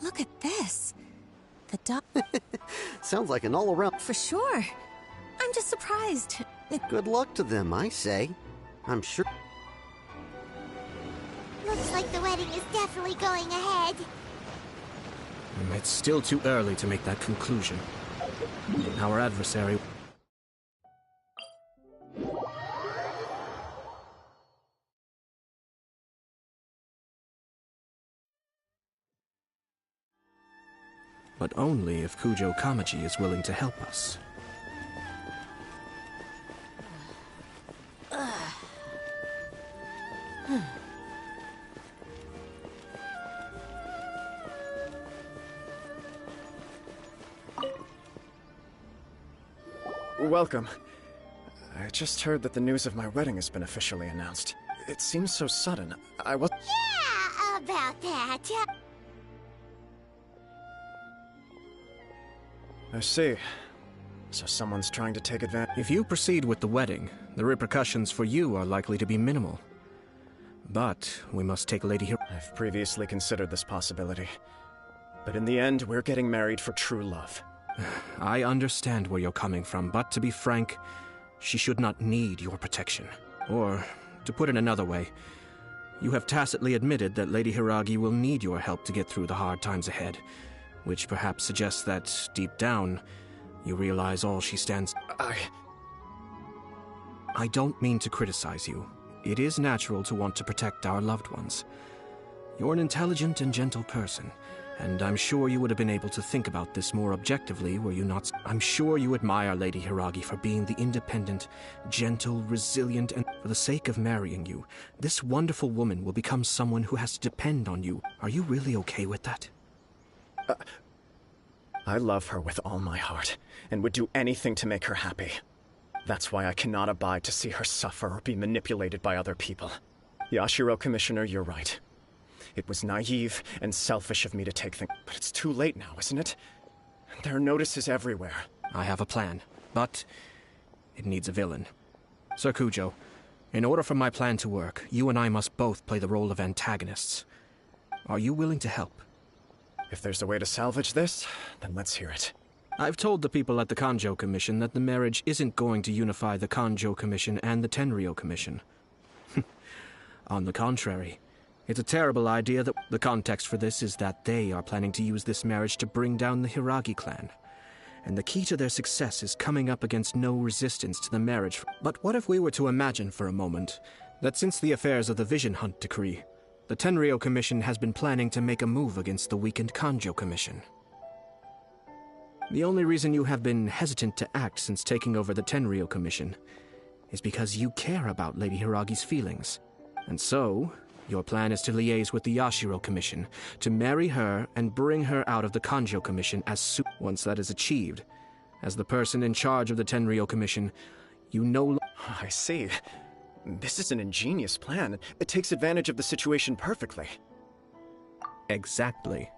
Look at this. The dog... Sounds like an all-around... For sure. I'm just surprised. Good luck to them, I say. I'm sure... Looks like the wedding is definitely going ahead. It's still too early to make that conclusion. Our adversary... But only if Kujo Kamaji is willing to help us. Welcome. I just heard that the news of my wedding has been officially announced. It seems so sudden. I was... Yeah, about that. I see. So someone's trying to take advantage... If you proceed with the wedding, the repercussions for you are likely to be minimal. But we must take Lady Hiro... I've previously considered this possibility. But in the end, we're getting married for true love. I understand where you're coming from, but to be frank, she should not need your protection. Or, to put it another way, you have tacitly admitted that Lady Hiragi will need your help to get through the hard times ahead, which perhaps suggests that, deep down, you realize all she stands... I don't mean to criticize you. It is natural to want to protect our loved ones. You're an intelligent and gentle person, And I'm sure you would have been able to think about this more objectively were you not. I'm sure you admire Lady Hiragi for being the independent, gentle, resilient, and for the sake of marrying you, this wonderful woman will become someone who has to depend on you. Are you really okay with that? I love her with all my heart, and would do anything to make her happy. That's why I cannot abide to see her suffer or be manipulated by other people. Yashiro, Commissioner, you're right. It was naive and selfish of me to take things, but it's too late now, isn't it? There are notices everywhere. I have a plan, but it needs a villain. Sir Kujo, in order for my plan to work, you and I must both play the role of antagonists. Are you willing to help? If there's a way to salvage this, then let's hear it. I've told the people at the Kanjo Commission that the marriage isn't going to unify the Kanjo Commission and the Tenryou Commission. On the contrary, it's a terrible idea that the context for this is that they are planning to use this marriage to bring down the Hiragi clan. And the key to their success is coming up against no resistance to the marriage. But what if we were to imagine for a moment that since the affairs of the Vision Hunt decree, the Tenryou Commission has been planning to make a move against the weakened Kanjo Commission? The only reason you have been hesitant to act since taking over the Tenryou Commission is because you care about Lady Hiragi's feelings. And so, your plan is to liaise with the Yashiro Commission, to marry her and bring her out of the Kanjo Commission as soon. Once that is achieved, as the person in charge of the Tenryou Commission, you know. I see. This is an ingenious plan. It takes advantage of the situation perfectly. Exactly.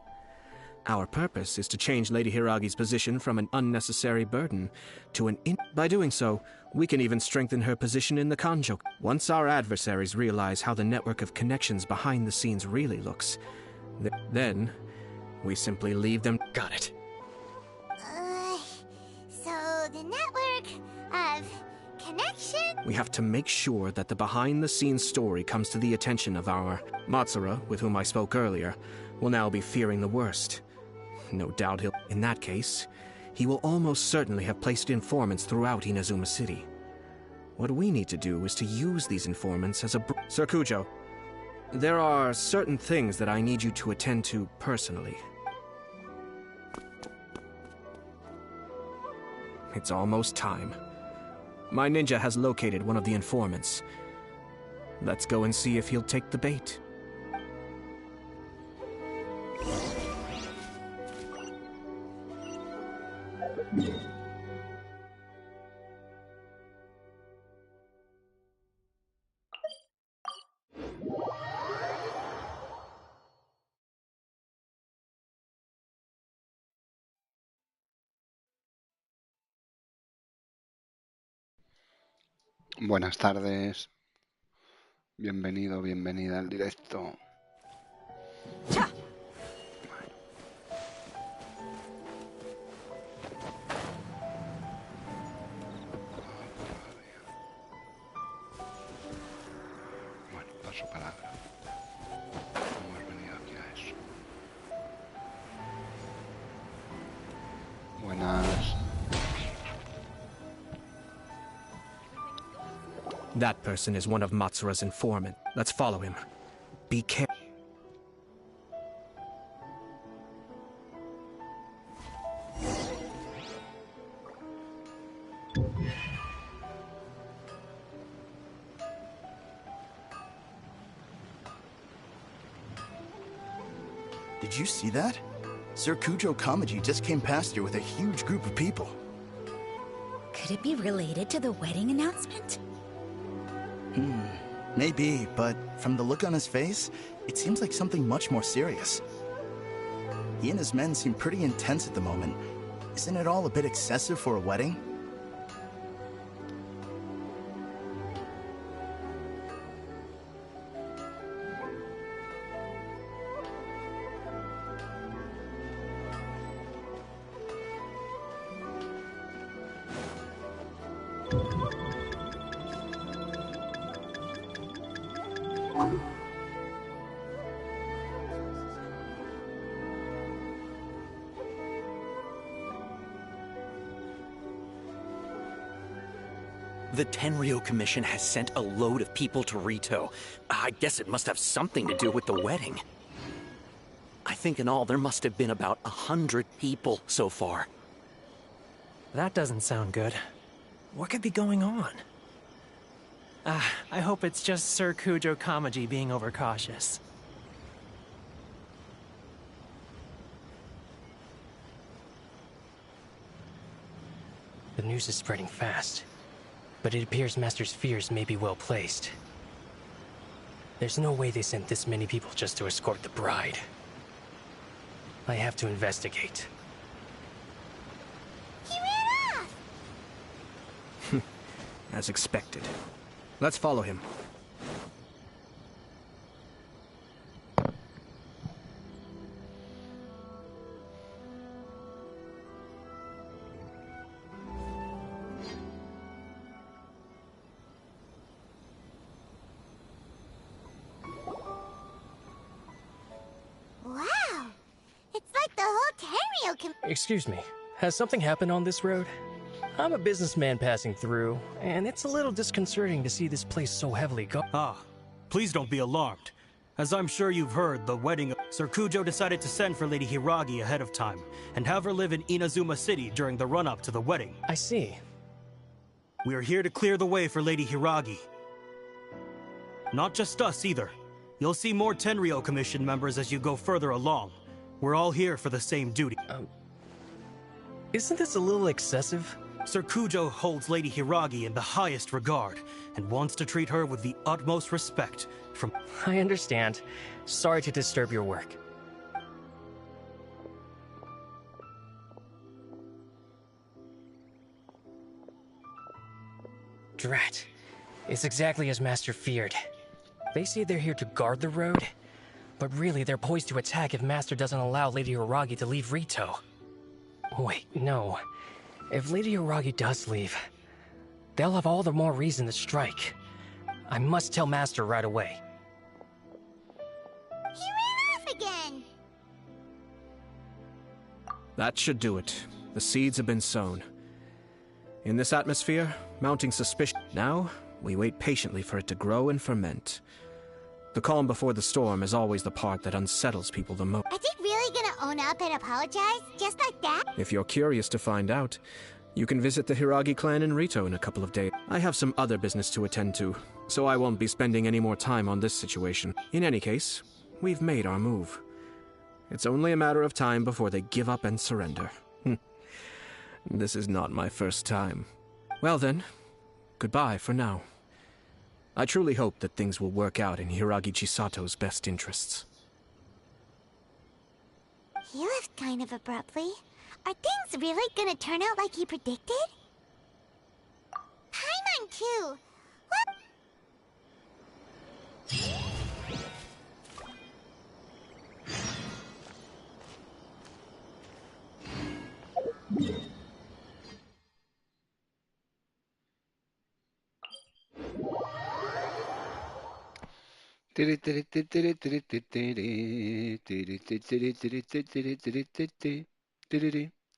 Our purpose is to change Lady Hiragi's position from an unnecessary burden to an By doing so, we can even strengthen her position in the Kanjo. Once our adversaries realize how the network of connections behind the scenes really looks, then we simply leave them. Got it. So the network of connection? We have to make sure that the behind-the-scenes story comes to the attention of our Matsura, with whom I spoke earlier, will now be fearing the worst. No doubt he'll... In that case, he will almost certainly have placed informants throughout Inazuma City. What we need to do is to use these informants as a... Sir Kujo, there are certain things that I need you to attend to personally. It's almost time. My ninja has located one of the informants. Let's go and see if he'll take the bait. Buenas tardes, bienvenido, bienvenida al directo. Bueno, paso palabra. Hemos venido aquí a eso. Buenas. That person is one of Matsura's informants. Let's follow him. Be careful. Did you see that? Sir Kujo Kamaji just came past here with a huge group of people. Could it be related to the wedding announcement? Maybe, but from the look on his face, it seems like something much more serious. He and his men seem pretty intense at the moment. Isn't it all a bit excessive for a wedding? The Tenryou Commission has sent a load of people to Rito. I guess it must have something to do with the wedding. I think in all there must have been about 100 people so far. That doesn't sound good. What could be going on? I hope it's just Sir Kujo Kamaji being overcautious. The news is spreading fast, but it appears Master's fears may be well placed. There's no way they sent this many people just to escort the bride. I have to investigate. He ran off! As expected. Let's follow him. Wow! It's like the whole Tenryo Excuse me, has something happened on this road? I'm a businessman passing through, and it's a little disconcerting to see this place so heavily guarded. Ah, please don't be alarmed. As I'm sure you've heard, the wedding of Sir Kujo decided to send for Lady Hiragi ahead of time, and have her live in Inazuma City during the run-up to the wedding. I see. We are here to clear the way for Lady Hiragi. Not just us, either. You'll see more Tenryo Commission members as you go further along. We're all here for the same duty. Isn't this a little excessive? Sir Kujo holds Lady Hiragi in the highest regard, and wants to treat her with the utmost respect from— I understand. Sorry to disturb your work. Drat. It's exactly as Master feared. They say they're here to guard the road, but really they're poised to attack if Master doesn't allow Lady Hiragi to leave Rito. Wait, no. If Lady Hiragi does leave, they'll have all the more reason to strike. I must tell Master right away. He ran off again! That should do it. The seeds have been sown. In this atmosphere, mounting suspicion. Now, we wait patiently for it to grow and ferment. The calm before the storm is always the part that unsettles people the most. Are they really gonna own up and apologize? Just like that? If you're curious to find out, you can visit the Hiragi clan in Rito in a couple of days. I have some other business to attend to, so I won't be spending any more time on this situation. In any case, we've made our move. It's only a matter of time before they give up and surrender. This is not my first time. Well then, goodbye for now. I truly hope that things will work out in Hiragi Chisato's best interests. He left kind of abruptly. Are things really gonna turn out like he predicted? Paimon too! What?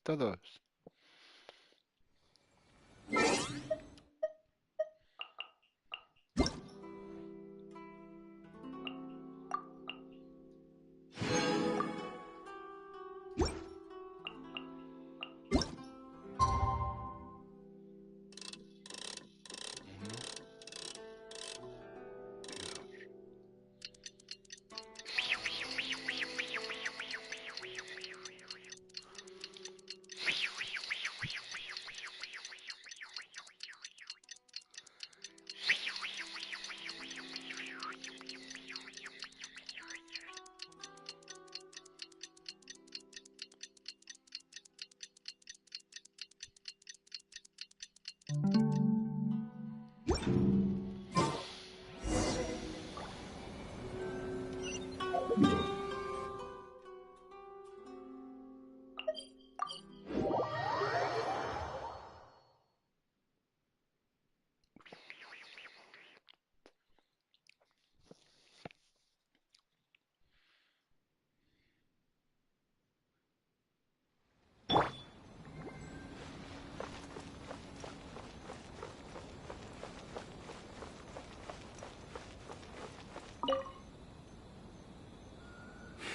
Todos.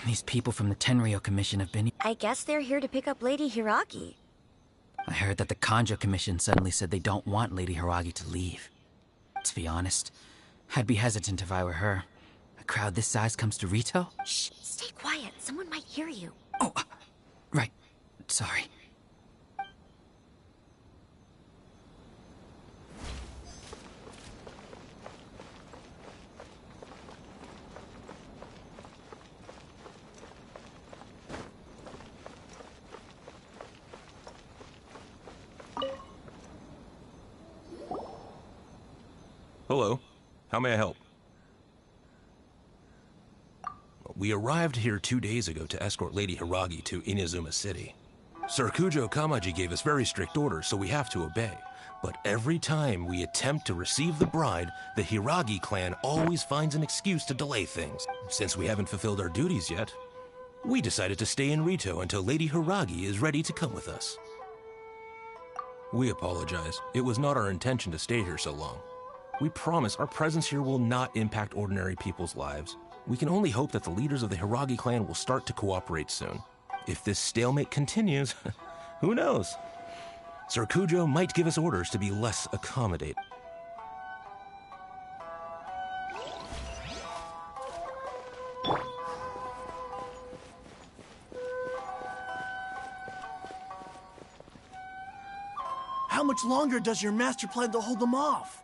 These people from the Tenryo Commission have been... I guess they're here to pick up Lady Hiragi. I heard that the Kanjo Commission suddenly said they don't want Lady Hiragi to leave. To be honest, I'd be hesitant if I were her. A crowd this size comes to Rito? Shh, stay quiet. Someone might hear you. Oh, right. Sorry. Hello. How may I help? We arrived here 2 days ago to escort Lady Hiragi to Inazuma City. Sir Kujo Kamaji gave us very strict orders, so we have to obey. But every time we attempt to receive the bride, the Hiragi clan always finds an excuse to delay things. Since we haven't fulfilled our duties yet, we decided to stay in Rito until Lady Hiragi is ready to come with us. We apologize. It was not our intention to stay here so long. We promise our presence here will not impact ordinary people's lives. We can only hope that the leaders of the Hiragi clan will start to cooperate soon. If this stalemate continues, who knows? Sir Kujo might give us orders to be less accommodating. How much longer does your master plan to hold them off?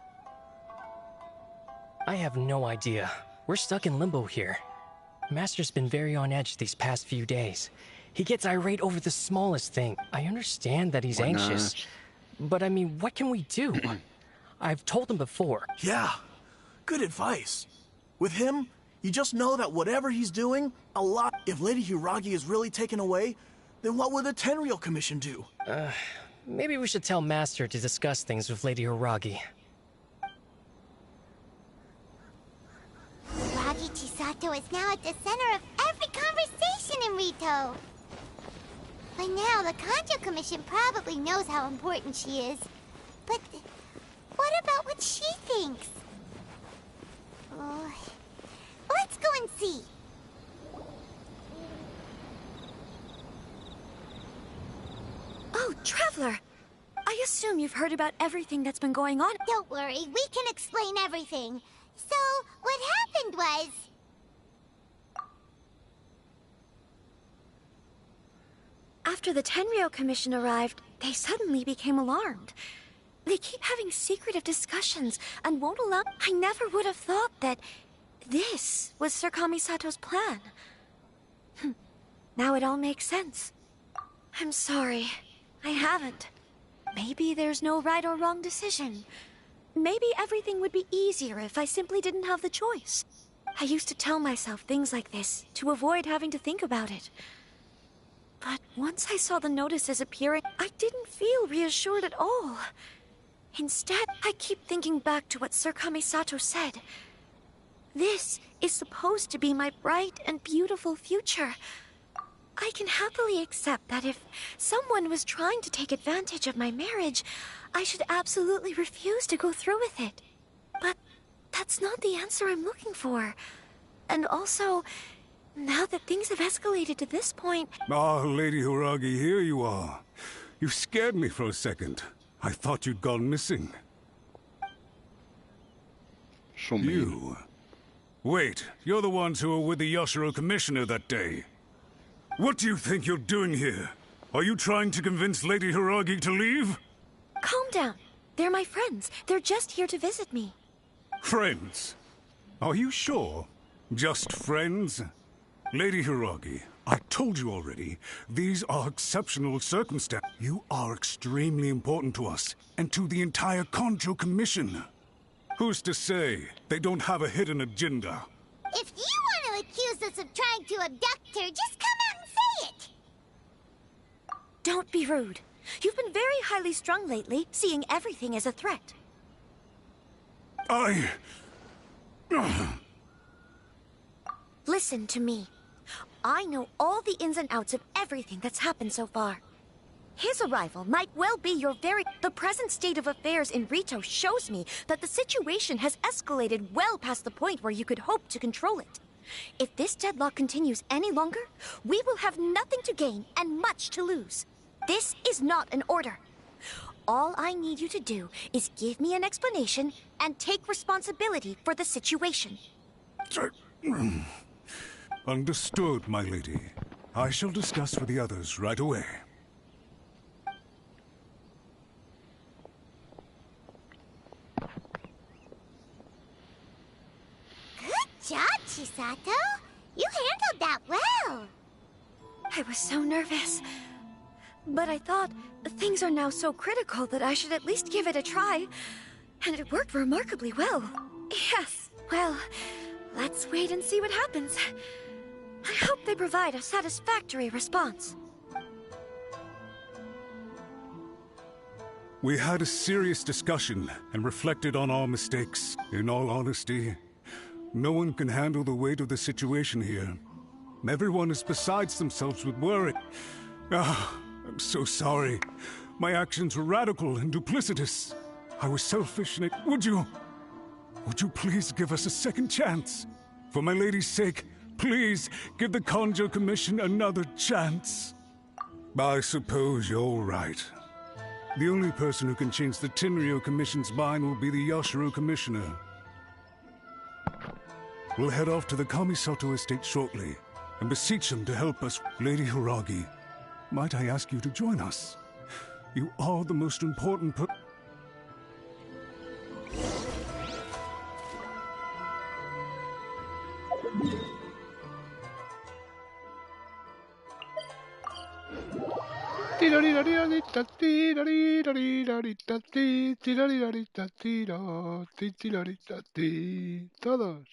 I have no idea. We're stuck in limbo here. Master's been very on edge these past few days. He gets irate over the smallest thing. I understand that he's anxious. But I mean, what can we do? I've told him before. Yeah, good advice. With him, you just know that whatever he's doing, a lot... If Lady Hiragi is really taken away, then what would the Tenryo Commission do? Maybe we should tell Master to discuss things with Lady Hiragi. Hiragi Chisato is now at the center of every conversation in Rito. By now, the Kanjo Commission probably knows how important she is. But what about what she thinks? Let's go and see. Oh, Traveler! I assume you've heard about everything that's been going on. Don't worry, we can explain everything. So, what happened was... After the Tenryo Commission arrived, they suddenly became alarmed. They keep having secretive discussions and won't allow... I never would have thought that this was Sir Kamisato's plan. Now it all makes sense. I'm sorry. I haven't. Maybe there's no right or wrong decision. Maybe everything would be easier if I simply didn't have the choice. I used to tell myself things like this to avoid having to think about it. But once I saw the notices appearing, I didn't feel reassured at all. Instead, I keep thinking back to what Sir Kamisato said. This is supposed to be my bright and beautiful future. I can happily accept that if someone was trying to take advantage of my marriage, I should absolutely refuse to go through with it. But that's not the answer I'm looking for. And also, now that things have escalated to this point... Ah, Lady Hiragi, here you are. You scared me for a second. I thought you'd gone missing. You? Wait, you're the ones who were with the Yashiro Commissioner that day. What do you think you're doing here? Are you trying to convince Lady Hiragi to leave? Calm down. They're my friends. They're just here to visit me. Friends? Are you sure? Just friends? Lady Hiragi, I told you already, these are exceptional circumstances. You are extremely important to us, and to the entire Kanjo Commission. Who's to say they don't have a hidden agenda? If you want to accuse us of trying to abduct her, just come out and say it! Don't be rude. You've been very highly strung lately, seeing everything as a threat. Listen to me. I know all the ins and outs of everything that's happened so far. His arrival might well be your very... The present state of affairs in Rito shows me that the situation has escalated well past the point where you could hope to control it. If this deadlock continues any longer, we will have nothing to gain and much to lose. This is not an order. All I need you to do is give me an explanation and take responsibility for the situation. Understood, my lady. I shall discuss with the others right away. Good job, Chisato. You handled that well. I was so nervous. But I thought things are now so critical that I should at least give it a try. And it worked remarkably well. Yes, well, let's wait and see what happens. I hope they provide a satisfactory response. We had a serious discussion and reflected on our mistakes. In all honesty, no one can handle the weight of the situation here. Everyone is besides themselves with worry. I'm so sorry. My actions were radical and duplicitous. I was selfish and Would you please give us a second chance? For my lady's sake, please give the Conjo Commission another chance. I suppose you're right. The only person who can change the Tenryou Commission's mind will be the Yashiro Commissioner. We'll head off to the Kamisato estate shortly and beseech him to help us. Lady Hiragi, might I ask you to join us? You are the most important Todos.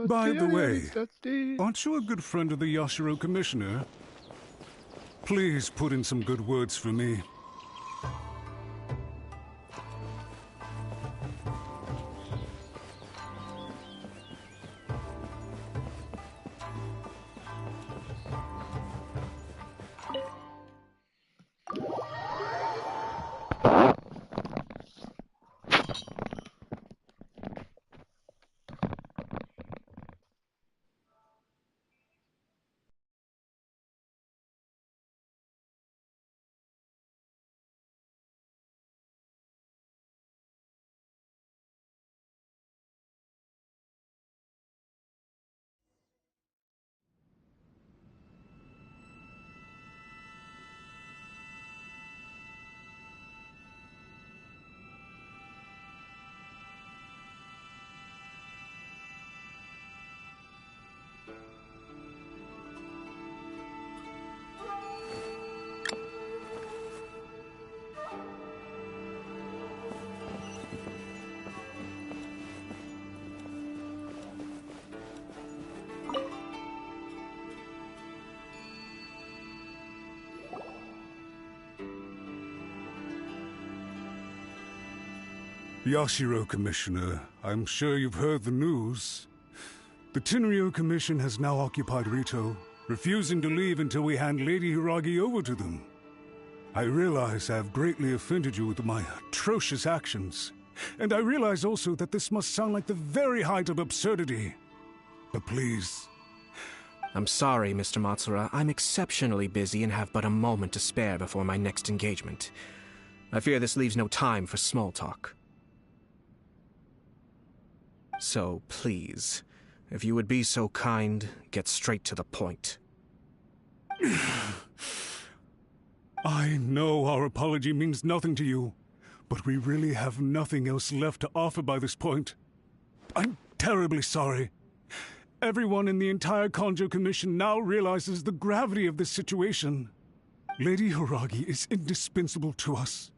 By the way, aren't you a good friend of the Yashiro Commissioner? Please put in some good words for me. Yashiro Commissioner, I'm sure you've heard the news. The Tenryou Commission has now occupied Rito, refusing to leave until we hand Lady Hiragi over to them. I realize I have greatly offended you with my atrocious actions, and I realize also that this must sound like the very height of absurdity. But please... I'm sorry, Mr. Matsura. I'm exceptionally busy and have but a moment to spare before my next engagement. I fear this leaves no time for small talk. So, please, if you would be so kind, get straight to the point. I know our apology means nothing to you, but we really have nothing else left to offer by this point. I'm terribly sorry. Everyone in the entire Conjo Commission now realizes the gravity of this situation. Lady Hiragi is indispensable to us.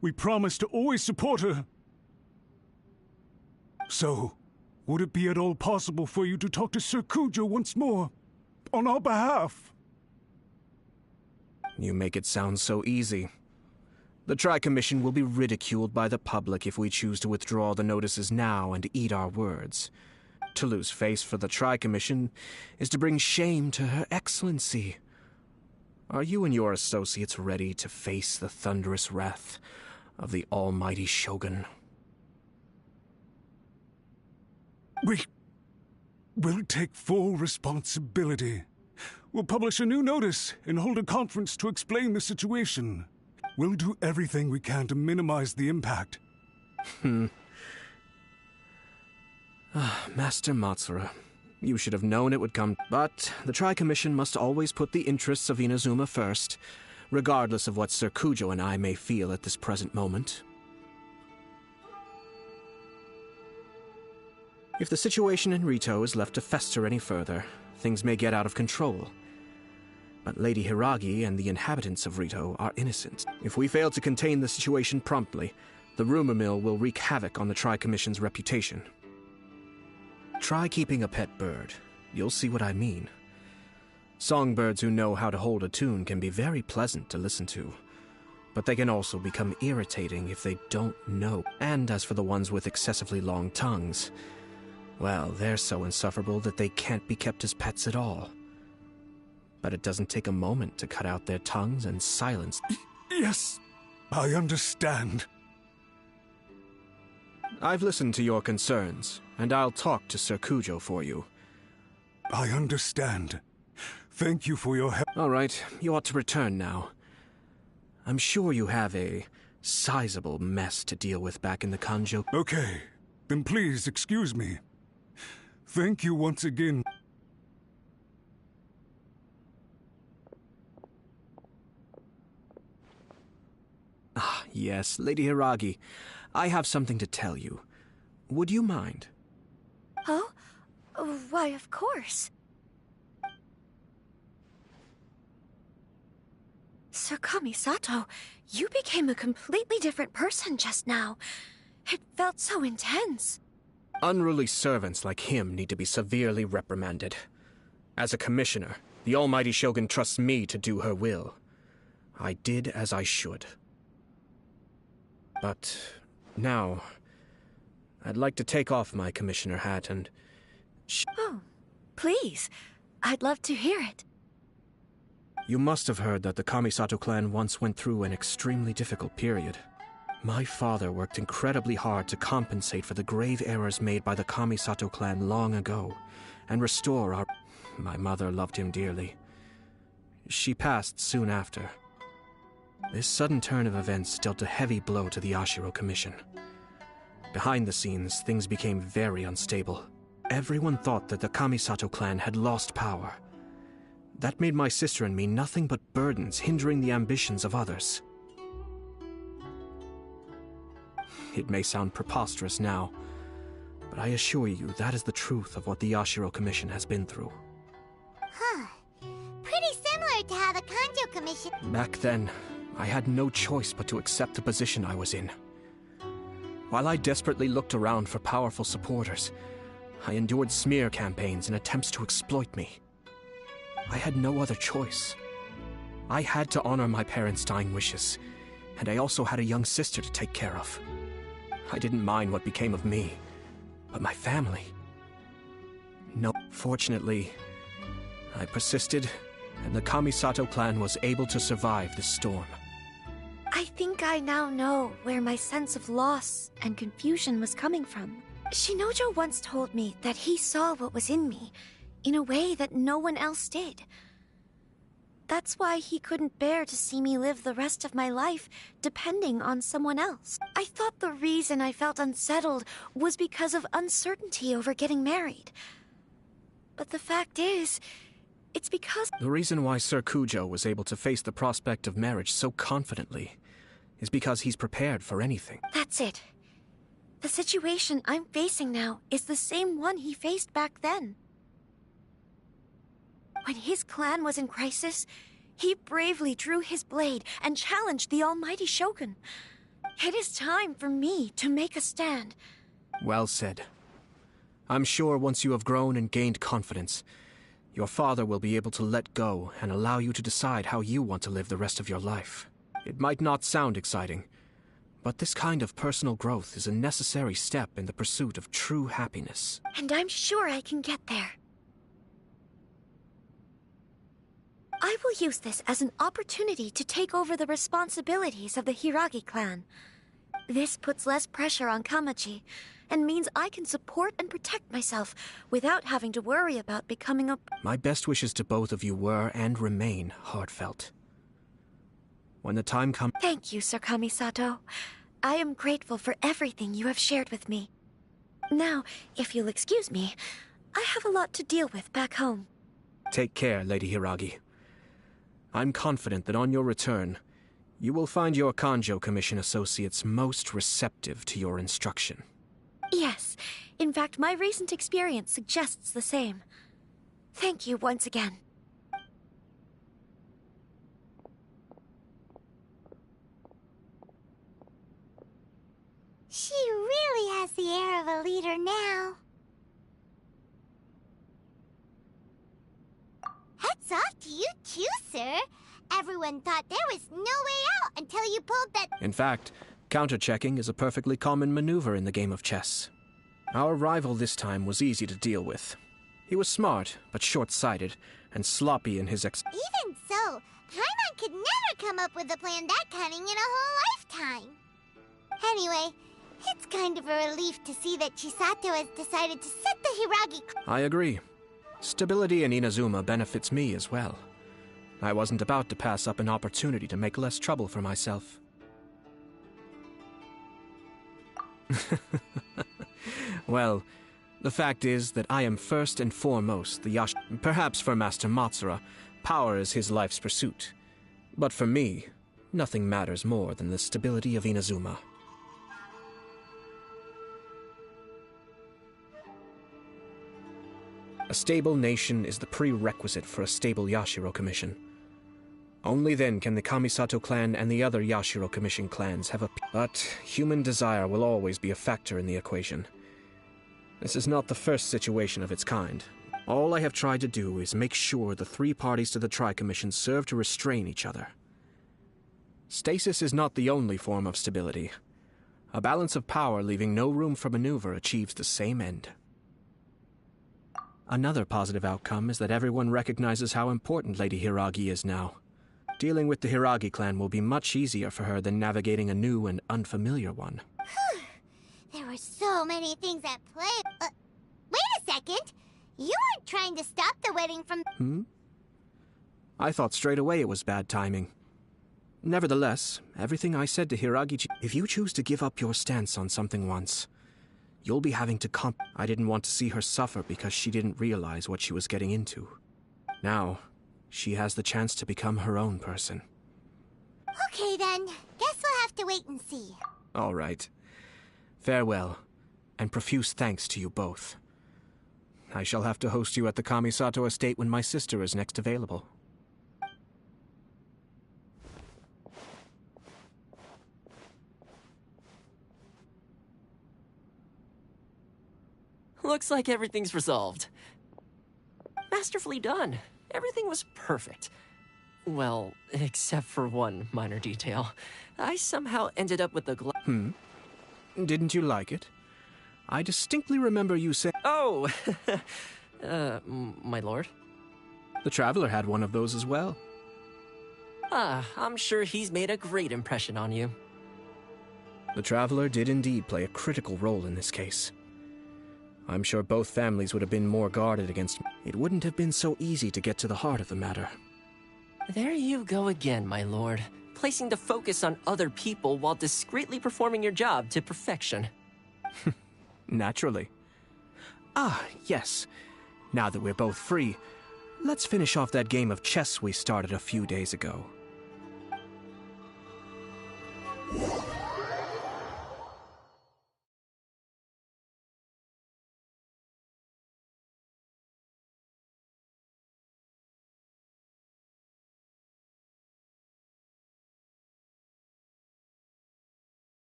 We promise to always support her. So, would it be at all possible for you to talk to Sir Kujo once more, on our behalf? You make it sound so easy. The Tri-Commission will be ridiculed by the public if we choose to withdraw the notices now and eat our words. To lose face for the Tri-Commission is to bring shame to Her Excellency. Are you and your associates ready to face the thunderous wrath of the almighty Shogun? We'll take full responsibility. We'll publish a new notice and hold a conference to explain the situation. We'll do everything we can to minimize the impact. Master Matsura, you should have known it would come. But the Tri-Commission must always put the interests of Inazuma first, regardless of what Sir Kujo and I may feel at this present moment. If the situation in Rito is left to fester any further, things may get out of control. But Lady Hiragi and the inhabitants of Rito are innocent. If we fail to contain the situation promptly, the rumor mill will wreak havoc on the Tri-Commission's reputation. Try keeping a pet bird. You'll see what I mean. Songbirds who know how to hold a tune can be very pleasant to listen to, but they can also become irritating if they don't know. And as for the ones with excessively long tongues, well, they're so insufferable that they can't be kept as pets at all. But it doesn't take a moment to cut out their tongues and silence. Yes, I understand. I've listened to your concerns, and I'll talk to Sir Kujo for you. I understand. Thank you for your help. All right, you ought to return now. I'm sure you have a sizable mess to deal with back in the Kanjo. Okay, then please excuse me. Thank you once again. Ah, yes, Lady Hiragi. I have something to tell you. Would you mind? Oh? Why, of course. Sir Kamisato, you became a completely different person just now. It felt so intense. Unruly servants like him need to be severely reprimanded. As a commissioner, the almighty Shogun trusts me to do her will. I did as I should. But now, I'd like to take off my commissioner hat and... Oh, please. I'd love to hear it. You must have heard that the Kamisato clan once went through an extremely difficult period. My father worked incredibly hard to compensate for the grave errors made by the Kamisato clan long ago, and restore our... My mother loved him dearly. She passed soon after. This sudden turn of events dealt a heavy blow to the Ashiro Commission. Behind the scenes, things became very unstable. Everyone thought that the Kamisato clan had lost power. That made my sister and me nothing but burdens, hindering the ambitions of others. It may sound preposterous now, but I assure you that is the truth of what the Ashiro Commission has been through. Huh. Pretty similar to how the Kanjo Commission... Back then, I had no choice but to accept the position I was in. While I desperately looked around for powerful supporters, I endured smear campaigns and attempts to exploit me. I had no other choice. I had to honor my parents' dying wishes, and I also had a young sister to take care of. I didn't mind what became of me, but my family... No, fortunately, I persisted, and the Kamisato clan was able to survive this storm. I think I now know where my sense of loss and confusion was coming from. Shinojo once told me that he saw what was in me, in a way that no one else did. That's why he couldn't bear to see me live the rest of my life depending on someone else. I thought the reason I felt unsettled was because of uncertainty over getting married. But the fact is, it's because... The reason why Sir Kujo was able to face the prospect of marriage so confidently is because he's prepared for anything. That's it. The situation I'm facing now is the same one he faced back then. When his clan was in crisis, he bravely drew his blade and challenged the almighty Shogun. It is time for me to make a stand. Well said. I'm sure once you have grown and gained confidence, your father will be able to let go and allow you to decide how you want to live the rest of your life. It might not sound exciting, but this kind of personal growth is a necessary step in the pursuit of true happiness. And I'm sure I can get there. I will use this as an opportunity to take over the responsibilities of the Hiragi clan. This puts less pressure on Kamachi, and means I can support and protect myself without having to worry about becoming a... My best wishes to both of you were and remain heartfelt. When the time comes... Thank you, Sir Kamisato. I am grateful for everything you have shared with me. Now, if you'll excuse me, I have a lot to deal with back home. Take care, Lady Hiragi. I'm confident that on your return, you will find your Kanjo Commission associates most receptive to your instruction. Yes. In fact, my recent experience suggests the same. Thank you once again. She really has the air of a leader now. Hats off to you too, sir. Everyone thought there was no way out until you pulled that... In fact, counter-checking is a perfectly common maneuver in the game of chess. Our rival this time was easy to deal with. He was smart, but short-sighted, and sloppy in his Even so, Paimon could never come up with a plan that cunning in a whole lifetime. Anyway, it's kind of a relief to see that Chisato has decided to set the Hiragi... I agree. Stability in Inazuma benefits me as well. I wasn't about to pass up an opportunity to make less trouble for myself. Well, the fact is that I am first and foremost the Yash... Perhaps for Master Matsura, power is his life's pursuit. But for me, nothing matters more than the stability of Inazuma. A stable nation is the prerequisite for a stable Yashiro Commission. Only then can the Kamisato clan and the other Yashiro Commission clans have a... But human desire will always be a factor in the equation. This is not the first situation of its kind. All I have tried to do is make sure the three parties to the Tri-Commission serve to restrain each other. Stasis is not the only form of stability. A balance of power leaving no room for maneuver achieves the same end. Another positive outcome is that everyone recognizes how important Lady Hiragi is now. Dealing with the Hiragi clan will be much easier for her than navigating a new and unfamiliar one. There were so many things at play. Wait a second! You weren't trying to stop the wedding from... I thought straight away it was bad timing. Nevertheless, everything I said to Hiragi... If you choose to give up your stance on something once, you'll be having to I didn't want to see her suffer because she didn't realize what she was getting into. Now, she has the chance to become her own person. Okay then, guess we'll have to wait and see. All right. Farewell, and profuse thanks to you both. I shall have to host you at the Kamisato estate when my sister is next available. Looks like everything's resolved. Masterfully done. Everything was perfect. Well, except for one minor detail. I somehow ended up with the Didn't you like it? I distinctly remember you saying... Oh! My lord? The Traveler had one of those as well. I'm sure he's made a great impression on you. The Traveler did indeed play a critical role in this case. I'm sure both families would have been more guarded against... It wouldn't have been so easy to get to the heart of the matter. There you go again, my lord. Placing the focus on other people while discreetly performing your job to perfection. Naturally. Ah, yes. Now that we're both free, let's finish off that game of chess we started a few days ago.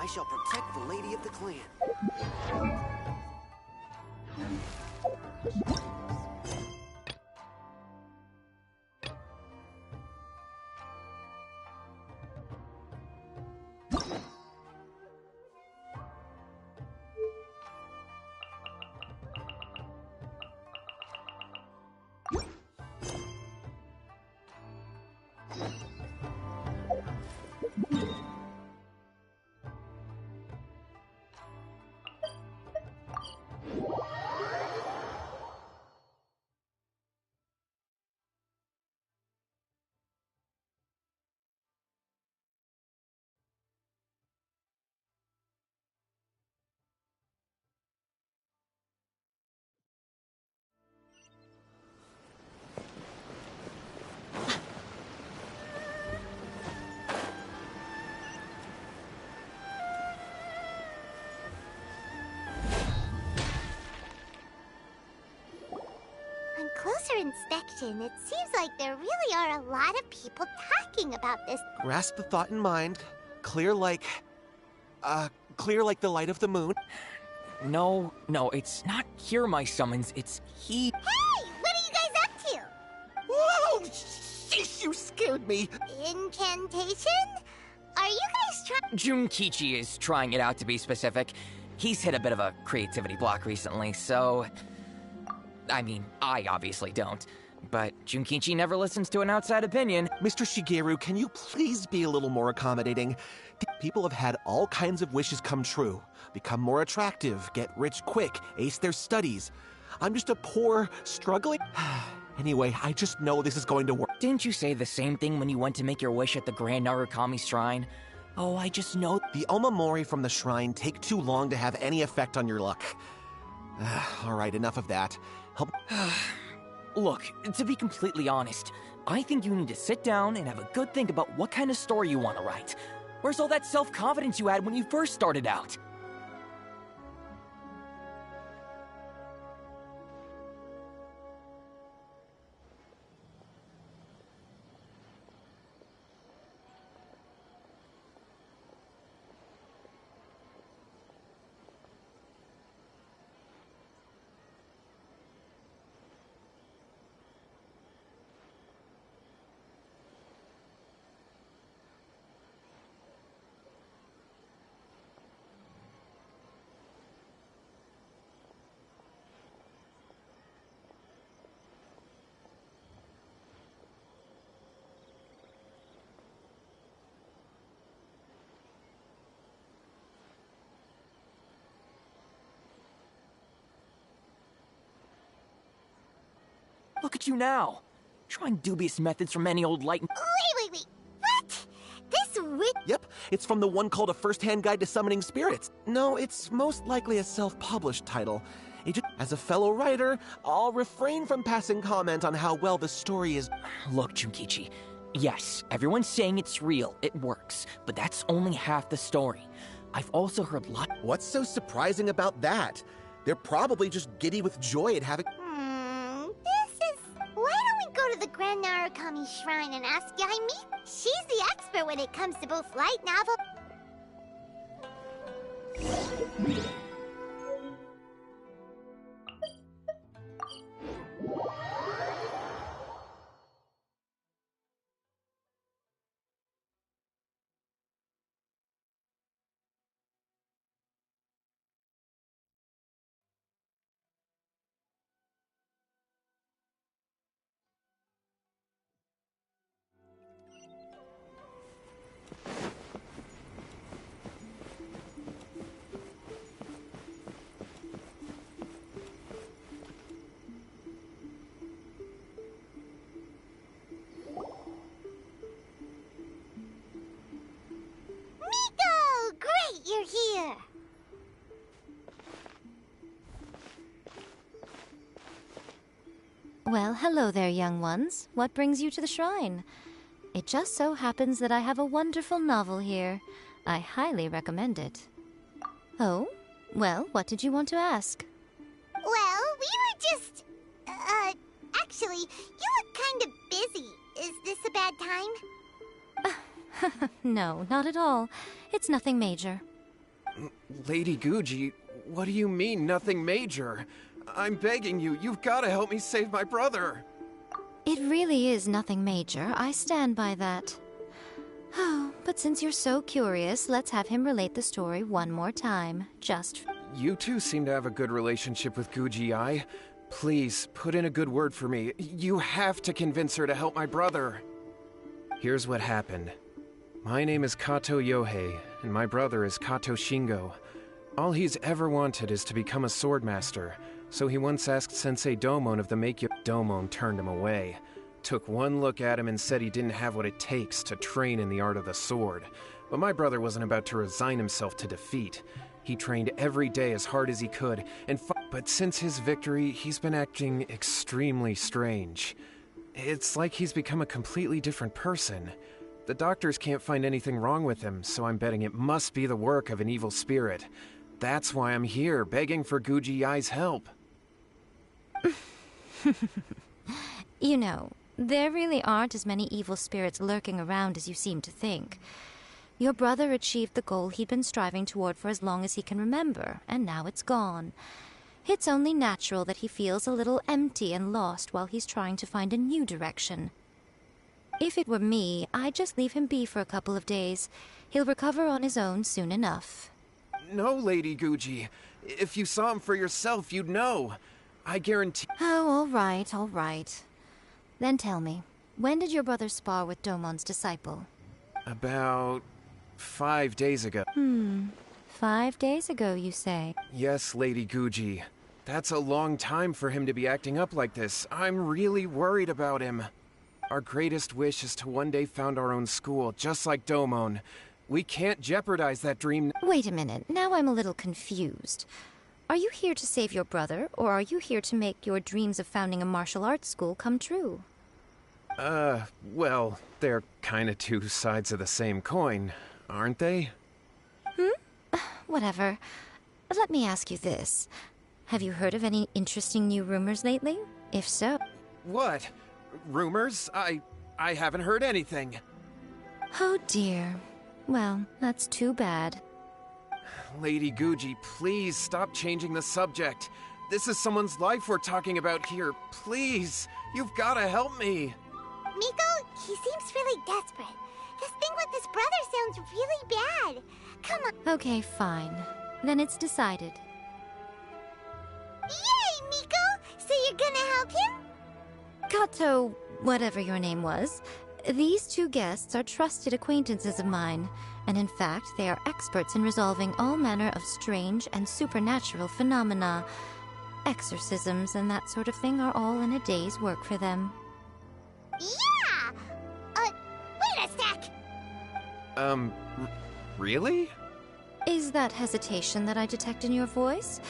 I shall protect the lady of the clan. On closer inspection, it seems like there really are a lot of people talking about this. Grasp the thought in mind. Clear like the light of the moon. No, it's not hear my summons, it's he. Hey! What are you guys up to? Whoa! Sheesh, you scared me! Incantation? Are you guys trying? Junkichi is trying it out, to be specific. He's hit a bit of a creativity block recently, so... I mean, I obviously don't. But Junkichi never listens to an outside opinion. Mr. Shigeru, can you please be a little more accommodating? People have had all kinds of wishes come true. Become more attractive, get rich quick, ace their studies. I'm just a poor, struggling... Anyway, I just know this is going to work. Didn't you say the same thing when you went to make your wish at the Grand Narukami Shrine? Oh, I just know... The Omamori from the shrine take too long to have any effect on your luck. Alright, enough of that. Help... Look, to be completely honest, I think you need to sit down and have a good think about what kind of story you want to write. Where's all that self-confidence you had when you first started out? Look at you now, trying dubious methods from any old light. Wait. What? This wit... Yep, it's from the one called A First-Hand Guide to Summoning Spirits. No, it's most likely a self-published title. As a fellow writer, I'll refrain from passing comment on how well the story is... Look, Junkichi, yes, everyone's saying it's real, it works, but that's only half the story. I've also heard What's so surprising about that? They're probably just giddy with joy at having... Why don't we go to the Grand Narukami Shrine and ask Yaimi? She's the expert when it comes to both light novel... You're here! Well, hello there, young ones. What brings you to the shrine? It just so happens that I have a wonderful novel here. I highly recommend it. Oh? Well, what did you want to ask? Well, we were just... actually, you look kind of busy. Is this a bad time? No, not at all. It's nothing major. Lady Guji, what do you mean, nothing major? I'm begging you, you've got to help me save my brother. It really is nothing major. I stand by that. Oh, but since you're so curious, let's have him relate the story one more time. Just... You two seem to have a good relationship with Guji-ai. Please, put in a good word for me. You have to convince her to help my brother. Here's what happened. My name is Kato Yohei, and my brother is Kato Shingo. All he's ever wanted is to become a swordmaster, so he once asked Sensei Domon of the Meikyo. Domon turned him away. Took one look at him and said he didn't have what it takes to train in the art of the sword. But my brother wasn't about to resign himself to defeat. He trained every day as hard as he could, but since his victory, he's been acting extremely strange. It's like he's become a completely different person. The doctors can't find anything wrong with him, so I'm betting it must be the work of an evil spirit. That's why I'm here, begging for Guji-ai's help. You know, there really aren't as many evil spirits lurking around as you seem to think. Your brother achieved the goal he'd been striving toward for as long as he can remember, and now it's gone. It's only natural that he feels a little empty and lost while he's trying to find a new direction. If it were me, I'd just leave him be for a couple of days. He'll recover on his own soon enough. No, Lady Guji. If you saw him for yourself, you'd know. I guarantee— Oh, all right. Then tell me, when did your brother spar with Domon's disciple? About 5 days ago. 5 days ago, you say? Yes, Lady Guji. That's a long time for him to be acting up like this. I'm really worried about him. Our greatest wish is to one day found our own school, just like Domon. We can't jeopardize that dream. Wait a minute, now I'm a little confused. Are you here to save your brother, or are you here to make your dreams of founding a martial arts school come true? Well, they're kinda two sides of the same coin, aren't they? Whatever. Let me ask you this. Have you heard of any interesting new rumors lately? If so... What? Rumors? I haven't heard anything. Oh dear. Well, that's too bad. Lady Guji, please stop changing the subject. This is someone's life we're talking about here. Please, you've gotta help me. Miko, he seems really desperate. This thing with his brother sounds really bad. Come on. Okay, fine. Then it's decided. Yay, Miko! So you're gonna help him? Kato, whatever your name was, these two guests are trusted acquaintances of mine, and in fact, they are experts in resolving all manner of strange and supernatural phenomena. Exorcisms and that sort of thing are all in a day's work for them. Yeah! Wait a sec! Really? Is that hesitation that I detect in your voice?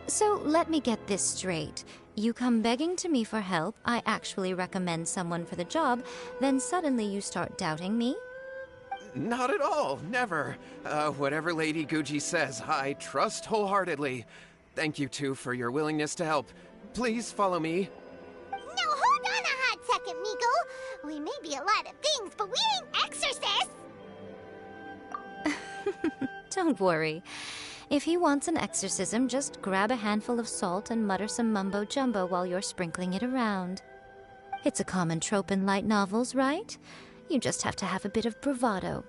So let me get this straight. You come begging to me for help, I actually recommend someone for the job, then suddenly you start doubting me? Not at all, never. Whatever Lady Guji says, I trust wholeheartedly. Thank you two for your willingness to help. Please follow me. Now hold on a hot second, Miko. We may be a lot of things, but we ain't exorcists! Don't worry. If he wants an exorcism, just grab a handful of salt and mutter some mumbo-jumbo while you're sprinkling it around. It's a common trope in light novels, right? You just have to have a bit of bravado.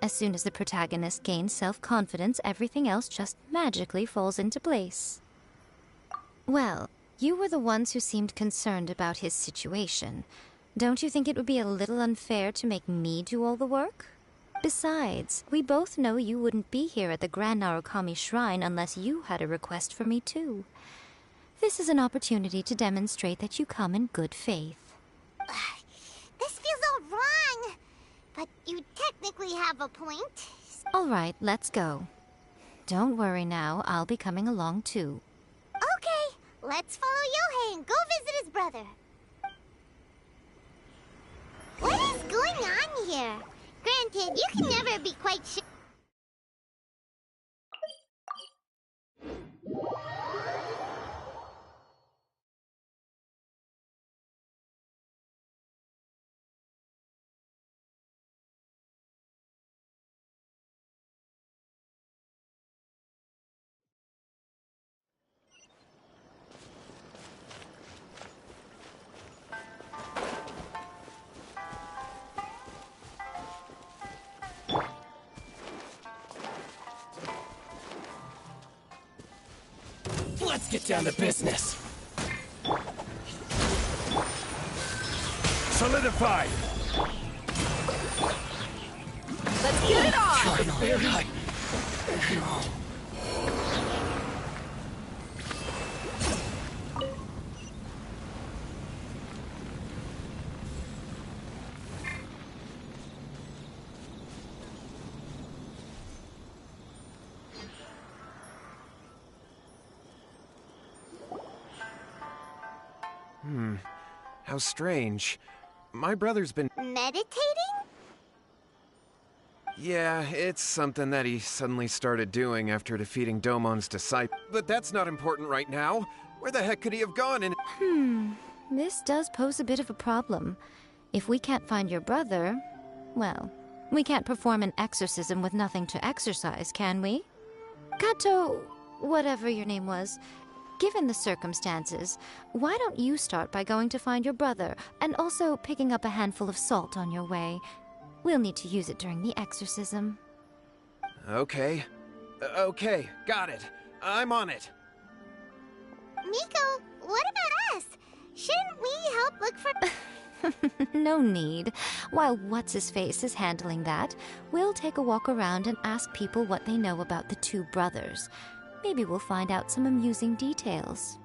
As soon as the protagonist gains self-confidence, everything else just magically falls into place. Well, you were the ones who seemed concerned about his situation. Don't you think it would be a little unfair to make me do all the work? Besides, we both know you wouldn't be here at the Grand Narukami Shrine unless you had a request for me too. This is an opportunity to demonstrate that you come in good faith. This feels all wrong, but you technically have a point. All right, let's go. Don't worry now, I'll be coming along too. Okay, let's follow Yohei and go visit his brother. What is going on here? Granted, you can never be quite sure. Let's get down to business. Solidified! Let's get it on! How strange. My brother's been... Meditating? Yeah, it's something that he suddenly started doing after defeating Domon's disciple. But that's not important right now. Where the heck could he have gone and... This does pose a bit of a problem. If we can't find your brother, well, we can't perform an exorcism with nothing to exorcise, can we? Kato, whatever your name was, given the circumstances, why don't you start by going to find your brother, and also picking up a handful of salt on your way? We'll need to use it during the exorcism. Okay. Okay, got it. I'm on it. Miko, what about us? Shouldn't we help look for... No need. While What's-His-Face is handling that, we'll take a walk around and ask people what they know about the two brothers. Maybe we'll find out some amusing details.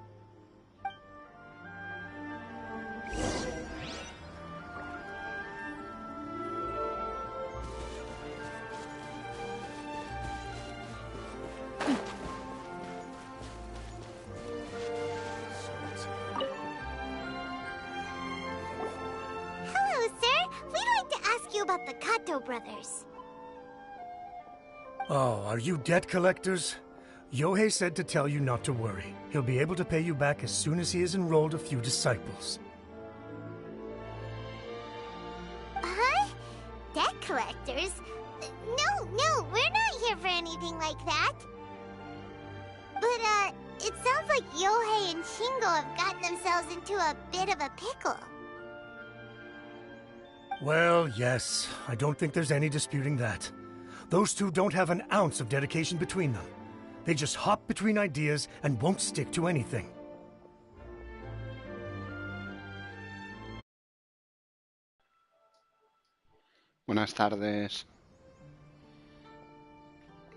Hello, sir. We'd like to ask you about the Kato brothers. Oh, are you debt collectors? Yohei said to tell you not to worry. He'll be able to pay you back as soon as he has enrolled a few disciples. Huh? Debt collectors? No, we're not here for anything like that. But, it sounds like Yohei and Shingo have gotten themselves into a bit of a pickle. Well, yes. I don't think there's any disputing that. Those two don't have an ounce of dedication between them. They just hop between ideas and won't stick to anything. Buenas tardes.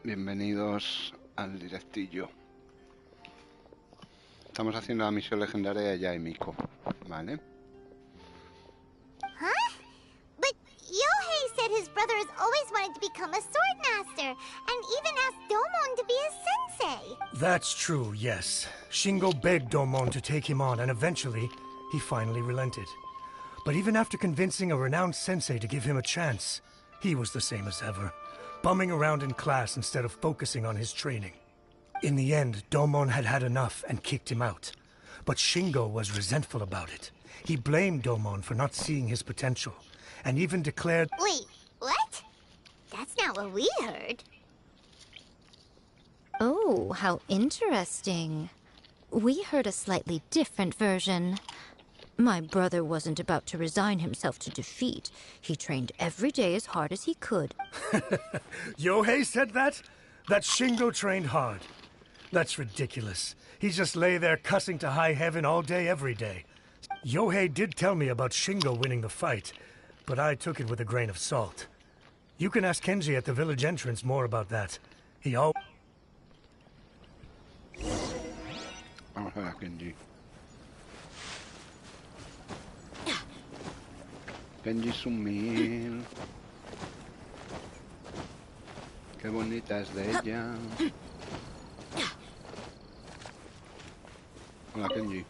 Bienvenidos al directillo. Estamos haciendo la misión legendaria de Yaemiko, ¿vale? Huh? But Yohei said his brother has always wanted to become a sword master, and even asked Domon to be his sensei. That's true, yes. Shingo begged Domon to take him on, and eventually, he finally relented. But even after convincing a renowned sensei to give him a chance, he was the same as ever, bumming around in class instead of focusing on his training. In the end, Domon had had enough and kicked him out. But Shingo was resentful about it. He blamed Domon for not seeing his potential, and even declared— Wait, what? That's not what we heard. Oh, how interesting. We heard a slightly different version. My brother wasn't about to resign himself to defeat. He trained every day as hard as he could. Yohei said that? That Shingo trained hard. That's ridiculous. He just lay there cussing to high heaven all day, every day. Yohei did tell me about Shingo winning the fight, but I took it with a grain of salt. You can ask Kenji at the village entrance more about that. He all... Vamos a ver a Kenji. Kenji Sumil. Qué bonita es de ella. Hola, Kenji.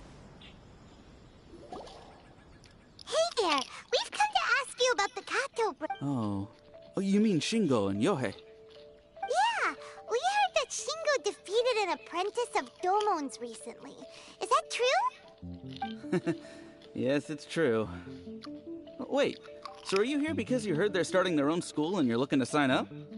Hey there, we've come to ask you about the Kato Oh, you mean Shingo and Yohei? Yeah, we heard that Shingo defeated an apprentice of Domon's recently. Is that true? Yes, it's true. Wait, so are you here because you heard they're starting their own school and you're looking to sign up? We're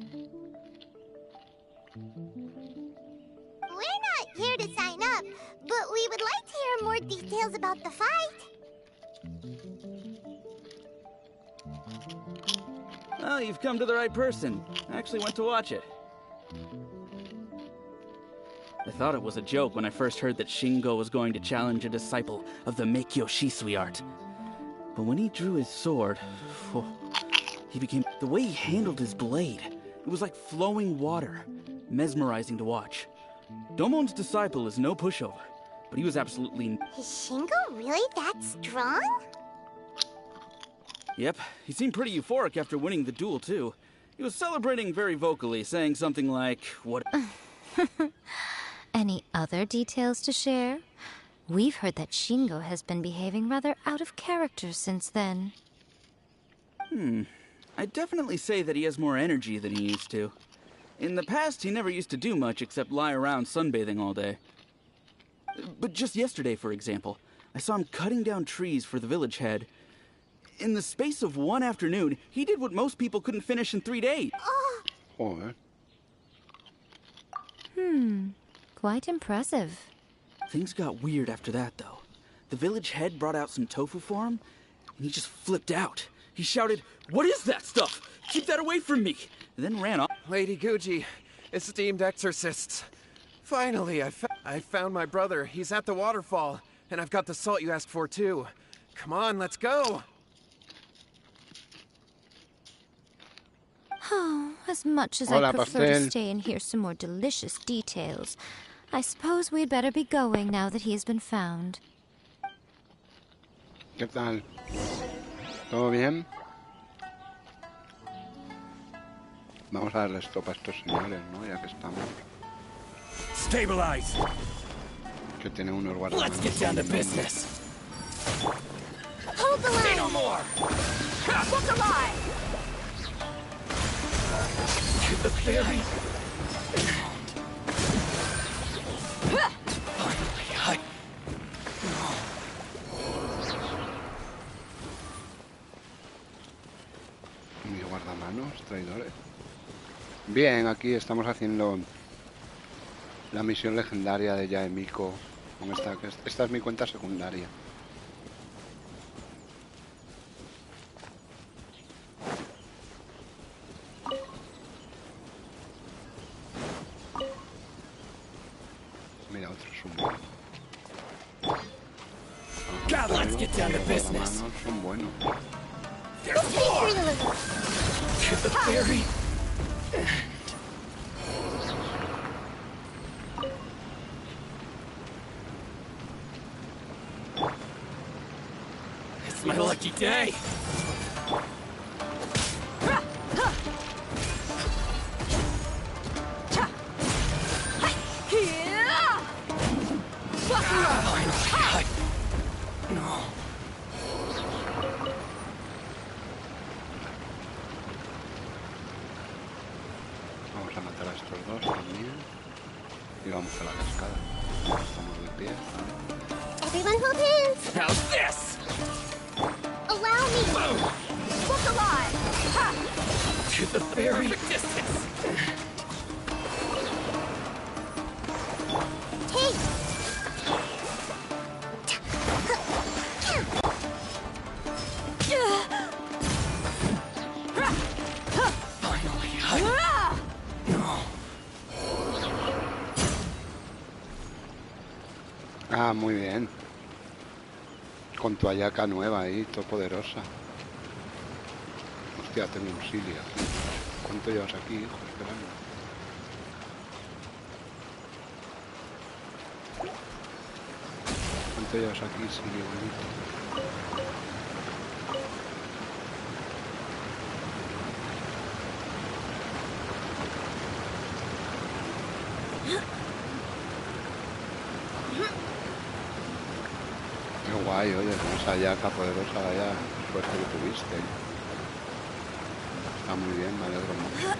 not here to sign up, but we would like to hear more details about the fight. Well, you've come to the right person. I actually went to watch it. I thought it was a joke when I first heard that Shingo was going to challenge a disciple of the Meikyo Shisui art. But when he drew his sword, he became... The way he handled his blade, it was like flowing water, mesmerizing to watch. Domon's disciple is no pushover, but he was absolutely... Is Shingo really that strong? Yep, he seemed pretty euphoric after winning the duel, too. He was celebrating very vocally, saying something like, what... Any other details to share? We've heard that Shingo has been behaving rather out of character since then. I'd definitely say that he has more energy than he used to. In the past, he never used to do much except lie around sunbathing all day. But just yesterday, for example, I saw him cutting down trees for the village head. In the space of one afternoon, he did what most people couldn't finish in 3 days. Joder. Quite impressive. Things got weird after that, though. The village head brought out some tofu for him, and he just flipped out. He shouted, "What is that stuff? Keep that away from me!" And then ran off. Lady Guji, esteemed exorcists. Finally, I found my brother. He's at the waterfall, and I've got the salt you asked for, too. Come on, let's go! Oh, as much as I prefer to stay and hear some more delicious details, I suppose we'd better be going now that he has been found. ¿Qué tal? ¿Todo bien? Vamos a darle stop a estos señores, ¿no? Ya que estamos. Stabilize. Que tiene unos guardas. Let's get down to business. Hold the line. Say no more. Look alive. To the ferry. Mis guardamanos, traidores. Bien, aquí estamos haciendo la misión legendaria de Yaemiko. Esta es mi cuenta secundaria. Mira, otro sumo. Let's get down to business. Son buenos. There's more. To the ferry. It's my lucky day. Vamos a matar a estos dos también. Y vamos a la cascada. Estamos de pie. Everyone hold hands. How's this? Allow me. Look alive. Ha! To the very distance. Hey. Ah, muy bien. Con tu ayaca nueva ahí, todopoderosa. Hostia, tengo un Silly aquí. ¿Cuánto llevas aquí, hijo? Esperando. ¿Cuánto llevas aquí, Silly, bonito? Qué guay, oye, con esa yaca poderosa, vaya suerte que tuviste. Está muy bien, me alegro mucho.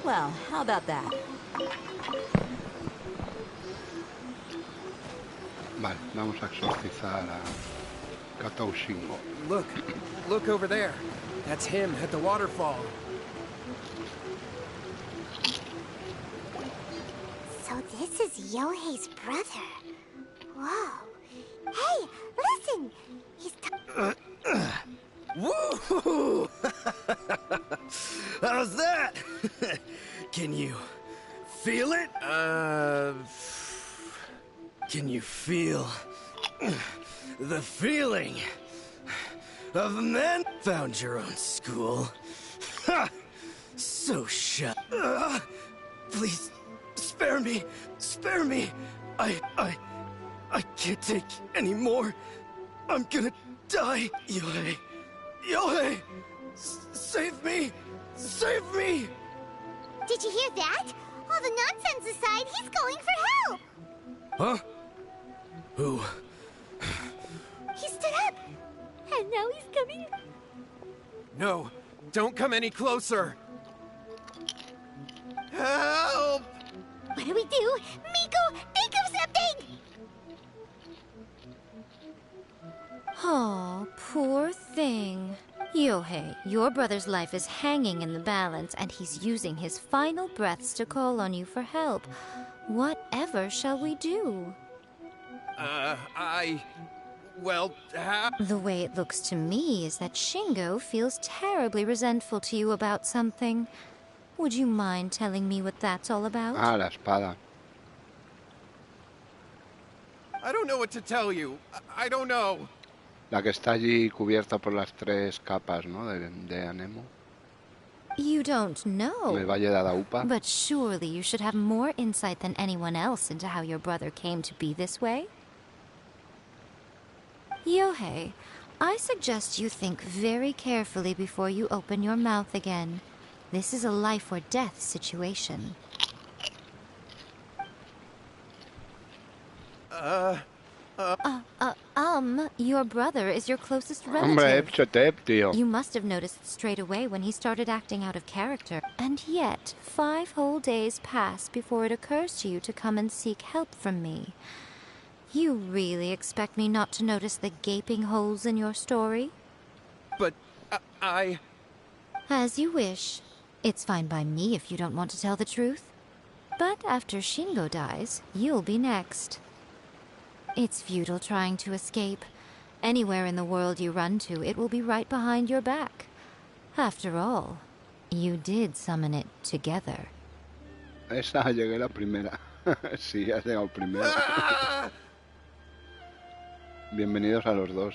Well, how about that? Vale, vamos a exorcizar a Katou Shingo. Look over there. That's him at the waterfall. So this is Yohei's brother. Whoa. Hey, listen! He's Woo! How's that? Can you feel it? Can you feel the feeling of men? Found your own school. Ha! So shut. Please, spare me. Spare me. I can't take any more. I'm gonna die. Yohei. Yohei! Save me! Save me! Did you hear that? All the nonsense aside, he's going for help! Huh? Who? He stood up! And now he's coming... No, don't come any closer! Help! What do we do? Miko, think of something! Oh, poor thing. Yohei, your brother's life is hanging in the balance, and he's using his final breaths to call on you for help. Whatever shall we do? The way it looks to me is that Shingo feels terribly resentful to you about something. Would you mind telling me what that's all about? Ah, la espada. I don't know what to tell you. I don't know. La que está allí cubierta por las tres capas, ¿no? De Anemo. You don't know. El Valle de Adaupa. But surely you should have more insight than anyone else into how your brother came to be this way. Yohei, I suggest you think very carefully before you open your mouth again. This is a life or death situation. Your brother is your closest relative. Hombre, tío. You must have noticed straight away when he started acting out of character. And yet, 5 whole days pass before it occurs to you to come and seek help from me. You really expect me not to notice the gaping holes in your story? But I... As you wish. It's fine by me if you don't want to tell the truth. But after Shingo dies, you'll be next. It's futile trying to escape. Anywhere in the world you run to, it will be right behind your back. After all, you did summon it together. Esa llegué la primera. Sí, has llegado primero. Bienvenidos a los dos.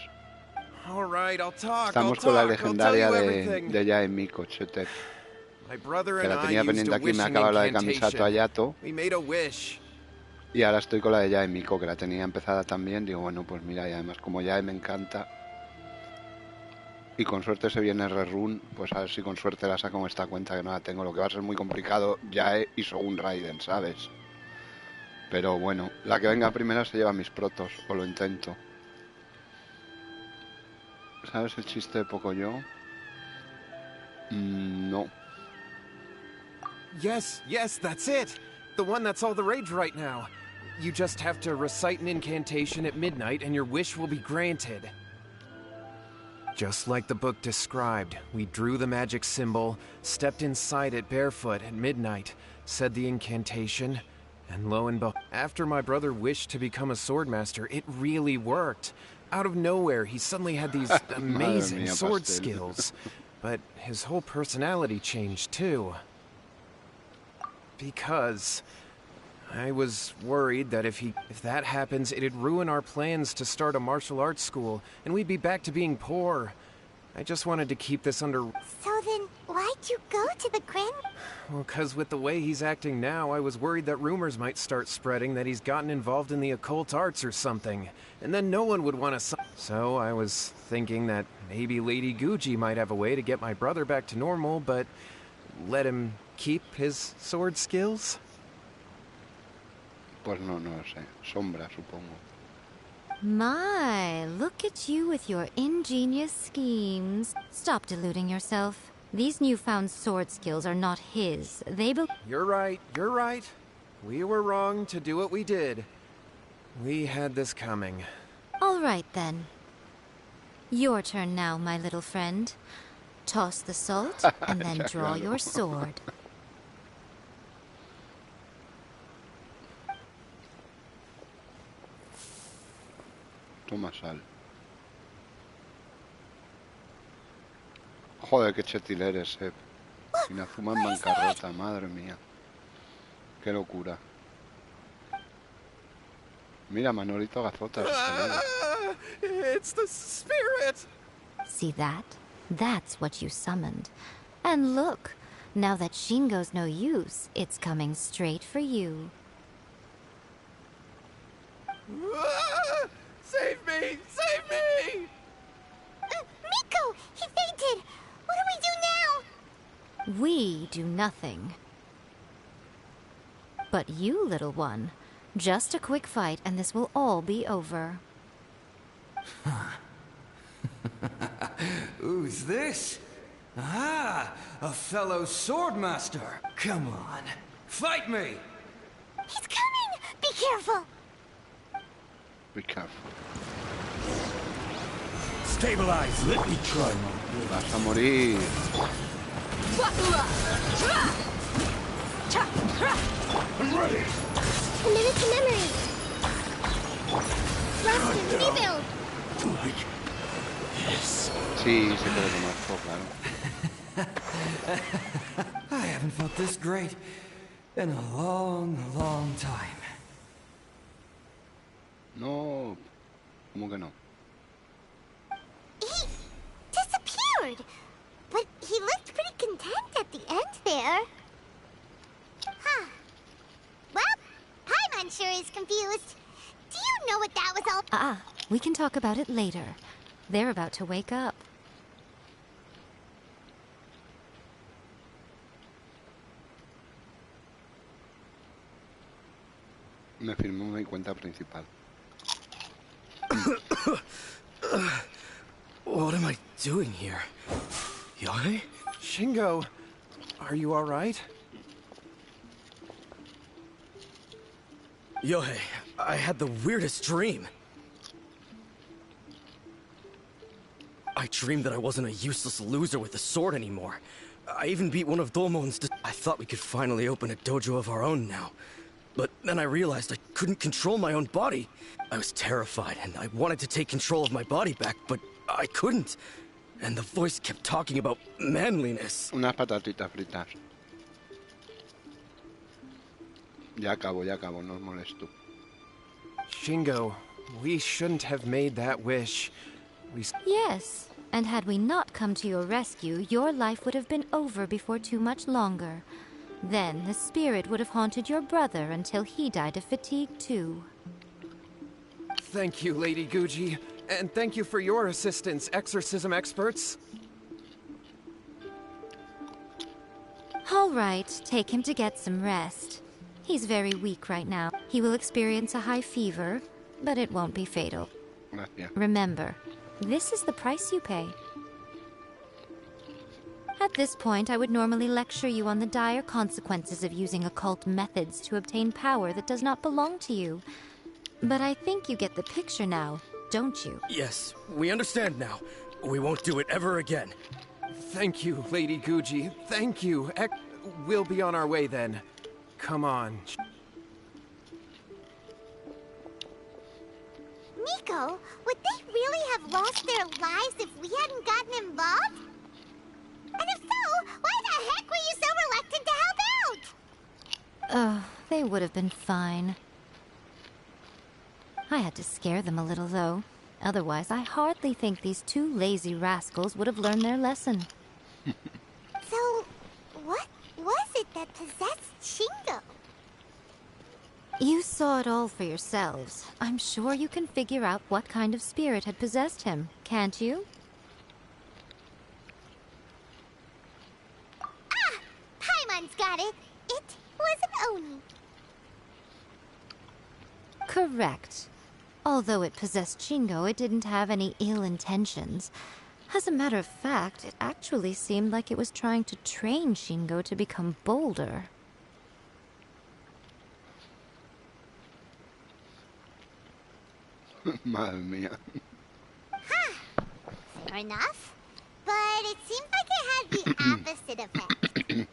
All right, I'll talk. Estamos con la legendaria de Yae Miko, Chete. Que la tenía pendiente aquí, me acaba la de Kamisato Ayato. Y ahora estoy con la de Yae Miko, que la tenía empezada también. Digo, bueno, pues mira, y además como Yae me encanta. Y con suerte se viene Rerun, pues a ver si con suerte la saco en esta cuenta que no la tengo. Lo que va a ser muy complicado, Yae y Shogun Raiden, ¿sabes? Pero bueno, la que venga primero se lleva mis protos, o lo intento. ¿Sabes el chiste de Pocoyo? No. Yes, that's it. The one that's all the rage right now. You just have to recite an incantation at midnight and your wish will be granted. Just like the book described, we drew the magic symbol, stepped inside it barefoot at midnight, said the incantation, and lo and behold, after my brother wished to become a swordmaster, it really worked. Out of nowhere, he suddenly had these amazing sword skills. But his whole personality changed too. Because I was worried that if that happens, it'd ruin our plans to start a martial arts school, and we'd be back to being poor. I just wanted to keep this under... So then, why'd you go to the Grand... Well, 'cause with the way he's acting now, I was worried that rumors might start spreading that he's gotten involved in the occult arts or something, and then no one would want to... So I was thinking that maybe Lady Guji might have a way to get my brother back to normal, but let him keep his sword skills? Pues no lo sé. Sombra, supongo. My, look at you with your ingenious schemes. Stop deluding yourself. These newfound sword skills are not his. You're right. We were wrong to do what we did. We had this coming. All right, then. Your turn now, my little friend. Toss the salt, and then draw your sword. Toma sal. Joder, qué chetil eres, Inazuma en bancarrota, madre mía. Qué locura. Mira, Manolito Gazotas. It's the spirit! See that? That's what you summoned. And look, now that Shingo's no use, it's coming straight for you. Save me! Save me! Miko! He fainted! What do we do now? We do nothing. But you, little one, just a quick fight and this will all be over. Who's this? Ah, a fellow swordmaster. Come on, fight me! He's coming! Be careful! Be careful. Stabilize! Let me try my Vas a morir. I'm ready! A minute to memory! Rest and rebuild! Like this. Sí, se puede tomar todo, claro. I haven't felt this great in a long, long time. No. ¿Cómo que no? He disappeared! But he looked pretty content at the end there. Huh. Well, Paimon sure is confused. Do you know what that was all? We can talk about it later. They're about to wake up. Me firmó mi cuenta principal. What am I doing here? Yohei? Shingo, are you alright? Yohei, I had the weirdest dream. I dreamed that I wasn't a useless loser with a sword anymore. I even beat one of Domon's. I thought we could finally open a dojo of our own now. But then I realized I couldn't control my own body. I was terrified, and I wanted to take control of my body back, but I couldn't. And the voice kept talking about manliness. Unas patatitas fritas. Ya acabo, no os molesto. Shingo, we shouldn't have made that wish. Yes, and had we not come to your rescue, your life would have been over before too much longer. Then the spirit would have haunted your brother until he died of fatigue too. Thank you, Lady Guji. And thank you for your assistance, exorcism experts. All right, take him to get some rest. He's very weak right now. He will experience a high fever, but it won't be fatal. Gracias. Remember, this is the price you pay. At this point, I would normally lecture you on the dire consequences of using occult methods to obtain power that does not belong to you. But I think you get the picture now, don't you? Yes, we understand now. We won't do it ever again. Thank you, Lady Guji. Thank you. We'll be on our way then. Come on. Miko, would they really have lost their lives if we hadn't gotten involved? And if so, why the heck were you so reluctant to help out? They would have been fine. I had to scare them a little, though. Otherwise, I hardly think these two lazy rascals would have learned their lesson. So, what was it that possessed Shingo? You saw it all for yourselves. I'm sure you can figure out what kind of spirit had possessed him, can't you? Paimon's got it. It was an Oni. Correct. Although it possessed Shingo, it didn't have any ill intentions. As a matter of fact, it actually seemed like it was trying to train Shingo to become bolder. Madre mía. Fair enough. But it seemed like it had the opposite effect.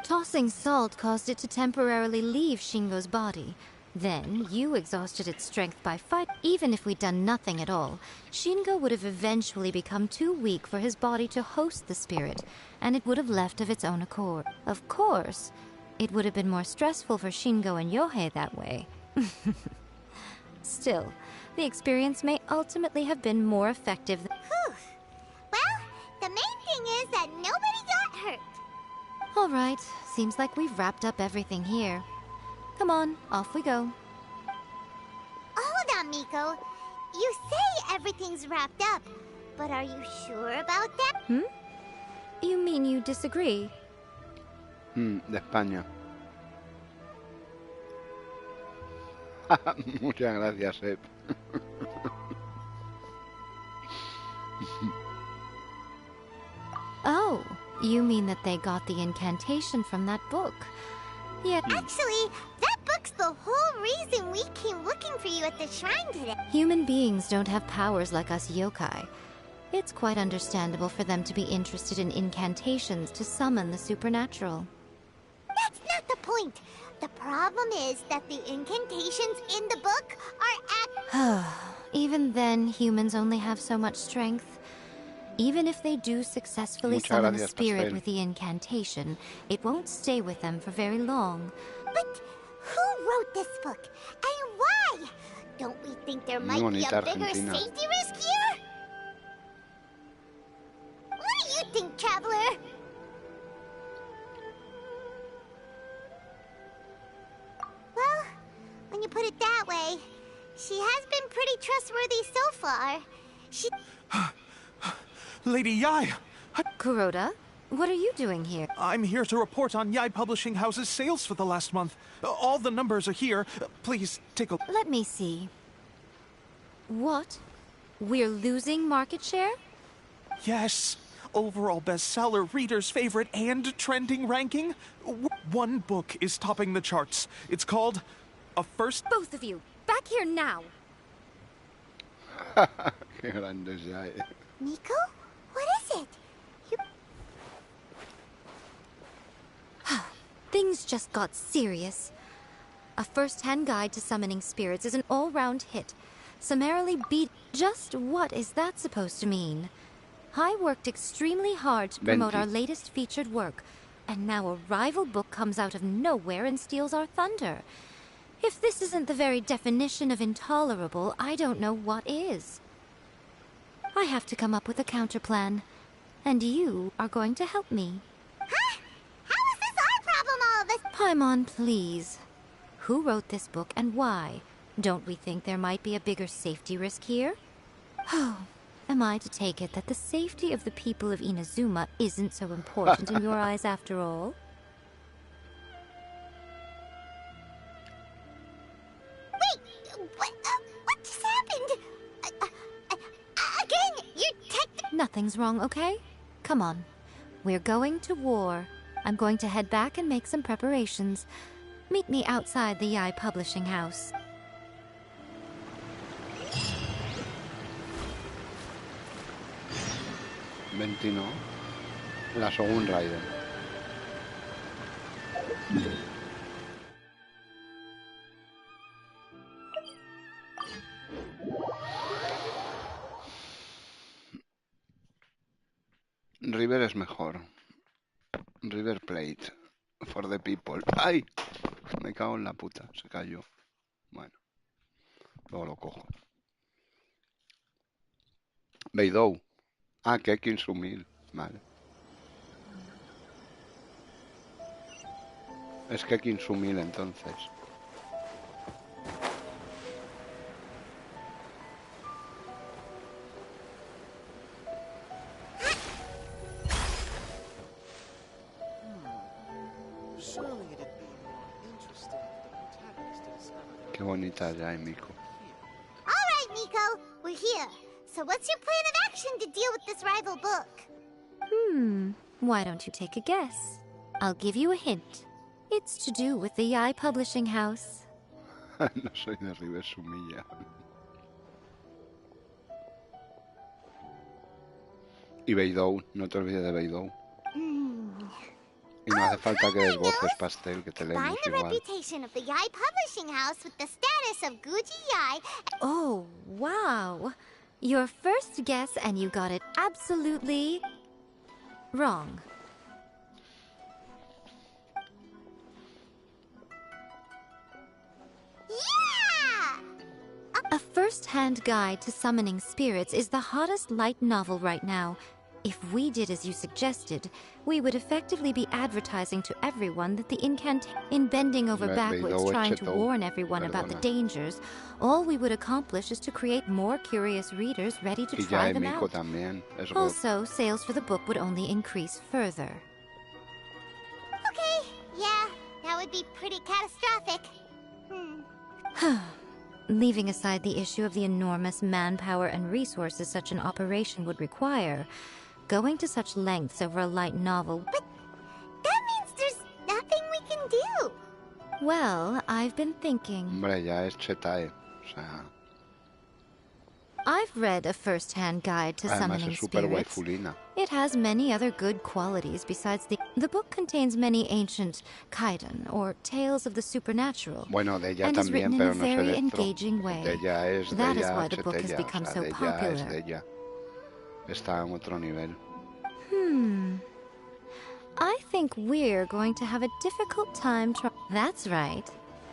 Tossing salt caused it to temporarily leave Shingo's body. Then you exhausted its strength by fight. Even if we'd done nothing at all, Shingo would have eventually become too weak for his body to host the spirit, and it would have left of its own accord. Of course, it would have been more stressful for Shingo and Yohei that way. Still, the experience may ultimately have been more effective than... Whew. Well, the main thing is that nobody got hurt. All right, seems like we've wrapped up everything here. Come on, off we go. Hold on, Miko. You say everything's wrapped up, but are you sure about that? You mean you disagree? De España. Muchas gracias, Ep. Oh, you mean that they got the incantation from that book? Yeah. Actually, that book's the whole reason we came looking for you at the shrine today. Human beings don't have powers like us yokai. It's quite understandable for them to be interested in incantations to summon the supernatural. That's not the point. The problem is that the incantations in the book are Even then, humans only have so much strength. Even if they do successfully summon the spirit with the incantation, it won't stay with them for very long. But who wrote this book? And why? Don't we think there might be a bigger safety risk here? What do you think, Traveler? Well, when you put it that way, she has been pretty trustworthy so far. She... Lady Yai! Kuroda, what are you doing here? I'm here to report on Yai Publishing House's sales for the last month. All the numbers are here. Please, take a... Let me see. What? We're losing market share? Yes. Overall bestseller, reader's favorite, and trending ranking. One book is topping the charts. It's called... A First... Both of you, back here now! Qué grande es Yai. Miko? What is it? Things just got serious. A first-hand guide to summoning spirits is an all-round hit. Summarily beat... Just what is that supposed to mean? I worked extremely hard to promote our latest featured work, and now a rival book comes out of nowhere and steals our thunder. If this isn't the very definition of intolerable, I don't know what is. I have to come up with a counterplan, and you are going to help me. Huh? How is this our problem all of us? Paimon, please. Who wrote this book and why? Don't we think there might be a bigger safety risk here? Oh, am I to take it that the safety of the people of Inazuma isn't so important in your eyes after all? Wait, what just happened? Again, you're Nothing's wrong, okay? Come on. We're going to war. I'm going to head back and make some preparations. Meet me outside the Yai Publishing House. Ventino. La Shogun Raiden. River es mejor. River Plate. For the people. ¡Ay! Me cago en la puta. Se cayó. Bueno. Luego lo cojo. Beidou. Ah, que hay que insumir. Vale. Es que hay que insumir entonces. Qué bonita ya, Miko. All right, Miko, we're here. So what's your plan of action to deal with this rival book? Why don't you take a guess? I'll give you a hint. It's to do with the Yai Publishing House. No soy de River Sumilla. Y Beidou, no te olvides de Beidou. no hace falta que desboces pastel, que te leemos the igual. reputation of the Yai Publishing House with the status of Guji Yai. Oh, wow. Your first guess and you got it absolutely wrong. Yeah! A first-hand guide to summoning spirits is the hottest light novel right now. If we did as you suggested, we would effectively be advertising to everyone that the in bending over backwards trying to warn everyone about the dangers, all we would accomplish is to create more curious readers ready to try them out. Also, sales for the book would only increase further. Okay, yeah, that would be pretty catastrophic. Leaving aside the issue of the enormous manpower and resources such an operation would require, going to such lengths over a light novel... But that means there's nothing we can do. Well, I've been thinking... Hombre, ya es chetae. O sea... I've read a first-hand guide to summoning spirits. It has many other good qualities besides the book contains many ancient kaiden, or tales of the supernatural, bueno, de ella and is written también, in a pero very no sé engaging way. De ella es de That ella, is why the book has become so popular. Es de ella. Está en otro nivel. I think we're going to have a difficult time That's right.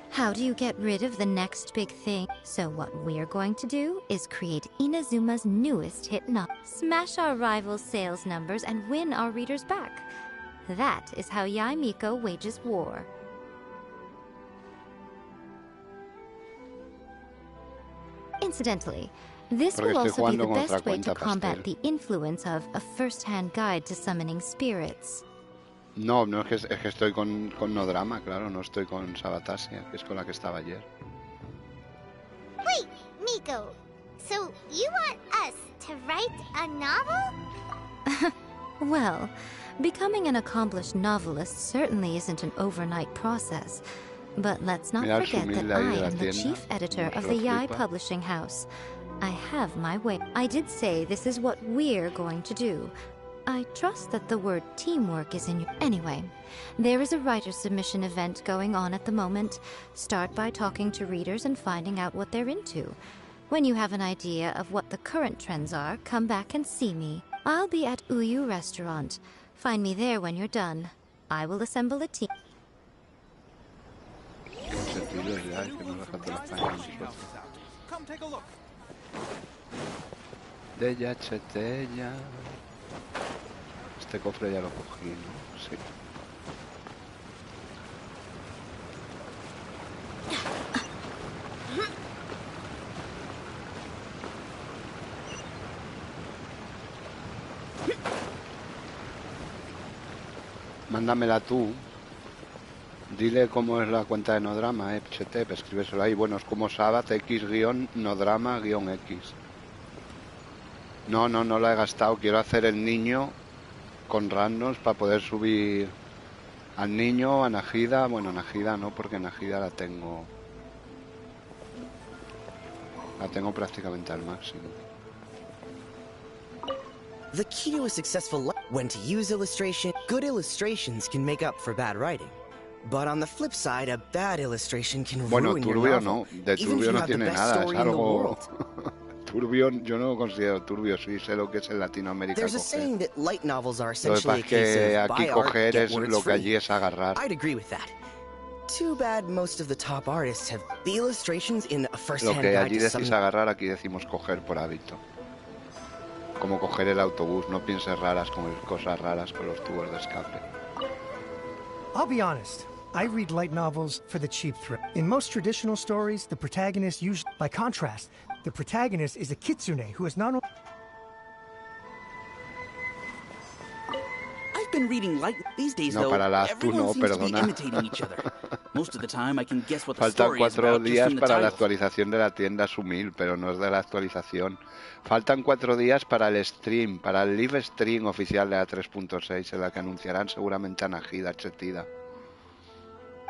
How do you get rid of the next big thing? So what we're going to do is create Inazuma's newest hit novel, smash our rival's sales numbers, and win our readers back. That is how Yae Miko wages war. Incidentally, this will also be the best way to combat the influence of a first-hand guide to summoning spirits. No, no es que estoy con No Drama, claro, no estoy con Sabatasia, que es con la que estaba ayer. Wait, Miko, so you want us to write a novel? Well, becoming an accomplished novelist certainly isn't an overnight process. But let's not forget that I am the chief editor of the Yae Publishing House. I have my way. I did say this is what we're going to do. I trust that the word teamwork is in you. Anyway, there is a writer's submission event going on at the moment. Start by talking to readers and finding out what they're into. When you have an idea of what the current trends are, come back and see me. I'll be at Uyu Restaurant. Find me there when you're done. I will assemble a team. Come take a look. Della chetella. Este cofre ya lo cogí, ¿no? Sí. Mándamela tú. Dile cómo es la cuenta de Nodrama, Chetep, escríbeselo ahí. Bueno, es como Sabat X-Nodrama-X. No la he gastado. Quiero hacer el niño con randoms para poder subir al niño, a Najida. Bueno, Najida no, porque Najida la tengo prácticamente al máximo. The key to a successful when to use illustration. Good illustrations can make up for bad writing. But on the flip side, a bad illustration can ruin your novel. No, de turbio no tiene nada, es algo turbio. Yo no lo considero turbio, sí sé lo que es en Latinoamérica. There's a saying that light novels are Lo que essentially pasa es que aquí coger es art, lo que allí es agarrar. I'd agree with that. Too bad most of the top artists have the illustrations in a first-hand guide. Lo que allí to decís agarrar, aquí decimos coger por hábito. Como coger el autobús, no pienses cosas raras con los tubos de escape. I'll be honest. I read light novels for the cheap thrill. In most traditional stories, the protagonist usually... By contrast, the protagonist is a kitsune who is not only... I've been reading light these days, No, though. para las tú no, Everyone seems to be perdona. imitating each other. Most of the time, I can guess what the Faltan story is 4 about just días from the para la title. actualización de la tienda Sumil, pero no es de la actualización. Faltan 4 días para el stream, para el live stream oficial de la 3.6, en la que anunciarán seguramente a Najida Chetida.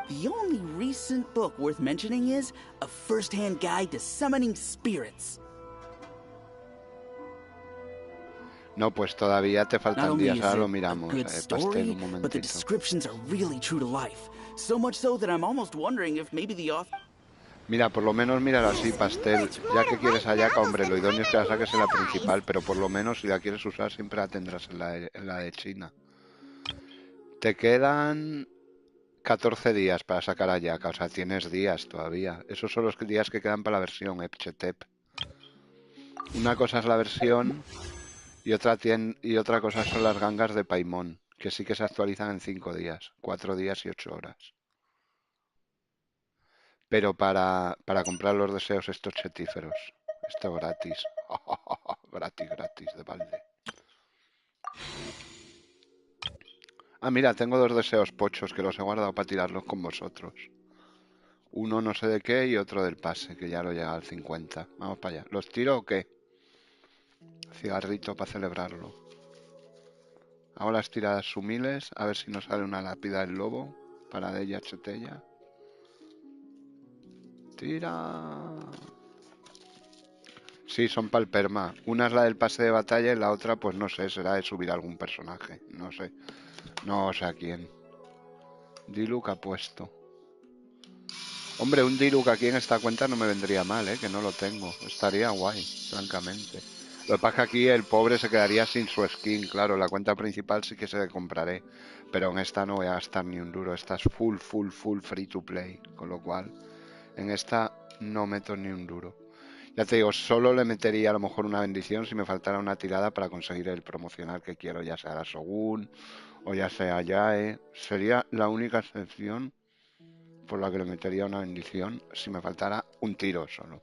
The only recent book worth mentioning is A First-Hand Guide to Summoning Spirits. No, pues todavía te Not faltan only días, is ahora it lo a miramos. good Pastel, story, un but the momentito. descriptions are really true to life. So much so that I'm almost wondering if maybe the author... Mira, por lo menos míralo así, Pastel. Ya que quieres Ayaka, hombre, lo idóneo es que la saques en la principal, pero por lo menos si la quieres usar siempre la tendrás en la de China. Te quedan 14 días para sacar Ayaka, o sea, tienes días todavía. Esos son los días que quedan para la versión Epchetep. Una cosa es la versión y otra cosa son las gangas de Paimon, que sí que se actualizan en 5 días, 4 días y 8 horas. Pero para comprar los deseos estos chetíferos. Esto gratis. Gratis, de balde. Ah, mira, tengo 2 deseos pochos que los he guardado para tirarlos con vosotros. Uno no sé de qué y otro del pase, que ya lo llega al 50. Vamos para allá. ¿Los tiro o qué? Cigarrito para celebrarlo. Hago las tiradas sumiles, a ver si nos sale una lápida del lobo. Para de ella chetella. Tira. Sí, son para el perma. Una es la del pase de batalla y la otra, pues no sé, será de subir a algún personaje. No sé. No sé a quién. Diluc ha puesto. Hombre, un Diluc aquí en esta cuenta no me vendría mal, que no lo tengo. Estaría guay, francamente. Lo que pasa es que aquí el pobre se quedaría sin su skin. Claro, la cuenta principal sí que se la compraré. Pero en esta no voy a gastar ni un duro. Esta es full free to play. Con lo cual, en esta no meto ni un duro. Ya te digo, solo le metería a lo mejor una bendición si me faltara una tirada para conseguir el promocional que quiero, ya sea la Shogun o ya sea Yae. Sería la única excepción por la que le metería una bendición si me faltara un tiro solo.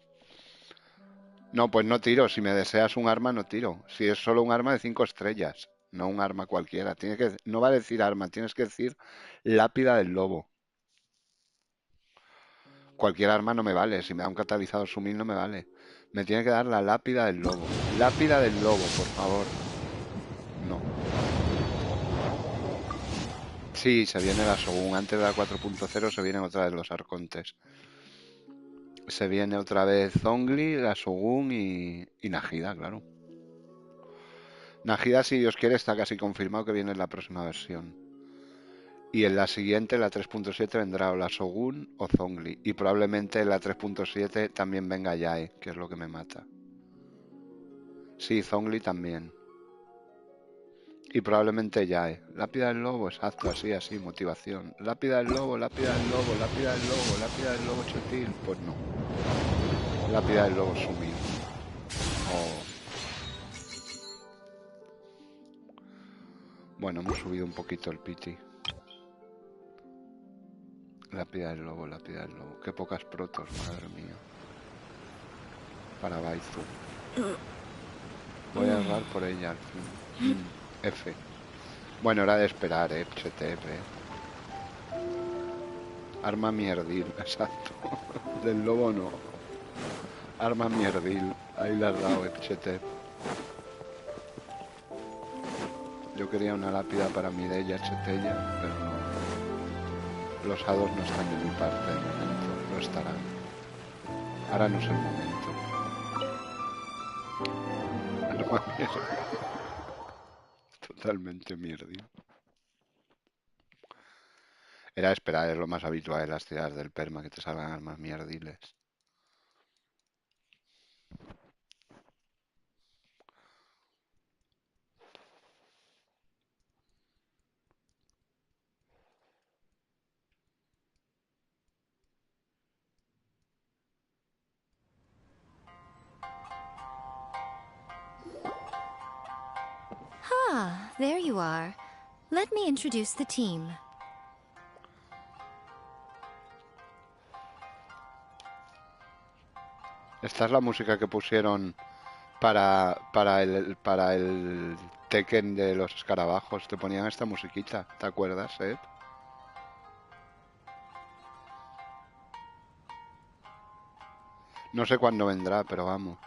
No, pues no tiro. Si me deseas un arma, no tiro. Si es solo un arma de 5 estrellas, no un arma cualquiera. No va a decir arma, tienes que decir lápida del lobo. Cualquier arma no me vale. Si me da un catalizador sumil no me vale. Me tiene que dar la lápida del lobo. Lápida del lobo, por favor. No. Sí, se viene la Shogun. Antes de la 4.0 se vienen otra vez los arcontes. Se viene otra vez Zhongli, la Shogun y Najida, claro. Najida, si Dios quiere, está casi confirmado que viene en la próxima versión. Y en la siguiente, la 3.7, vendrá o la Shogun o Zhongli. Y probablemente en la 3.7 también venga Yae, que es lo que me mata. Sí, Zhongli también. Y probablemente Yae. Lápida del lobo, exacto, así, motivación. Lápida del lobo, lápida del lobo, lápida del lobo, lápida del lobo chetil. Pues no. Lápida del lobo sumir. Oh. Bueno, hemos subido un poquito el piti. Lápida del lobo, lápida del lobo. Qué pocas protos, madre mía. Para Baizu. Voy a errar por ella al fin. F. Bueno, era de esperar, HTF. Arma mierdil, exacto. Del lobo no. Arma mierdil. Ahí le has dado, HTF. Yo quería una lápida para mi de ella, chetella, pero no. Los hados no están de mi parte de momento, no estarán. Ahora no es el momento. Arma mierda. Totalmente mierda. Era de esperar, es lo más habitual en las tiradas del perma, que te salgan armas mierdiles. Ah, there you are. Let me introduce the team. Esta es la música que pusieron para el Tekken de los escarabajos. Te ponían esta musiquita, ¿te acuerdas, Ed? No sé cuándo vendrá, pero vamos.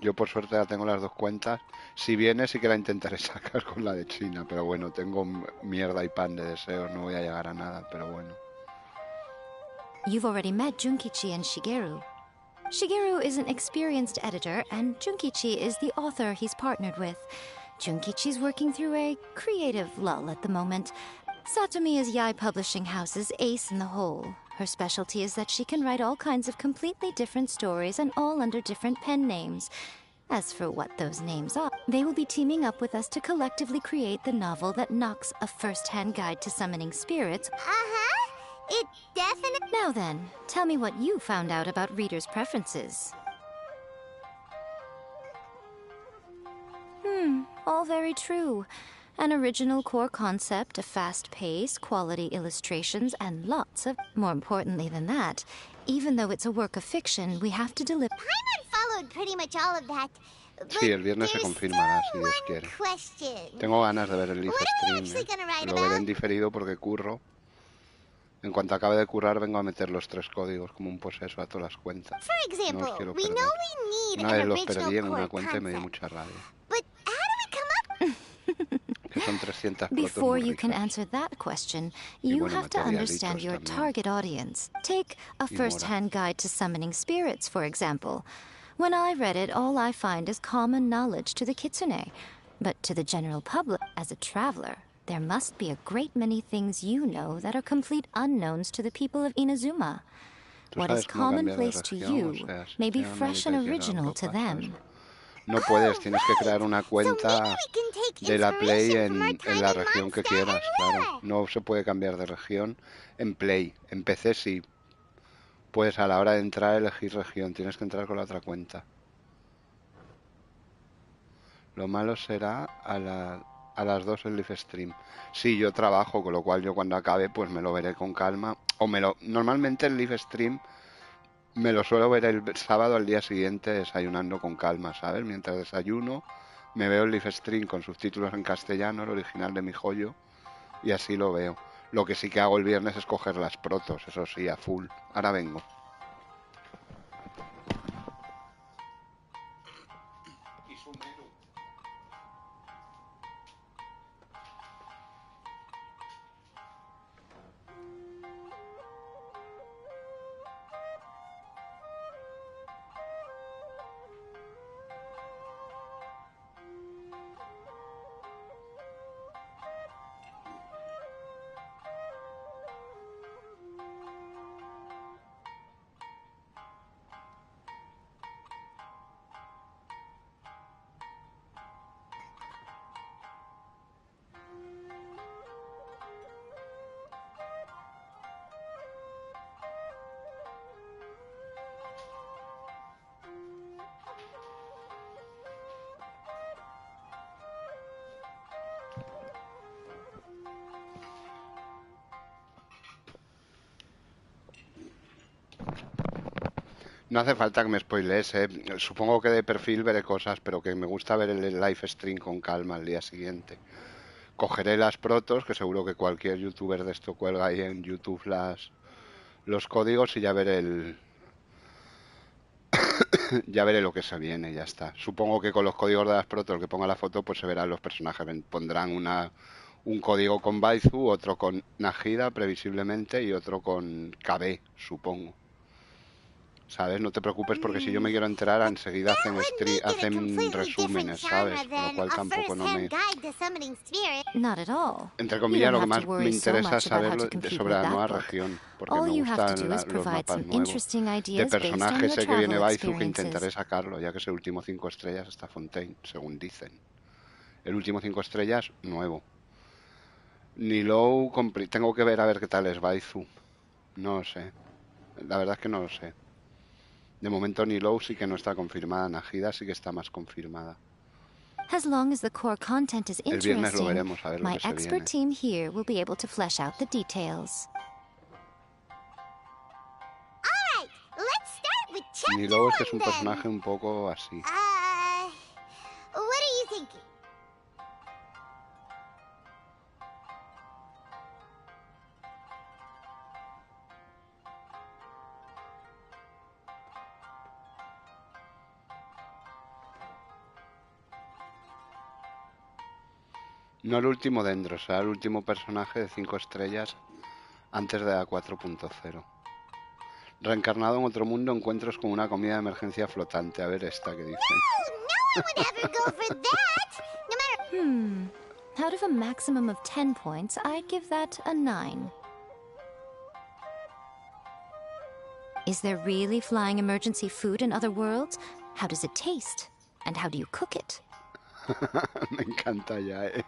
Yo por suerte ya tengo las dos cuentas. Si viene sí que la intentaré sacar con la de China, pero bueno, tengo mierda y pan de deseos, no voy a llegar a nada, pero bueno. You've already met Junkichi and Shigeru. Shigeru is an experienced editor, and Junkichi is the author he's partnered with. Junkichi's working through a creative lull at the moment. Satomi is Yae Publishing House's ace in the hole. Her specialty is that she can write all kinds of completely different stories and all under different pen names. As for what those names are, they will be teaming up with us to collectively create the novel that knocks a first-hand guide to summoning spirits. It definitely... Now then, tell me what you found out about readers' preferences. All very true. An original core concept, a fast pace, quality illustrations, and lots of... More importantly than that, even though it's a work of fiction, we have to deliver... Paimon followed pretty much all of that. Sí, el viernes se confirmará, si Dios quiere. Tengo ganas de ver el live stream. Lo veré en diferido porque curro. En cuanto acabe de currar, vengo a meter los 3 códigos como un poseso a todas las cuentas. No los quiero perder. Una vez los perdí en una cuenta y me dio mucha rabia. Que son 300 Before you can answer that question, you have to understand your target audience. Take a first-hand guide to summoning spirits, for example. When I read it, all I find is common knowledge to the kitsune. But to the general public, as a traveler, there must be a great many things you know that are complete unknowns to the people of Inazuma. What is commonplace to you may be fresh and original to them. No puedes, tienes que crear una cuenta de la Play en la región que quieras, claro. No se puede cambiar de región en Play. En PC sí. Puedes a la hora de entrar elegir región, tienes que entrar con la otra cuenta. Lo malo será a las 2 el live stream. Sí, yo trabajo, con lo cual yo cuando acabe pues me lo veré con calma. Normalmente el live stream me lo suelo ver el sábado al día siguiente desayunando con calma, ¿sabes? Mientras desayuno me veo el live stream con subtítulos en castellano, el original de mi joyo, y así lo veo. Lo que sí que hago el viernes es coger las protos, eso sí, a full. Ahora vengo. No hace falta que me spoilees, ¿eh? Supongo que de perfil veré cosas, pero que me gusta ver el live stream con calma al día siguiente. Cogeré las protos, que seguro que cualquier youtuber de esto cuelga ahí en YouTube los códigos y ya veré ya veré lo que se viene, ya está. Supongo que con los códigos de las protos que ponga la foto, pues se verán los personajes. Pondrán un código con Baizu, otro con Najida, previsiblemente, y otro con KB, supongo. ¿Sabes? No te preocupes porque si yo me quiero enterar enseguida hacen resúmenes, ¿sabes? Con lo cual tampoco no me... Entre comillas, lo que más me interesa es saber sobre la nueva región, porque me gustan los mapas nuevos. De personajes sé que viene Baizu, que intentaré sacarlo, ya que es el último 5 estrellas hasta Fontaine, según dicen. El último 5 estrellas, nuevo. Nilou, tengo que ver a ver qué tal es Baizu. No lo sé. La verdad es que no lo sé. De momento Nilou sí que no está confirmada, Najida sí que está más confirmada. As long as the core content is El viernes lo veremos, a ver lo my que se expert viene. team here will be able to flesh out the details. Nilou es que es un personaje un poco así. What are you thinking? No el último Dendro, será el último personaje de 5 estrellas antes de la 4.0. Reencarnado en otro mundo, encuentros con una comida de emergencia flotante. A ver esta que dice. No one would ever go for that! No matter... Out of a maximum of 10 points, I'd give that a 9. Is there really flying emergency food in other worlds? How does it taste? And how do you cook it? Me encanta ya,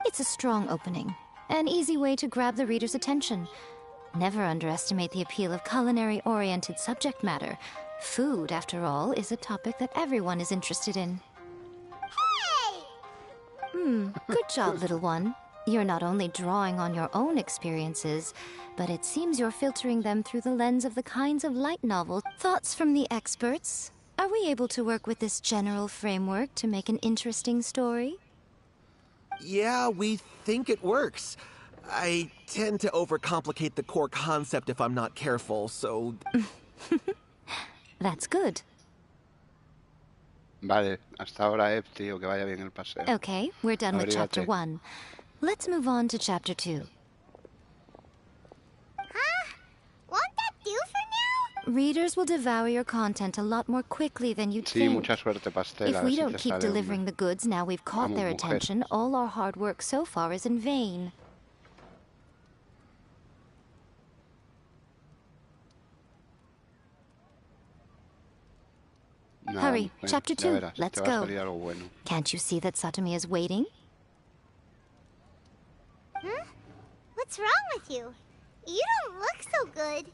It's a strong opening. An easy way to grab the reader's attention. Never underestimate the appeal of culinary-oriented subject matter. Food, after all, is a topic that everyone is interested in. Good job, little one. You're not only drawing on your own experiences, but it seems you're filtering them through the lens of the kinds of light novels. Thoughts from the experts? Are we able to work with this general framework to make an interesting story? Yeah, we think it works. I tend to overcomplicate the core concept if I'm not careful, so... That's good. Vale, hasta ahora, tío, que vaya bien el paseo. Okay, we're done with Chapter 1. Let's move on to Chapter 2. Huh? Won't that do for now? Readers will devour your content a lot more quickly than you'd think. Mucha suerte, Pastel. If we don't keep delivering the goods now we've caught their attention, all our hard work so far is in vain. No, hurry, Chapter 2, verás, let's go. Can't you see that Satomi is waiting? Huh? What's wrong with you? You don't look so good.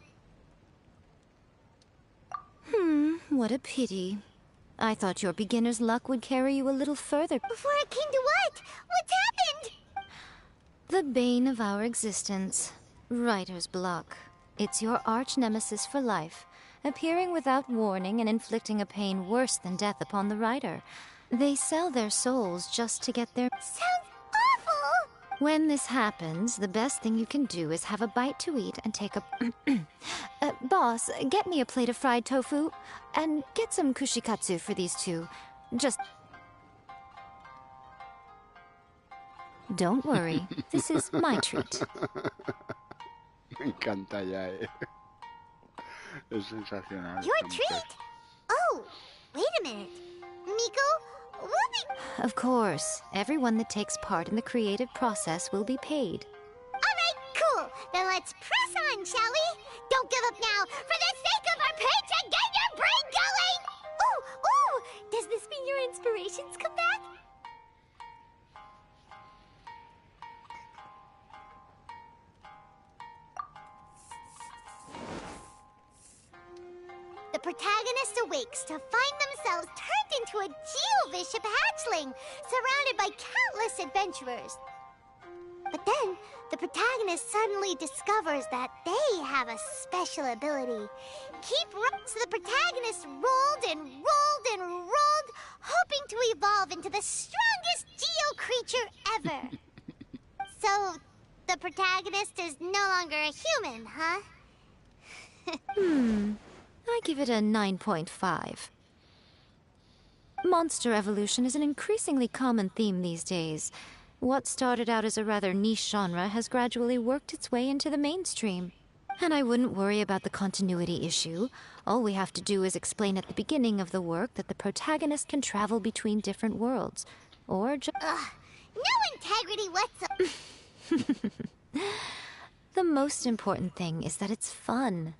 What a pity. I thought your beginner's luck would carry you a little further. Before it came to what? What's happened? The bane of our existence. Writer's block. It's your arch-nemesis for life, appearing without warning and inflicting a pain worse than death upon the writer. They sell their souls just to get their... Sounds awful! When this happens, the best thing you can do is have a bite to eat and take a... boss, get me a plate of fried tofu, and get some kushikatsu for these two. Just... Don't worry, this is my treat. Me encanta ya, Es sensacional. Your treat? Oh, wait a minute. Miko, we'll be... Of course. Everyone that takes part in the creative process will be paid. Alright, cool. Then let's press on, shall we? Don't give up now. For the sake of our paycheck, get your brain going! Ooh! Does this mean your inspirations come back? The protagonist awakes to find themselves turned into a Geo-bishop hatchling, surrounded by countless adventurers. But then, the protagonist suddenly discovers that they have a special ability. So the protagonist rolled and rolled and rolled, hoping to evolve into the strongest Geo creature ever. So, the protagonist is no longer a human, huh? I give it a 9.5. Monster evolution is an increasingly common theme these days. What started out as a rather niche genre has gradually worked its way into the mainstream. And I wouldn't worry about the continuity issue. All we have to do is explain at the beginning of the work that the protagonist can travel between different worlds. Or just... No integrity whatsoever! The most important thing is that it's fun.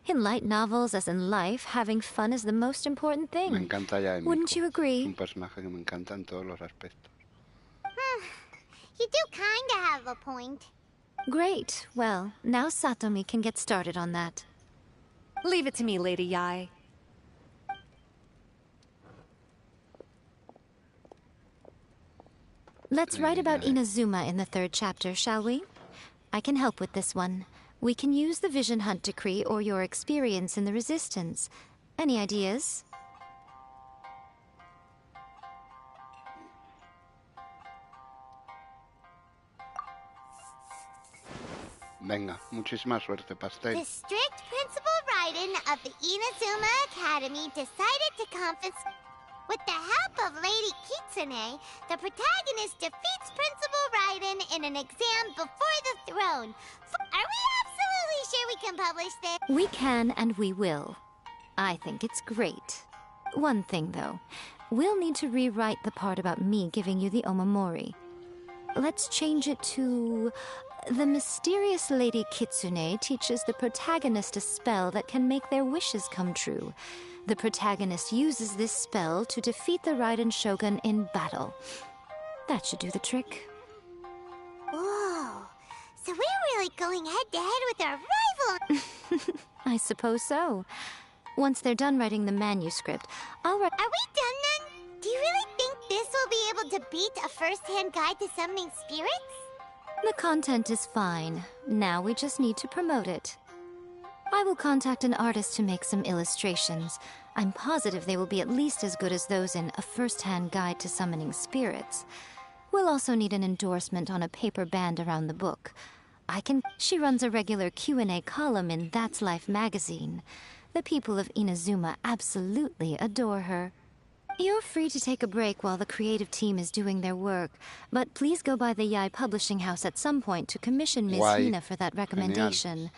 In light novels, as in life, having fun is the most important thing. Me encanta ya Emiko. Wouldn't you agree? Un personaje que me encanta en todos los aspectos. You do kinda have a point. Great. Well, now Satomi can get started on that. Leave it to me, Lady Yae. Let's write about Inazuma in the 3rd chapter, shall we? I can help with this one. We can use the Vision Hunt Decree or your experience in the Resistance. Any ideas? Venga, muchísima suerte, Pastel. The strict Principal Raiden of the Inazuma Academy decided to confiscate... With the help of Lady Kitsune, the protagonist defeats Principal Raiden in an exam before the throne. Are we absolutely sure we can publish this. We can and we will. I think it's great. One thing, though. We'll need to rewrite the part about me giving you the Omamori. Let's change it to... The mysterious Lady Kitsune teaches the protagonist a spell that can make their wishes come true. The protagonist uses this spell to defeat the Raiden Shogun in battle. That should do the trick. Whoa. So we're really going head-to-head with our rival. I suppose so. Once they're done writing the manuscript, I'll write... Are we done then? Do you really think this will be able to beat a first-hand guide to summoning spirits? The content is fine. Now we just need to promote it. I will contact an artist to make some illustrations. I'm positive they will be at least as good as those in A First-Hand Guide to Summoning Spirits. We'll also need an endorsement on a paper band around the book. She runs a regular Q&A column in That's Life magazine. The people of Inazuma absolutely adore her. You're free to take a break while the creative team is doing their work, but please go by the Yai Publishing House at some point to commission Ms. Hina for that recommendation. Genial.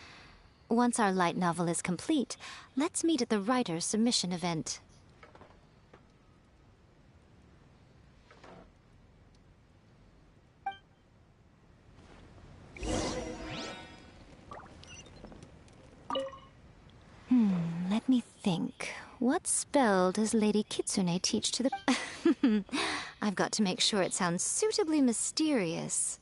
Once our light novel is complete, let's meet at the writer's submission event. Let me think. What spell does Lady Kitsune teach to the... I've got to make sure it sounds suitably mysterious.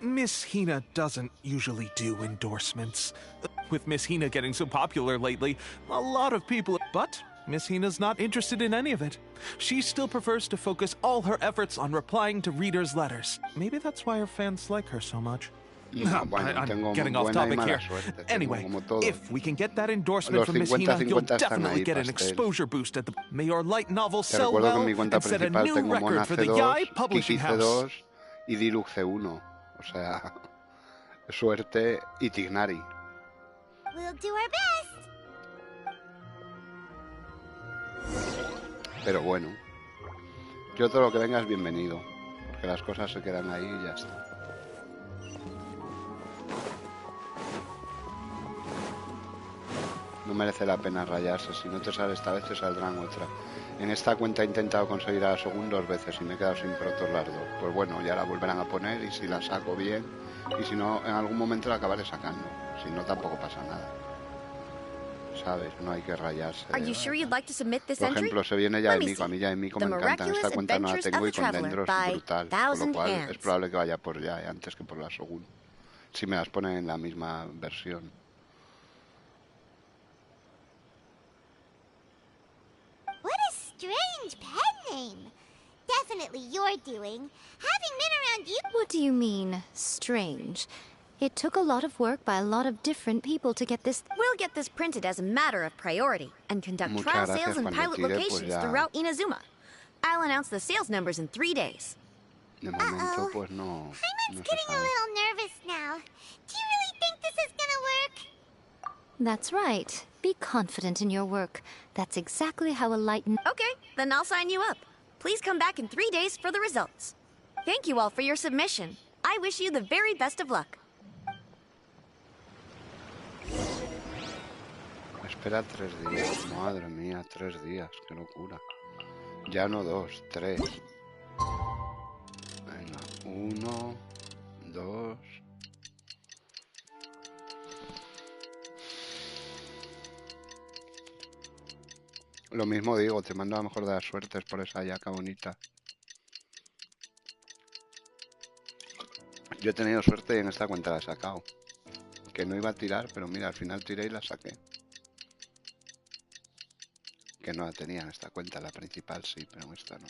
Miss Hina doesn't usually do endorsements. With Miss Hina getting so popular lately, a lot of people... But Miss Hina's not interested in any of it. She still prefers to focus all her efforts on replying to readers' letters. Maybe that's why her fans like her so much. I'm getting off topic here. Anyway, if we can get that endorsement from Miss Hina, you'll definitely get an exposure boost at the... May your light novel sell well and set a new record for the Yai Publishing House. Y Diluxe 1. O sea, suerte y Tignari. We'll do our best. Pero bueno, yo todo lo que venga es bienvenido, porque las cosas se quedan ahí y ya está. No merece la pena rayarse, si no te sale esta vez te saldrán otra. En esta cuenta he intentado conseguir a la segunda 2 veces y me he quedado sin protos las 2. Pues bueno, ya la volverán a poner y si la saco bien, y si no, en algún momento la acabaré sacando. Si no, tampoco pasa nada. ¿Sabes? No hay que rayarse. Por ejemplo, se viene ya Emiko. A mí ya Emiko me encanta. En esta cuenta no la tengo y con Dendros es brutal. Con lo cual es probable que vaya por ya antes que por la segunda. Si me las ponen en la misma versión. Strange pen name. Definitely your doing. Having been around you... What do you mean, strange? It took a lot of work by a lot of different people to get this... We'll get this printed as a matter of priority and conduct trial sales in pilot locations throughout Inazuma. I'll announce the sales numbers in 3 days. Uh-oh. Pues no, I'm getting a little nervous now. Do you really think this is gonna work? That's right. Be confident in your work. That's exactly how a light... Okay, then I'll sign you up. Please come back in 3 days for the results. Thank you all for your submission. I wish you the very best of luck. Espera 3 días. Madre mía, 3 días. Qué locura. Ya no 2, 3. Venga, 1, 2. Lo mismo digo, te mando la mejor de las suertes por esa yaca bonita. Yo he tenido suerte y en esta cuenta la he sacado. Que no iba a tirar, pero mira, al final tiré y la saqué. Que no la tenía en esta cuenta, la principal sí, pero en esta no.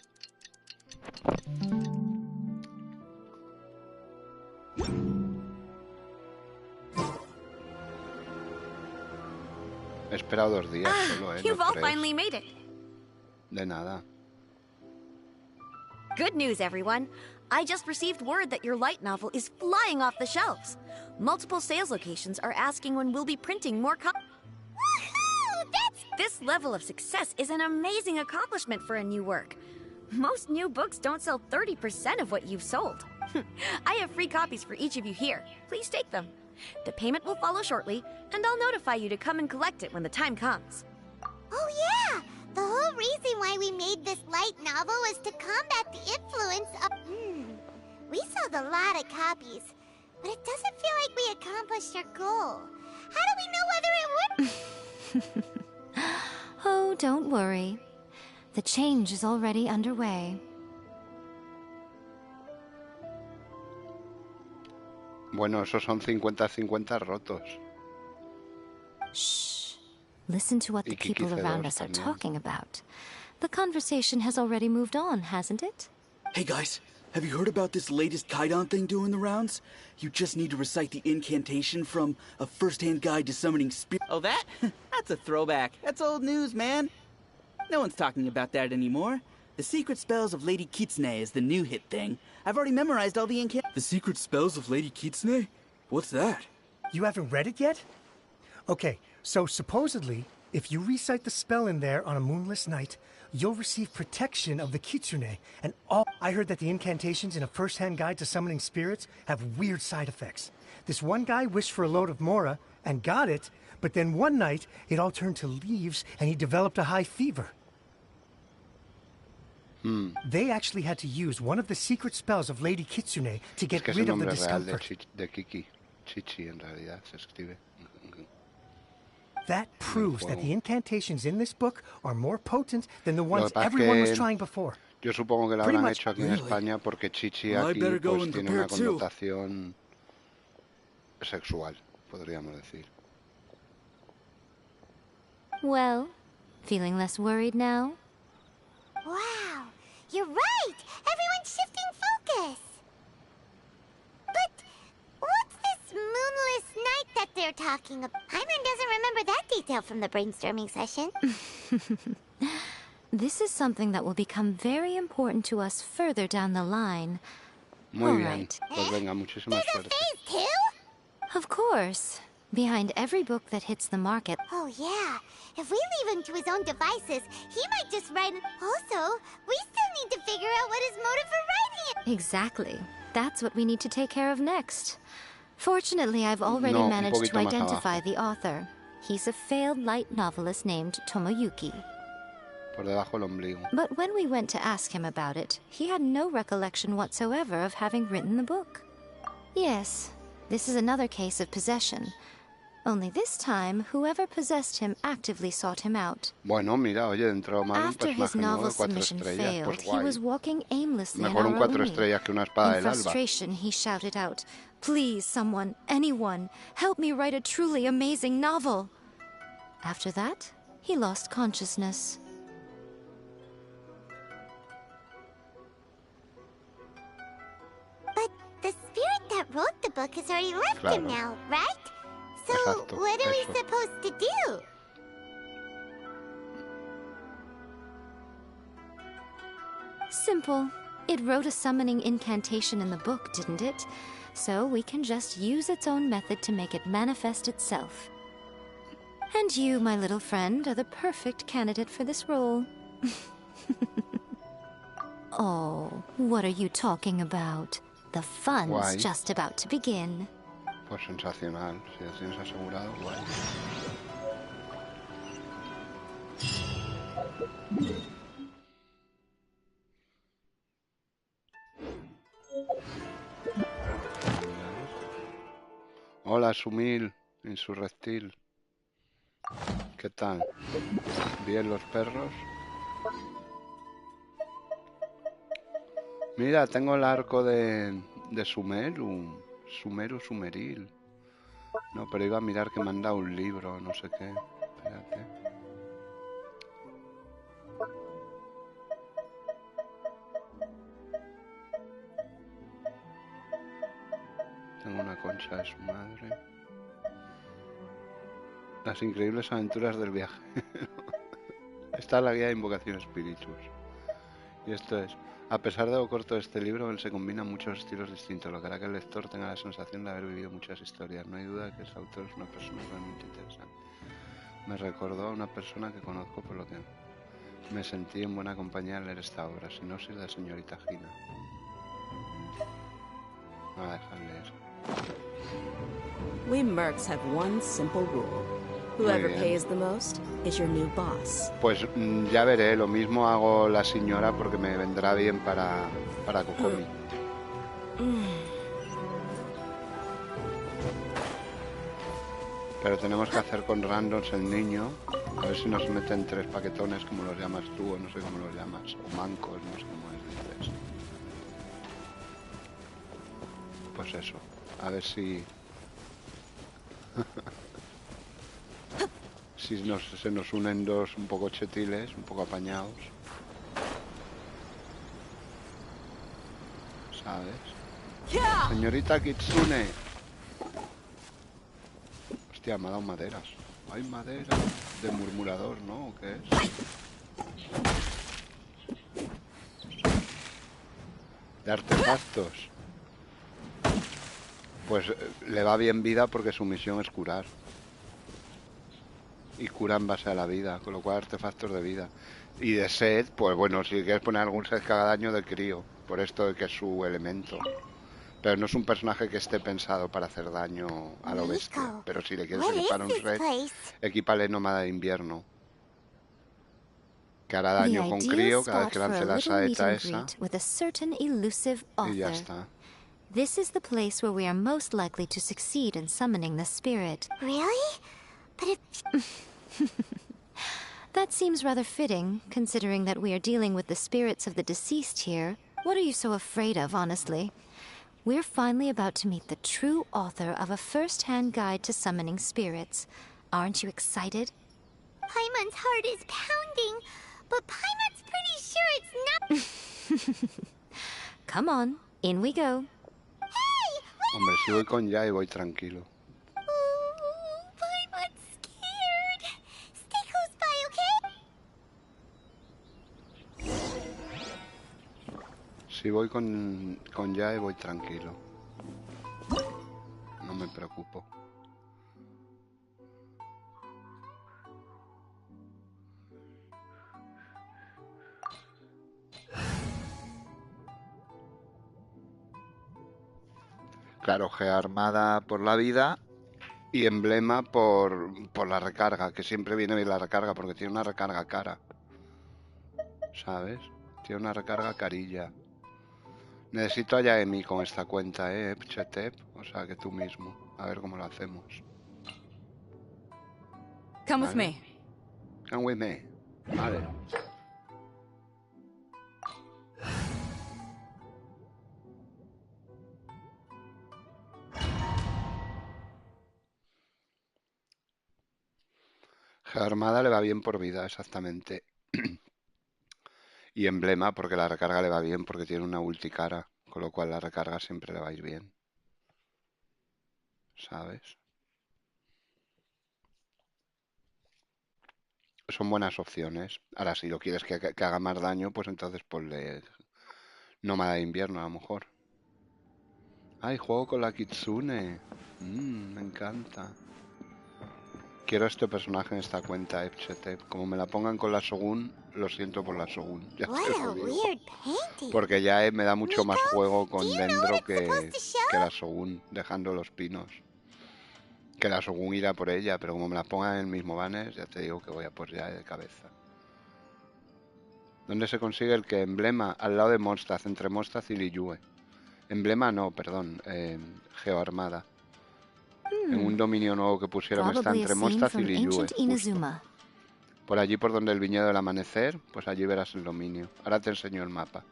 He esperado 2 días solo, You've all 3. finally made it. De nada. Good news, everyone. I just received word that your light novel is flying off the shelves. Multiple sales locations are asking when we'll be printing more copies. This level of success is an amazing accomplishment for a new work. Most new books don't sell 30% of what you've sold. I have free copies for each of you here. Please take them. The payment will follow shortly, and I'll notify you to come and collect it when the time comes. Oh yeah! The whole reason why we made this light novel was to combat the influence of... We sold a lot of copies, but it doesn't feel like we accomplished our goal. How do we know whether it would... Oh, don't worry. The change is already underway. Bueno, esos son 50-50 rotos. Shh. Listen to what the people around us are también. talking about. The conversation has already moved on, hasn't it? Hey guys, have you heard about this latest Kaidan thing doing the rounds? You just need to recite the incantation from A First-Hand Guide to Summoning Spirit. Oh, that? That's a throwback. That's old news, man. No one's talking about that anymore. The Secret Spells of Lady Kitsune is the new hit thing. I've already memorized all the The Secret Spells of Lady Kitsune? What's that? You haven't read it yet? Okay, so supposedly, if you recite the spell in there on a moonless night, you'll receive protection of the Kitsune, and all... I heard that the incantations in A First-Hand Guide to Summoning Spirits have weird side effects. This one guy wished for a load of Mora, and got it, but then one night, it all turned to leaves, and he developed a high fever. They actually had to use one of the secret spells of Lady Kitsune to get rid of the discomfort. De Kiki. Chichi, en realidad, se escribe. That proves that the incantations in this book are more potent than the ones everyone was trying before. Yo supongo que lo habrán hecho aquí en España porque Chichi aquí pues tiene una connotación sexual, podríamos decir. Well, feeling less worried now? Wow, you're right! Everyone's shifting focus! But what's this moonless night that they're talking about? Hyman doesn't remember that detail from the brainstorming session. This is something that will become very important to us further down the line. Muy bien. Pues venga, muchísima suerte. Phase 2? Of course. Behind every book that hits the market. Oh yeah. If we leave him to his own devices, he might just write... Also, we still need to figure out what his motive for writing it. Exactly. That's what we need to take care of next. Fortunately, I've already managed to identify the author. He's a failed light novelist named Tomoyuki. Por debajo el ombligo. But when we went to ask him about it, he had no recollection whatsoever of having written the book. Yes, this is another case of possession. Only this time, whoever possessed him actively sought him out. Bueno, mira, oye, dentro de After his novel submission failed, he was walking aimlessly in our In frustration, he shouted out, "Please, someone, anyone, help me write a truly amazing novel." After that, he lost consciousness. But the spirit that wrote the book has already left him now, right? So, what are we supposed to do? Simple. It wrote a summoning incantation in the book, didn't it? So we can just use its own method to make it manifest itself. And you, my little friend, are the perfect candidate for this role. Oh, what are you talking about? The fun's just about to begin. Pues sensacional, si lo tienes asegurado, guay. Hola, Sumil, Insurrectil. ¿Qué tal? ¿Bien los perros? Mira, tengo el arco de Sumeru. Sumeril. No, pero iba a mirar que me han dado un libro, no sé qué. Espérate. Tengo una concha de su madre. Las increíbles aventuras del viaje. Esta es la guía de invocación Spiritus. Y esto es: a pesar de lo corto de este libro, él se combina muchos estilos distintos, lo que hará que el lector tenga la sensación de haber vivido muchas historias. No hay duda de que el autor es una persona realmente interesante. Me recordó a una persona que conozco, por lo que me sentí en buena compañía al leer esta obra. Sinopsis de señorita Gina. Voy a dejar leer. We mercs have one simple rule. Whoever pays the most is your new boss. Pues ya veré, lo mismo hago la señora porque me vendrá bien para Kokomi. Pero tenemos que hacer con randoms el niño. A ver si nos meten 3 paquetones, como los llamas tú, o no sé cómo los llamas. O mancos, no sé cómo les dices. Pues eso. A ver si... si se nos unen dos un poco chetiles, un poco apañados. ¿Sabes? Señorita Kitsune. Hostia, me ha dado maderas. Hay madera de murmurador, ¿no? ¿O qué es? De artefactos. Pues le va bien vida porque su misión es curar. Y cura en base a la vida, con lo cual artefactos de vida. Y de sed, pues bueno, si quieres poner algún sed que haga daño de crío, por esto de que es su elemento. Pero no es un personaje que esté pensado para hacer daño a lo bestia. Pero si le quieres equipar un sed, equípale nómada de invierno. Que hará daño con crío cada vez que lance la saeta esa. Y ya está. This is the place where we are most likely to succeed in summoning the spirit. Really? But if... That seems rather fitting, considering that we are dealing with the spirits of the deceased here. What are you so afraid of, honestly? We're finally about to meet the true author of a first-hand guide to summoning spirits. Aren't you excited? Paimon's heart is pounding, but Paimon's pretty sure it's not... Come on, in we go. Hombre, si voy con ya y voy tranquilo. Paimon's scared. Stay close by, okay? Si voy con ya y voy tranquilo. No me preocupo. Claro, G armada por la vida y emblema por la recarga, que siempre viene bien la recarga porque tiene una recarga cara. ¿Sabes? Tiene una recarga carilla. Necesito a Yaemi con esta cuenta, Chetep. O sea, que tú mismo. A ver cómo lo hacemos. Come with me. Come with me. Vale. Armada le va bien por vida, exactamente. Y emblema porque la recarga le va bien porque tiene una ulti cara, con lo cual la recarga siempre le va a ir bien. ¿Sabes? Son buenas opciones. Ahora, si lo quieres que haga más daño, pues entonces ponle nómada de invierno a lo mejor. ¡Ay, juego con la Kitsune! Me encanta. Quiero este personaje en esta cuenta, Epchetep. Como me la pongan con la Shogun, lo siento por la Shogun. Ya te lo digo. Porque ya me da mucho más juego con Dendro que la Shogun, dejando los pinos. Que la Shogun irá por ella, pero como me la pongan en el mismo banner, ya te digo que voy a por ya de cabeza. ¿Dónde se consigue el que emblema? Al lado de Mondstadt, entre Mondstadt y Liyue. Emblema no, perdón, Geoarmada. En un dominio nuevo que pusieron está entre Mondstadt y Liyue. Por allí por donde el viñedo del amanecer, pues allí verás el dominio. Ahora te enseño el mapa.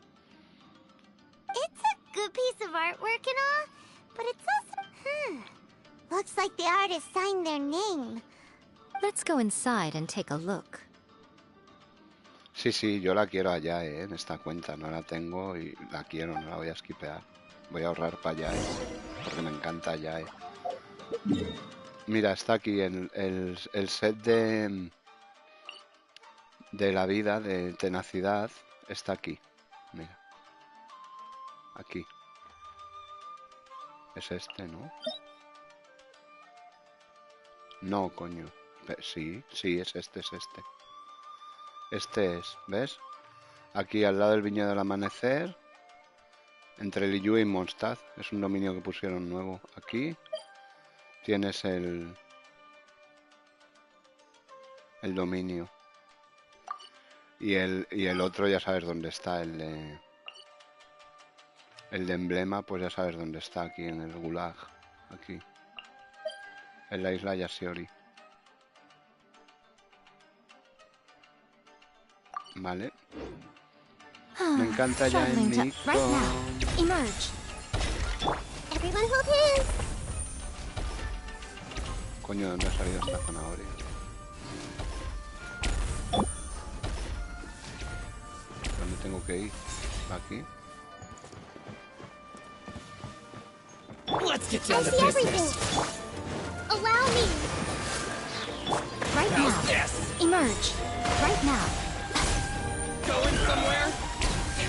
It's a good piece of artwork and all, but it's also... Looks like the artist signed their name. Let's go inside and take a look. Sí, yo la quiero allá, en esta cuenta. No la tengo y la quiero, no la voy a skipear. Voy a ahorrar para allá, porque me encanta allá, Mira, está aquí el set de la vida, de tenacidad, está aquí. Mira. Aquí. Es este, ¿no? No, coño. Sí, es este. Este es, ¿ves? Aquí al lado del viñedo del amanecer, entre Liyue y Mondstadt. Es un dominio que pusieron nuevo. Aquí tienes el dominio. Y el otro ya sabes dónde está, el de emblema, pues ya sabes dónde está, aquí en el Gulag. Aquí. En la isla Yashiori. Vale. Me encanta ya en mi... Coño, ¿dónde ha salido esta zanahoria? ¿Dónde tengo que ir? ¿Aquí? Let's get down to business. Allow me. Right now. Emerge. Right now. Going somewhere?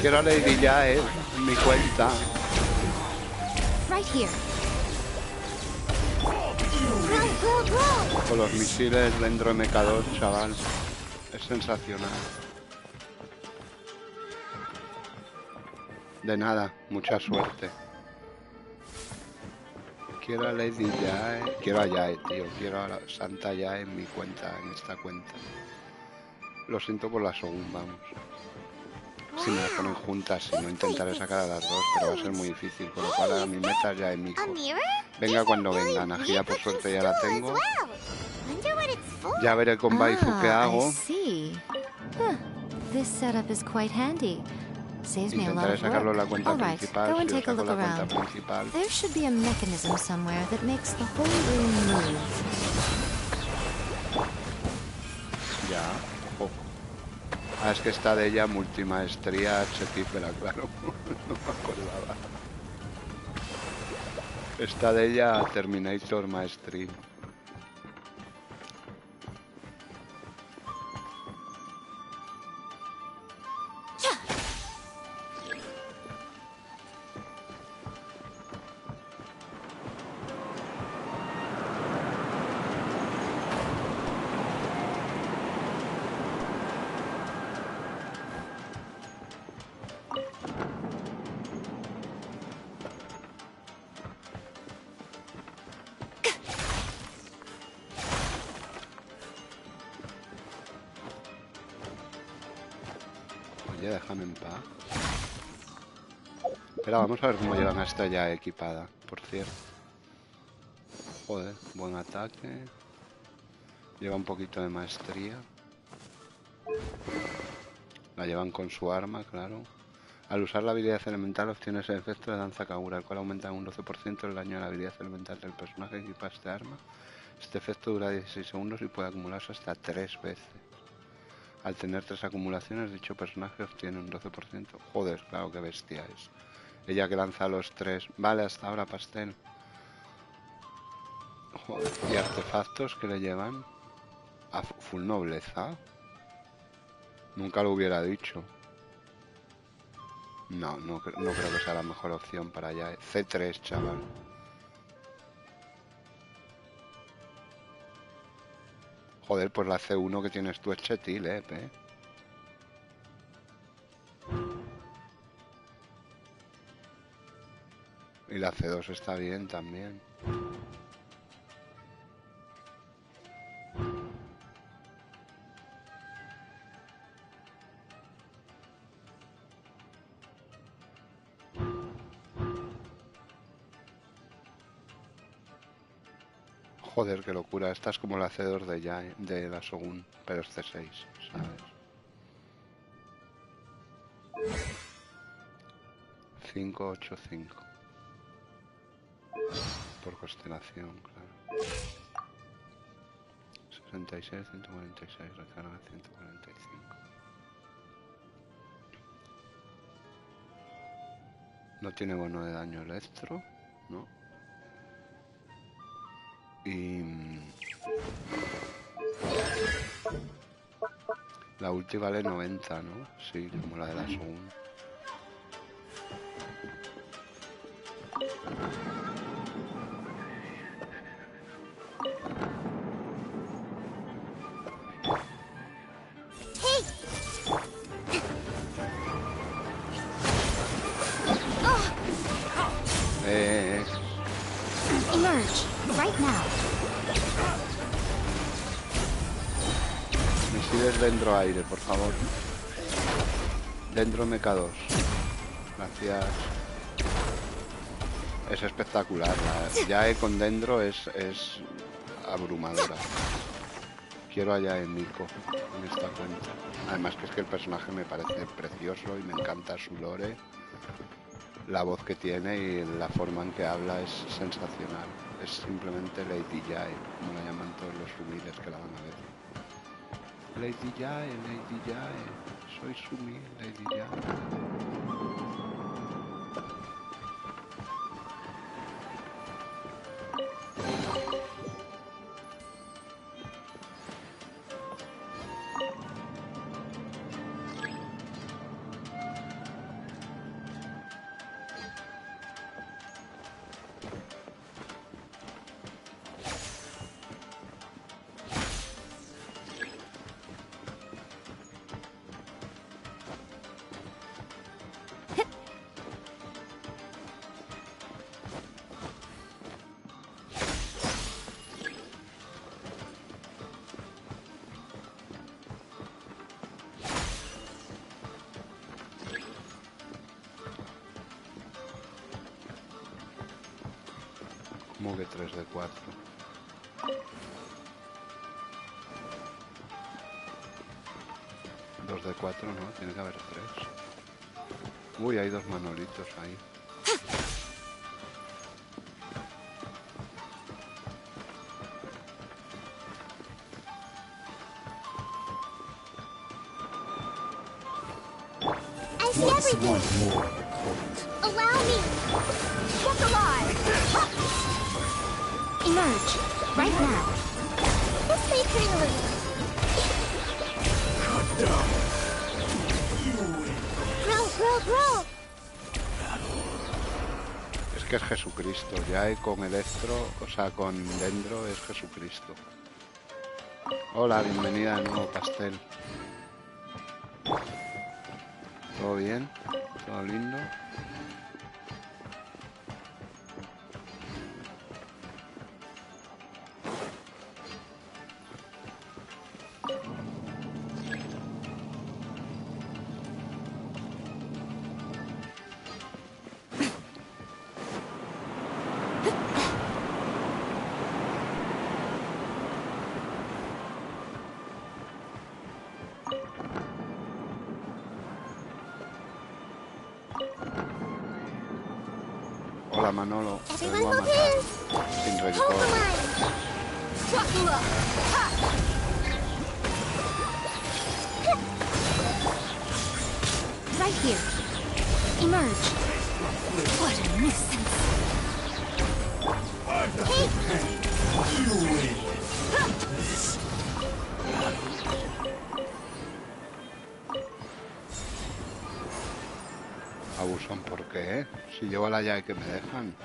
Quiero a Lady ya, en mi cuenta. Right here. Con los misiles dentro de MK2, chaval. Es sensacional. De nada, mucha suerte. Quiero a Lady Yae. Quiero a Yae, tío. Quiero a la Santa Yae en mi cuenta, en esta cuenta. Lo siento por la Shogun, vamos. Si me las ponen juntas, si no intentaré sacar a las dos, pero va a ser muy difícil. Por lo cual a mi meta ya es Miko. Venga cuando venga, Najia por suerte ya la tengo. Ya veré con Baifu qué hago. This setup is quite handy. Saves me a lot Intentaré of sacarlo en la work. cuenta All right, principal. go and Si lo take a saco look en la cuenta around. principal. There should be a mechanism somewhere that makes the whole room move. Ya. Oh. Ah, es que está de ella multimaestría Chetífera, claro. No me acordaba. Está de ella Terminator Maestría. Oye, déjame en paz. Espera, vamos a ver cómo llevan a esta ya equipada, por cierto. Joder, buen ataque. Lleva un poquito de maestría. La llevan con su arma, claro. Al usar la habilidad elemental obtienes el efecto de danza Kagura, el cual aumenta en un 12% el daño de la habilidad elemental del personaje que equipa este arma. Este efecto dura 16 segundos y puede acumularse hasta 3 veces. Al tener 3 acumulaciones, dicho personaje obtiene un 12%. Joder, claro, qué bestia es. Ella que lanza los 3. Vale, hasta ahora pastel. Joder. Y artefactos que le llevan a full nobleza. Nunca lo hubiera dicho. No creo que sea la mejor opción para allá. C3, chaval. Joder, pues la C1 que tienes tú es chetil, Pe. Y la C2 está bien también. Joder, qué locura. Esta es como la C2 de la Shogun, pero es C6, ¿sabes? 585. Por constelación, claro. 66, 146, recarga 145. No tiene bono de daño electro, ¿no? Y la ulti vale 90, ¿no? Sí, como la de la Shogun. Emerge right now. Misiles dentro aire, por favor. Dentro MK2. Gracias. Es espectacular. La Yae con dentro es abrumadora. Quiero a Yae Miko en esta cuenta. Además que es que el personaje me parece precioso y me encanta su lore. La voz que tiene y la forma en que habla es sensacional. Es simplemente Lady Yae, como la llaman todos los humildes que la van a ver. Lady Yae, soy Sumi, Lady Yae. Como que 3 de 4. Dos de 4, no, tiene que haber 3. Uy, hay 2 manolitos ahí. I see everything. Allow me. Look alive. Emerge right now. Let's make her a little. Grow. Es que es Jesucristo. Yae con Electro, o sea, con Dendro es Jesucristo. Hola, bienvenida de nuevo, Pastel. ¿Todo bien? ¿Todo lindo? Hola Manolo, te vengo a matar sin rencor. Right here. Emerge. What a nuisance. Abusan, ¿por qué? Si llevo a la Yae que me dejan.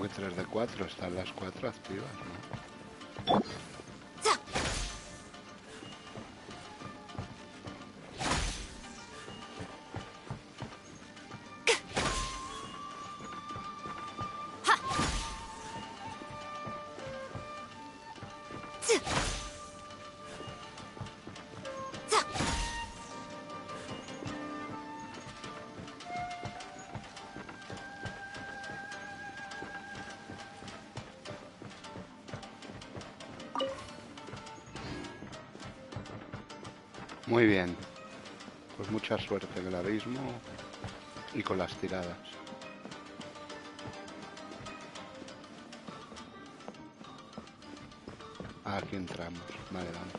que 3 de 4, están las 4 activas, ¿no? Muy bien. Pues mucha suerte en el abismo y con las tiradas. Aquí entramos. Vale, vamos.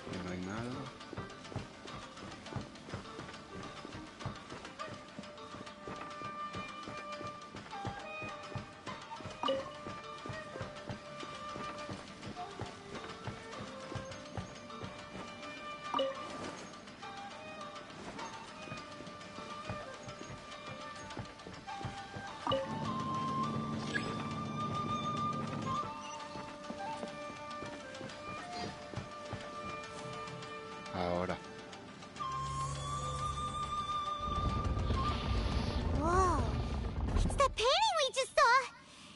Aquí no hay nada. Ahora. Whoa. It's the painting we just saw.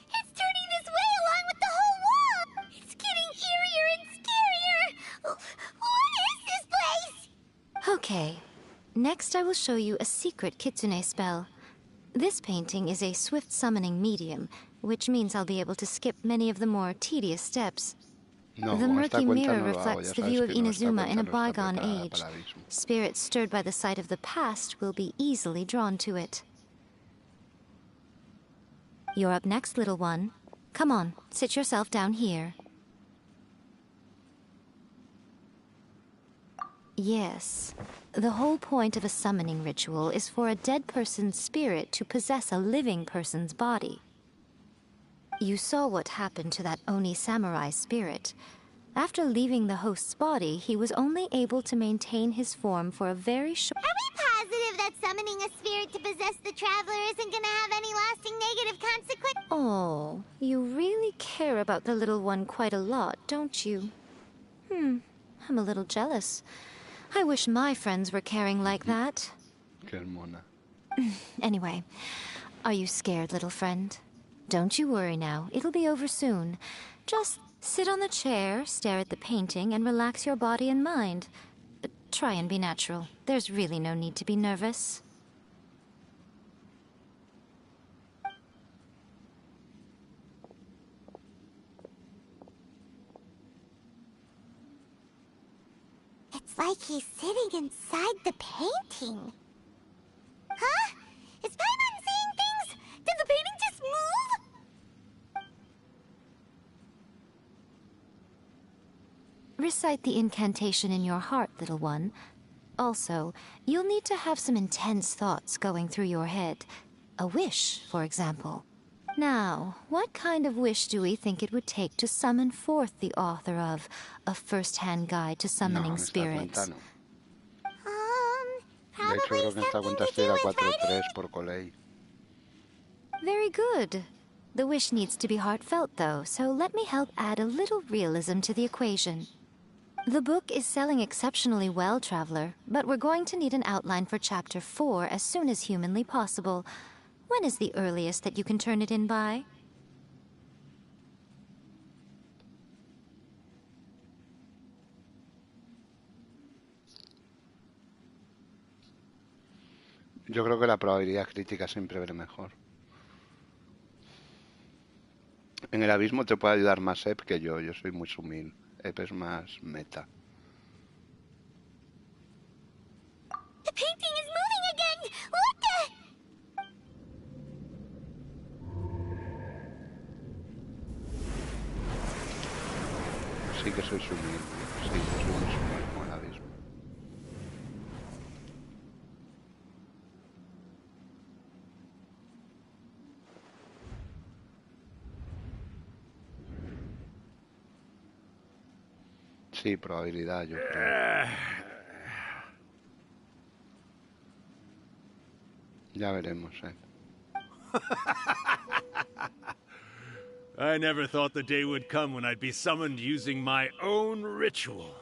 It's turning this way along with the whole wall. It's getting eerier and scarier. What is this place? Okay. Next I will show you a secret kitsune spell. This painting is a swift summoning medium, which means I'll be able to skip many of the more tedious steps. No, the murky mirror no reflects the view of Inazuma in a bygone age. Spirits stirred by the sight of the past will be easily drawn to it. You're up next, little one. Come on, sit yourself down here. Yes. The whole point of a summoning ritual is for a dead person's spirit to possess a living person's body. You saw what happened to that Oni samurai spirit. After leaving the host's body, he was only able to maintain his form for a very short... Are we positive that summoning a spirit to possess the traveler isn't gonna have any lasting negative consequence? Oh, you really care about the little one quite a lot, don't you? I'm a little jealous. I wish my friends were caring like that. Qué mona. Anyway, are you scared, little friend? Don't you worry now, it'll be over soon. Just sit on the chair, stare at the painting, and relax your body and mind. Try and be natural. There's really no need to be nervous. It's like he's sitting inside the painting. Huh? Is Paimon seeing things? Did the painting just move? Recite the incantation in your heart, little one. Also, you'll need to have some intense thoughts going through your head. A wish, for example. Now, what kind of wish do we think it would take to summon forth the author of A First-Hand Guide to Summoning Spirits? De hecho, creo que en esta cuenta estoy a 4-3 por Colei. Very good. The wish needs to be heartfelt, though, so let me help add a little realism to the equation. The book is selling exceptionally well, Traveler, but we're going to need an outline for Chapter 4 as soon as humanly possible. When is the earliest that you can turn it in by? Yo creo que la probabilidad crítica siempre veré mejor. En el abismo te puede ayudar más Ep que yo soy muy sumil. Ep es más meta. The painting is moving again! What the... Sí que soy sumil. Sí que soy muy sumil con el abismo. Sí, probabilidad, yo creo. Ya veremos, I never thought the day would come when I'd be summoned using my own ritual.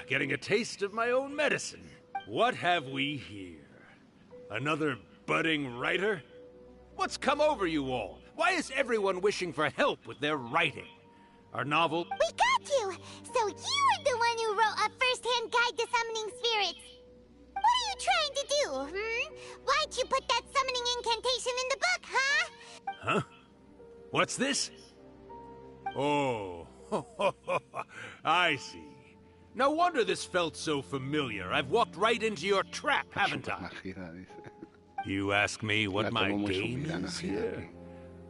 Getting a taste of my own medicine. What have we here? Another budding writer? What's come over you all? Why is everyone wishing for help with their writing? Our novel... We got you! So you are the one who wrote a first-hand guide to summoning spirits. What are you trying to do, Why'd you put that summoning incantation in the book, huh? Huh? What's this? Oh, I see. No wonder this felt so familiar. I've walked right into your trap, haven't I? You ask me what my game is here?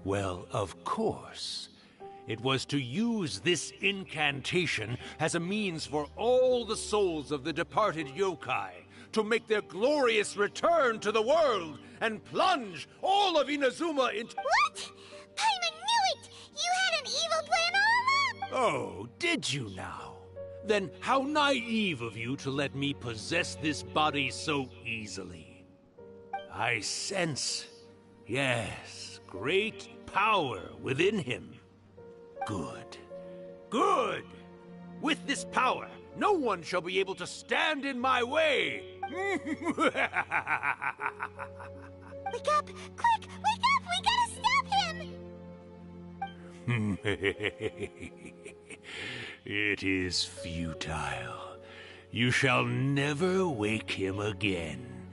Well, of course. It was to use this incantation as a means for all the souls of the departed yokai to make their glorious return to the world and plunge all of Inazuma into... What? Paimon knew it! You had an evil plan all along! Oh, did you now? Then how naive of you to let me possess this body so easily. I sense, yes, great power within him. Good. Good! With this power, no one shall be able to stand in my way! Wake up! Quick! Wake up! We gotta stop him! It is futile. You shall never wake him again.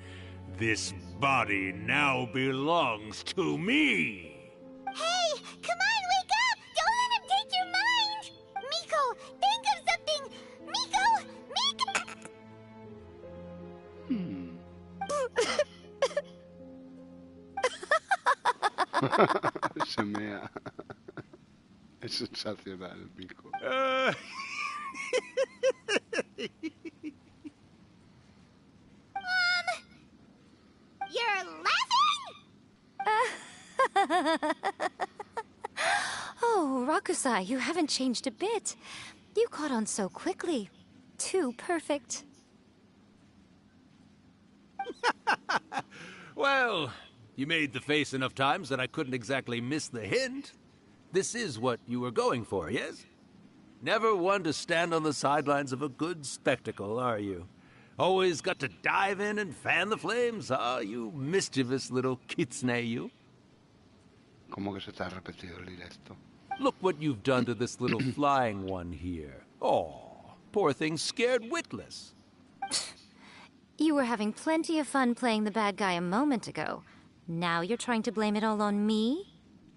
This body now belongs to me! Hey! Come on, wake up! Don't let him take your mind! Miko, think of something! Miko! Se mea. Es sensacional, Miko. You're laughing? Oh, Rakusai, you haven't changed a bit. You caught on so quickly. Too perfect. Well, you made the face enough times that I couldn't exactly miss the hint. This is what you were going for, yes? Never one to stand on the sidelines of a good spectacle, are you? Always got to dive in and fan the flames, huh? You mischievous little kitsune, you. ¿Cómo que se te ha repetido el directo? Look what you've done to this little flying one here. Oh, poor thing scared witless. You were having plenty of fun playing the bad guy a moment ago. Now you're trying to blame it all on me?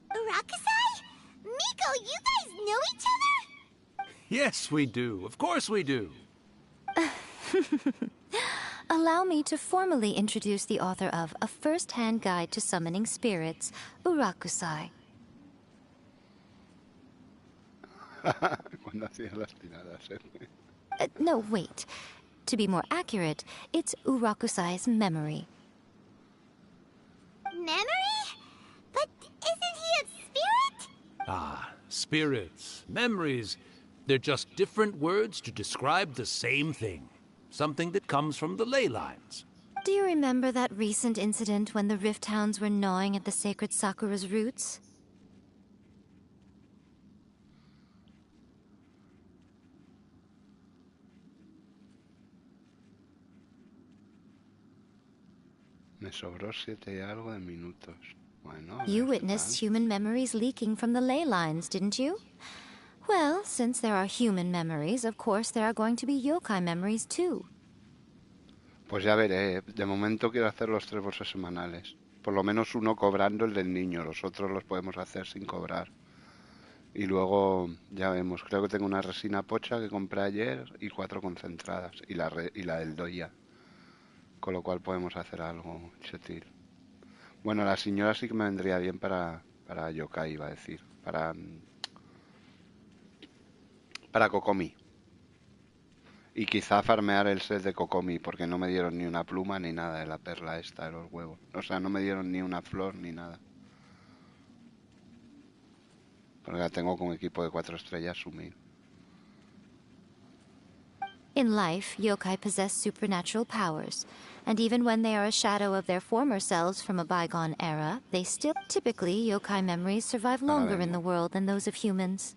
Rakusai? Miko, you guys know each other? Yes, we do. Of course we do. Allow me to formally introduce the author of A First-Hand Guide to Summoning Spirits, Urakusai. Cuando hacía las tiradas, No, wait. To be more accurate, it's Urakusai's memory. Memory? But isn't he a spirit? Ah, spirits, memories. They're just different words to describe the same thing. Something that comes from the ley lines. Do you remember that recent incident when the Rift Hounds were gnawing at the sacred Sakura's roots? Me sobró 7 y algo de minutos. Bueno, you witnessed human memories leaking from the ley lines, didn't you? Well, since there are human memories, of course there are going to be yokai memories too. Pues ya veré, De momento quiero hacer los 3 bolsos semanales. Por lo menos uno cobrando el del niño, los otros los podemos hacer sin cobrar. Y luego ya vemos, creo que tengo una resina pocha que compré ayer y 4 concentradas. Y la del doya. Con lo cual podemos hacer algo chetil. Bueno, la señora sí que me vendría bien para yokai, iba a decir. Para Kokomi. Y quizá farmear el set de Kokomi, porque no me dieron ni una pluma ni nada de la perla esta de los huevos. O sea, no me dieron ni una flor ni nada. Porque la tengo con equipo de 4 estrellas sumir. In life, yokai possess supernatural powers, and even when they are a shadow of their former selves from a bygone era, they still... Typically, yokai memories survive longer in the world than those of humans.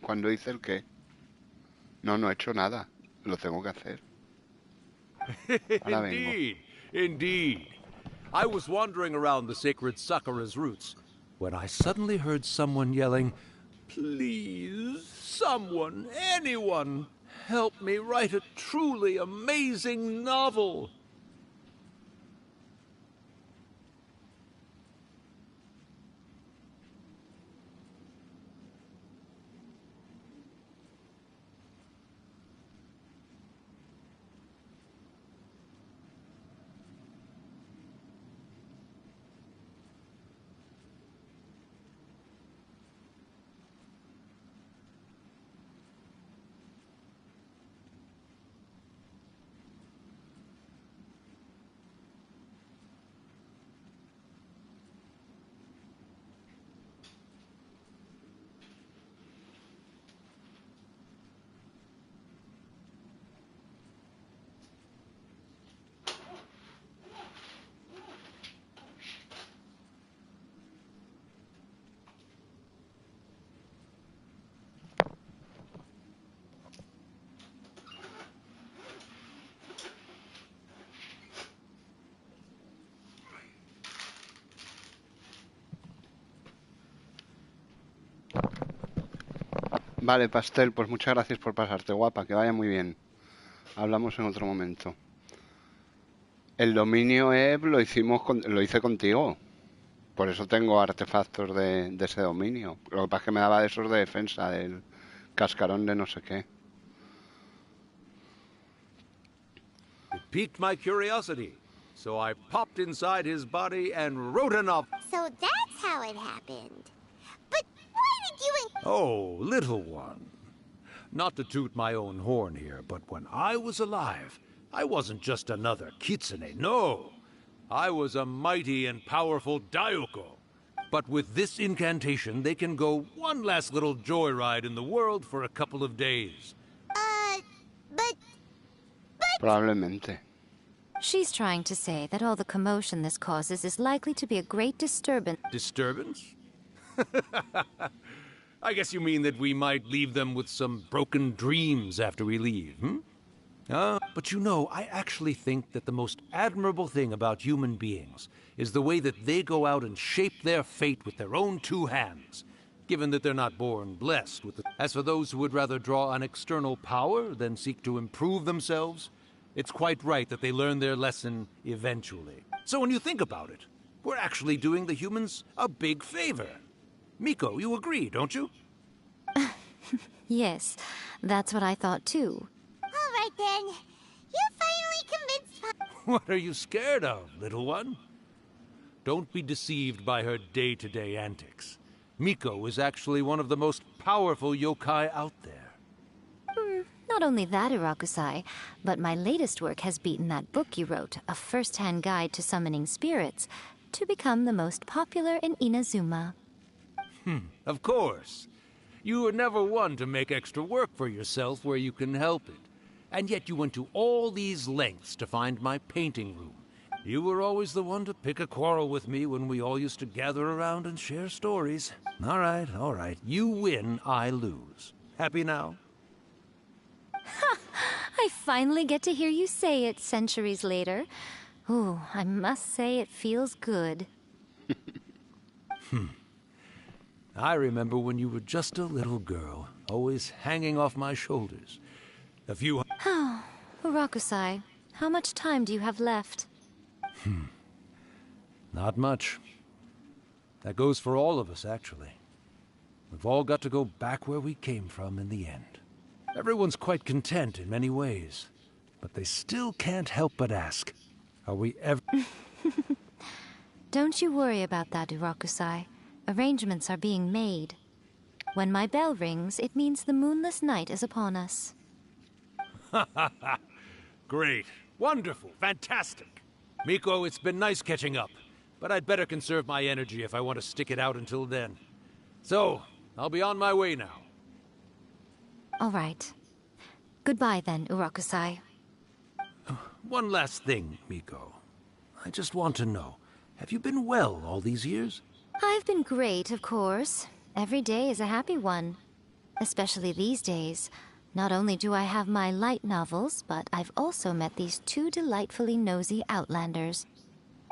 ¿Cuándo hice el qué? No, no he hecho nada. Lo tengo que hacer. Ahora vengo. Indeed, indeed. I was wandering around the sacred Sakura's roots when I suddenly heard someone yelling, "Please, someone, anyone, help me write a truly amazing novel." Vale, Pastel, pues muchas gracias por pasarte, guapa, que vaya muy bien. Hablamos en otro momento. El dominio lo hice contigo. Por eso tengo artefactos de ese dominio. Lo que pasa es que me daba de esos de defensa, del cascarón de no sé qué. It piqued my curiosity, so I popped inside his body and wrote a novel. So that's how it happened. But why did you... Oh, little one. Not to toot my own horn here, but when I was alive, I wasn't just another kitsune, no. I was a mighty and powerful Daioko. But with this incantation, they can go one last little joyride in the world for a couple of days. But... Probablemente. She's trying to say that all the commotion this causes is likely to be a great disturbance. Disturbance? I guess you mean that we might leave them with some broken dreams after we leave, hmm? But you know, I actually think that the most admirable thing about human beings is the way that they go out and shape their fate with their own two hands, given that they're not born blessed with it. As for those who would rather draw on external power than seek to improve themselves, it's quite right that they learn their lesson eventually. So when you think about it, we're actually doing the humans a big favor. Miko, you agree, don't you? Yes, that's what I thought too. All right then. You finally convinced... What are you scared of, little one? Don't be deceived by her day-to-day antics. Miko is actually one of the most powerful yokai out there. Not only that, Irakusai, but my latest work has beaten that book you wrote, A First-Hand Guide to Summoning Spirits, to become the most popular in Inazuma. Of course. You were never one to make extra work for yourself where you can help it. And yet you went to all these lengths to find my painting room. You were always the one to pick a quarrel with me when we all used to gather around and share stories. All right. You win, I lose. Happy now? Ha! I finally get to hear you say it centuries later. Ooh, I must say it feels good. I remember when you were just a little girl, always hanging off my shoulders. A few... Oh, Urakusai, how much time do you have left? Not much. That goes for all of us, actually. We've all got to go back where we came from in the end. Everyone's quite content in many ways, but they still can't help but ask, are we ever... Don't you worry about that, Urakusai. Arrangements are being made. When my bell rings, it means the moonless night is upon us. Great. Wonderful. Fantastic. Miko, it's been nice catching up, but I'd better conserve my energy if I want to stick it out until then. So, I'll be on my way now. All right. Goodbye then, Urakusai. One last thing, Miko. I just want to know, have you been well all these years? I've been great, of course. Every day is a happy one. Especially these days. Not only do I have my light novels, but I've also met these two delightfully nosy outlanders.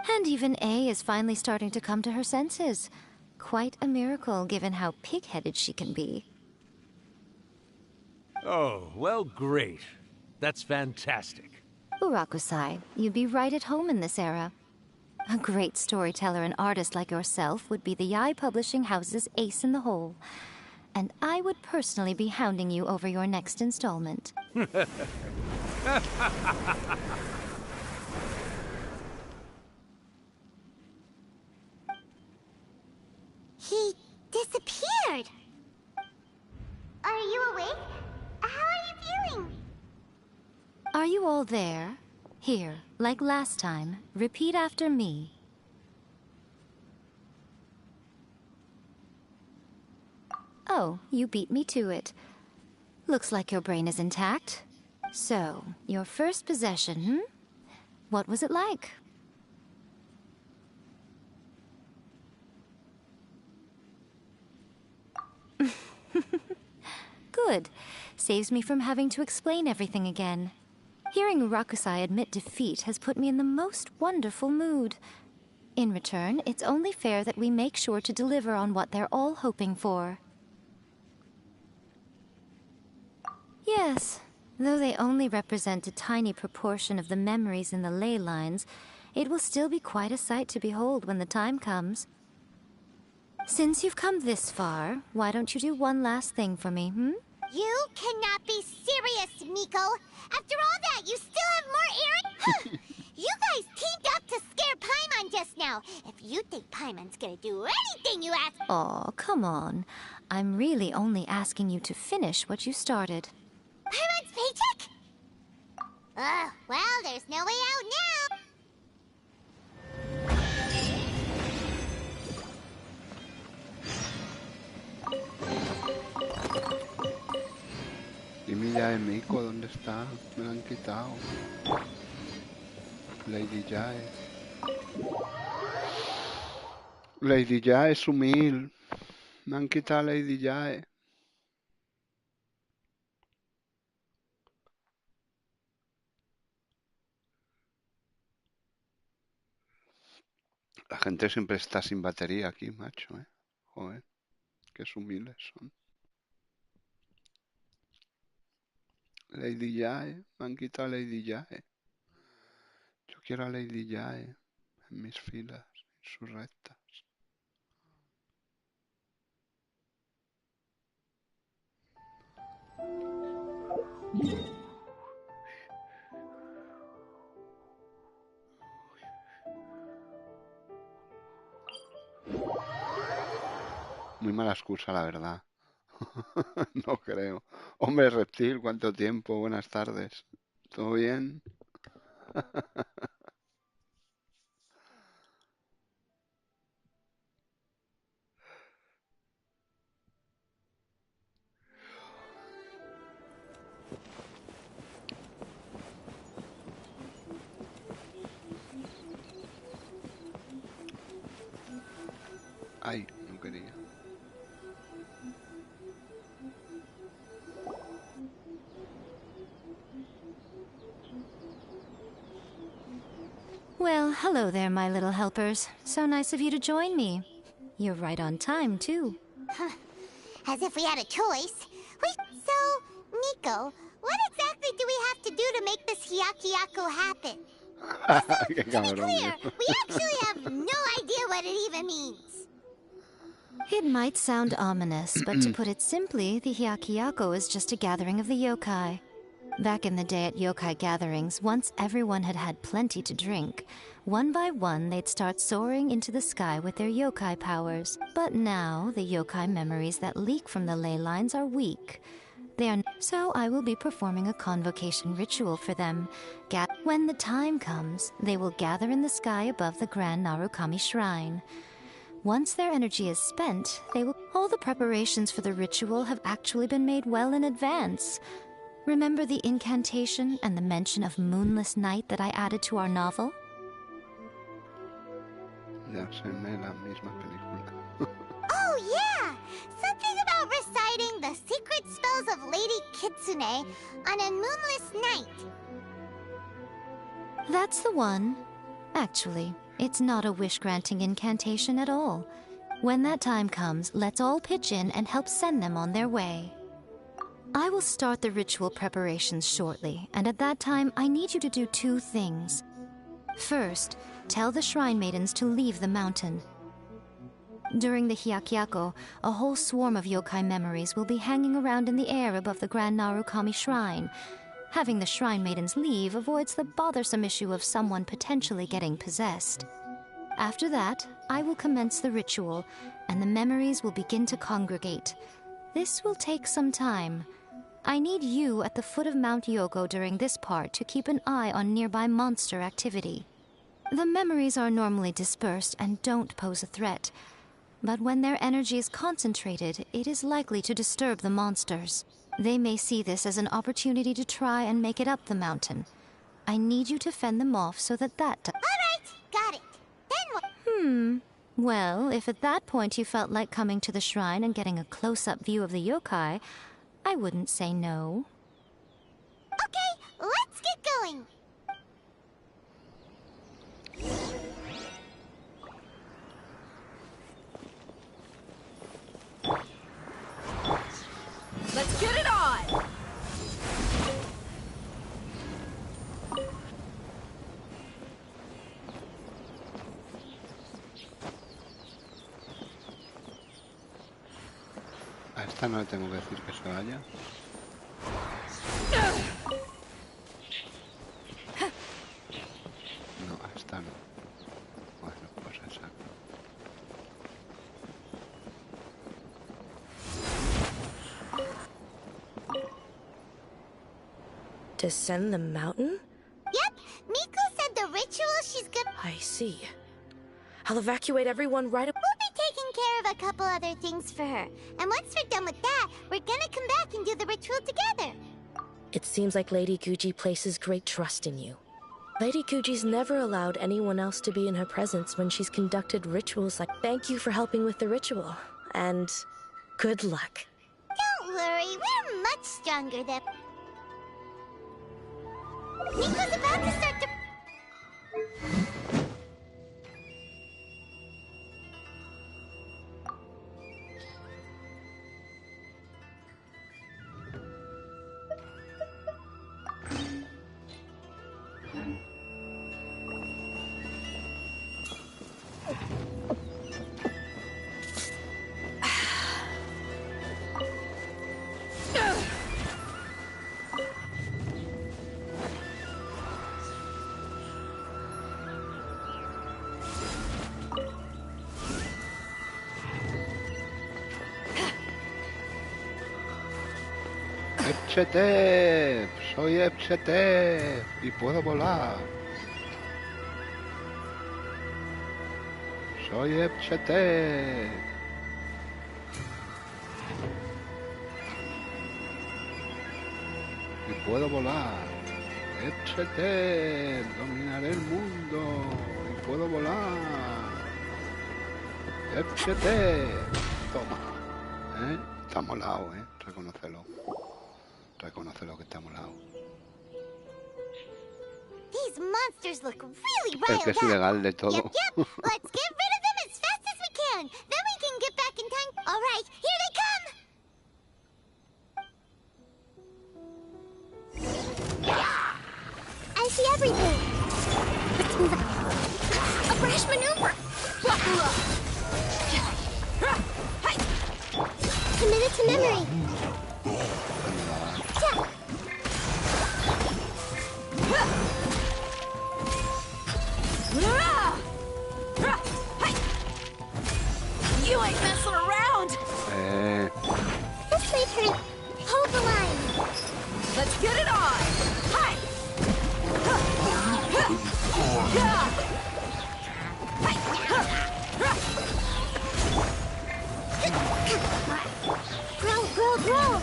And even A is finally starting to come to her senses. Quite a miracle, given how pig-headed she can be. Oh, well, great. That's fantastic. Urakusai, you'd be right at home in this era. A great storyteller and artist like yourself would be the Yae Publishing House's ace in the hole. And I would personally be hounding you over your next installment. He disappeared! Are you awake? How are you feeling? Are you all there? Here, like last time, repeat after me. Oh, you beat me to it. Looks like your brain is intact. So, your first possession, What was it like? Good. Saves me from having to explain everything again. Hearing Urakusai admit defeat has put me in the most wonderful mood. In return, it's only fair that we make sure to deliver on what they're all hoping for. Yes, though they only represent a tiny proportion of the memories in the ley lines, it will still be quite a sight to behold when the time comes. Since you've come this far, why don't you do one last thing for me, You cannot be serious, Miko! After all that, you still have more errands? You guys teamed up to scare Paimon just now. If you think Paimon's gonna do anything you ask— Aw, come on. I'm really only asking you to finish what you started. Paimon's paycheck? Well, there's no way out now. Y mi Yae Miko, ¿dónde está? Me la han quitado. Lady Yae. Lady Yae es humil. Me han quitado a Lady Yae. La gente siempre está sin batería aquí, macho, ¿eh? Joder, qué humiles son. Lady Yae, me han quitado a Lady Yae. Yo quiero a Lady Yae en mis filas insurrectas. Muy mala excusa, la verdad. No creo. Hombre, Reptil, ¿cuánto tiempo? Buenas tardes. ¿Todo bien? Ay, no quería. Well, hello there, my little helpers. So nice of you to join me. You're right on time, too. As if we had a choice. So, Miko, what exactly do we have to do to make this Hyakuyaku happen? Qué To be cabrón. clear, we actually have no idea what it even means. It might sound ominous, but to put it simply, the Hyakuyaku is just a gathering of the yokai. Back in the day at yokai gatherings, once everyone had had plenty to drink, one by one they'd start soaring into the sky with their yokai powers. But now, the yokai memories that leak from the ley lines are weak. So I will be performing a convocation ritual for them. When the time comes, they will gather in the sky above the Grand Narukami Shrine. Once their energy is spent, All the preparations for the ritual have actually been made well in advance. Remember the incantation and the mention of moonless night that I added to our novel? Ya se me la misma película. Oh, yeah! Something about reciting the secret spells of Lady Kitsune on a moonless night. That's the one. Actually, it's not a wish-granting incantation at all. When that time comes, let's all pitch in and help send them on their way. I will start the ritual preparations shortly, and at that time, I need you to do 2 things. First, tell the Shrine Maidens to leave the mountain. During the Hyakyako, a whole swarm of yokai memories will be hanging around in the air above the Grand Narukami Shrine. Having the Shrine Maidens leave avoids the bothersome issue of someone potentially getting possessed. After that, I will commence the ritual, and the memories will begin to congregate. This will take some time. I need you at the foot of Mount Yogo during this part to keep an eye on nearby monster activity. The memories are normally dispersed and don't pose a threat, but when their energy is concentrated, it is likely to disturb the monsters. They may see this as an opportunity to try and make it up the mountain. I need you to fend them off so that All right, got it. Then what? Well, if at that point you felt like coming to the shrine and getting a close-up view of the yokai, I wouldn't say no. Okay, let's get going. Let's get it on! A esta no le tengo que decir que se vaya. No, a esta no. Bueno, pues esa. Descend the mountain? Yep, Miku said the ritual she's gonna... I see. I'll evacuate everyone right up. We'll be taking care of a couple other things for her. And once we're done with that, we're gonna come back and do the ritual together. It seems like Lady Guji places great trust in you. Lady Guji's never allowed anyone else to be in her presence when she's conducted rituals like... Thank you for helping with the ritual. And good luck. Don't worry, we're much stronger than... Miku's about to start to... ¡Epchetep! ¡Soy Epchetep! ¡Y puedo volar! ¡Soy Epchetep! ¡Y puedo volar! ¡Epchetep! ¡Dominaré el mundo! ¡Y puedo volar! ¡Epchetep! Toma. Está molado, reconócelo. Reconócelo que está molado. These monsters look really riled up. Es que es ilegal de todo. Yep. Let's get rid of them as fast as we can. Then we can get back in time. All right, here they come. I see everything. Let's move out. A brash maneuver. Committed to memory. You ain't messing around! This way, turn. Hold the line. Let's get it on! Hi! Grow.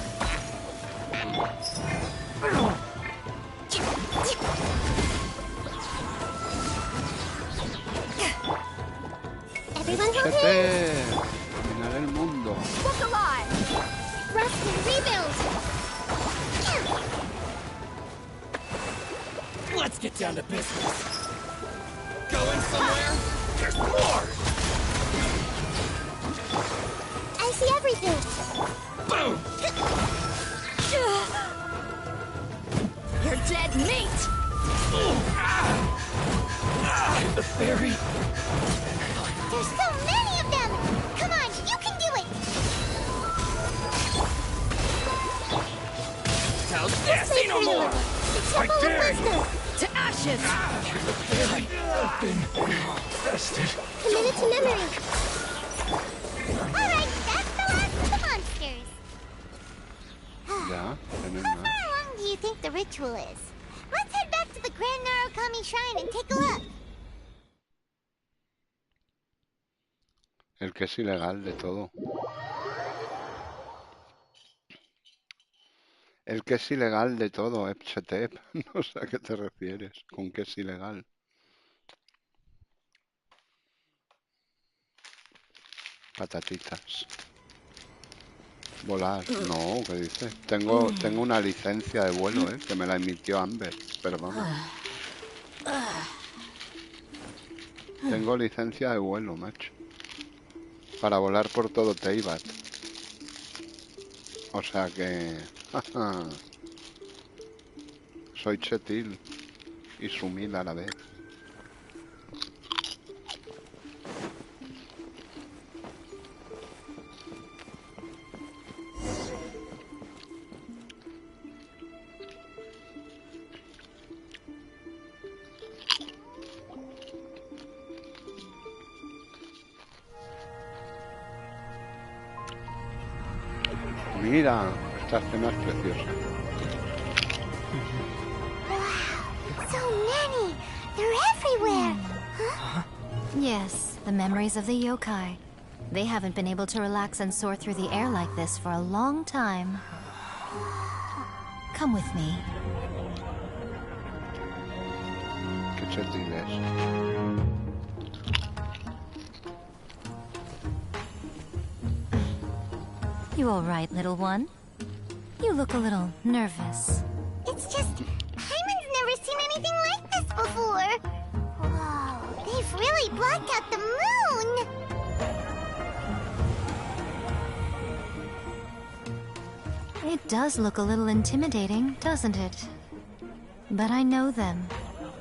everyone hold hands. Dominar el mundo. Look alive. Rest and rebuild. Let's get down to business. Going somewhere? There's more! I see everything. Boom! You're dead meat. The fairy. There's so many of them. Come on, you can do it. How's this? Say no more! I dare you! To ashes. I've been infested. Committed to memory. Alright, that's the last of the monsters. Ya, tenemos How más. far along do you think the ritual is? Let's head back to the Grand Narukami Shrine and take a look. El que es ilegal de todo. El que es ilegal de todo, Epchetep. No sé a qué te refieres. ¿Con qué es ilegal? Patatitas. Volar. No, ¿qué dices? Tengo una licencia de vuelo, que me la emitió Amber. Pero vamos. Tengo licencia de vuelo, macho. Para volar por todo Teyvat. O sea que... Soy chetil y sumil a la vez. Mira, esta escena es preciosa. So many! They're everywhere! Huh? Yes, the memories of the yokai. They haven't been able to relax and soar through the air like this for a long time. Come with me. Qué chetil es. You all right, little one? You look a little nervous. It's just... Hyman's never seen anything like this before! Whoa, they've really blocked out the moon! It does look a little intimidating, doesn't it? But I know them.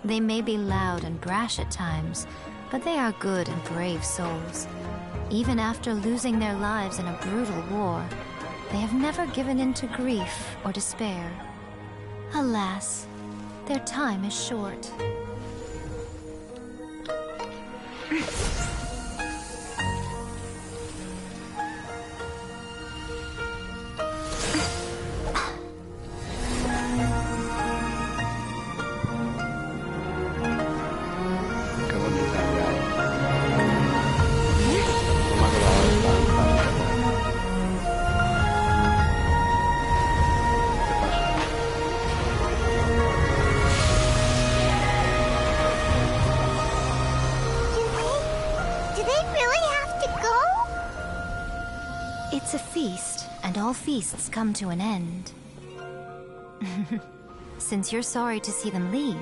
They may be loud and brash at times, but they are good and brave souls. Even after losing their lives in a brutal war, they have never given in to grief or despair. Alas, their time is short. It's a feast, and all feasts come to an end. Since you're sorry to see them leave,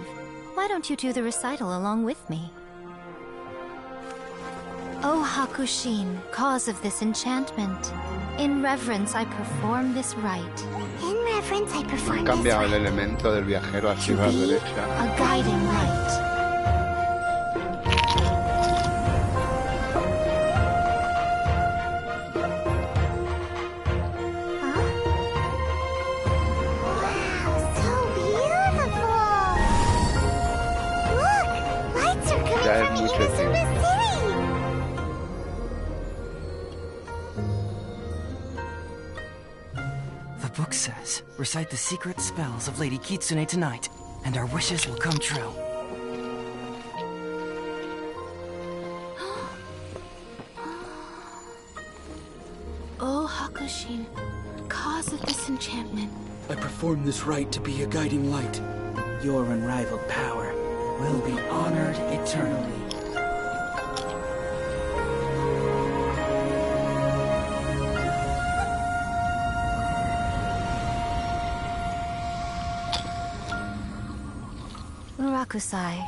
why don't you do the recital along with me? O Hakushin, cause of this enchantment, in reverence I perform this rite. In reverence I perform Han this cambiado el rite. elemento del viajero así a la derecha. A guiding light. Ya es mucho tiempo. The book says, recite the secret spells of Lady Kitsune tonight, and our wishes will come true. O Hakushin, cause of this enchantment. I perform this rite to be a guiding light. Your unrivaled power will be honored eternally. Hokusai.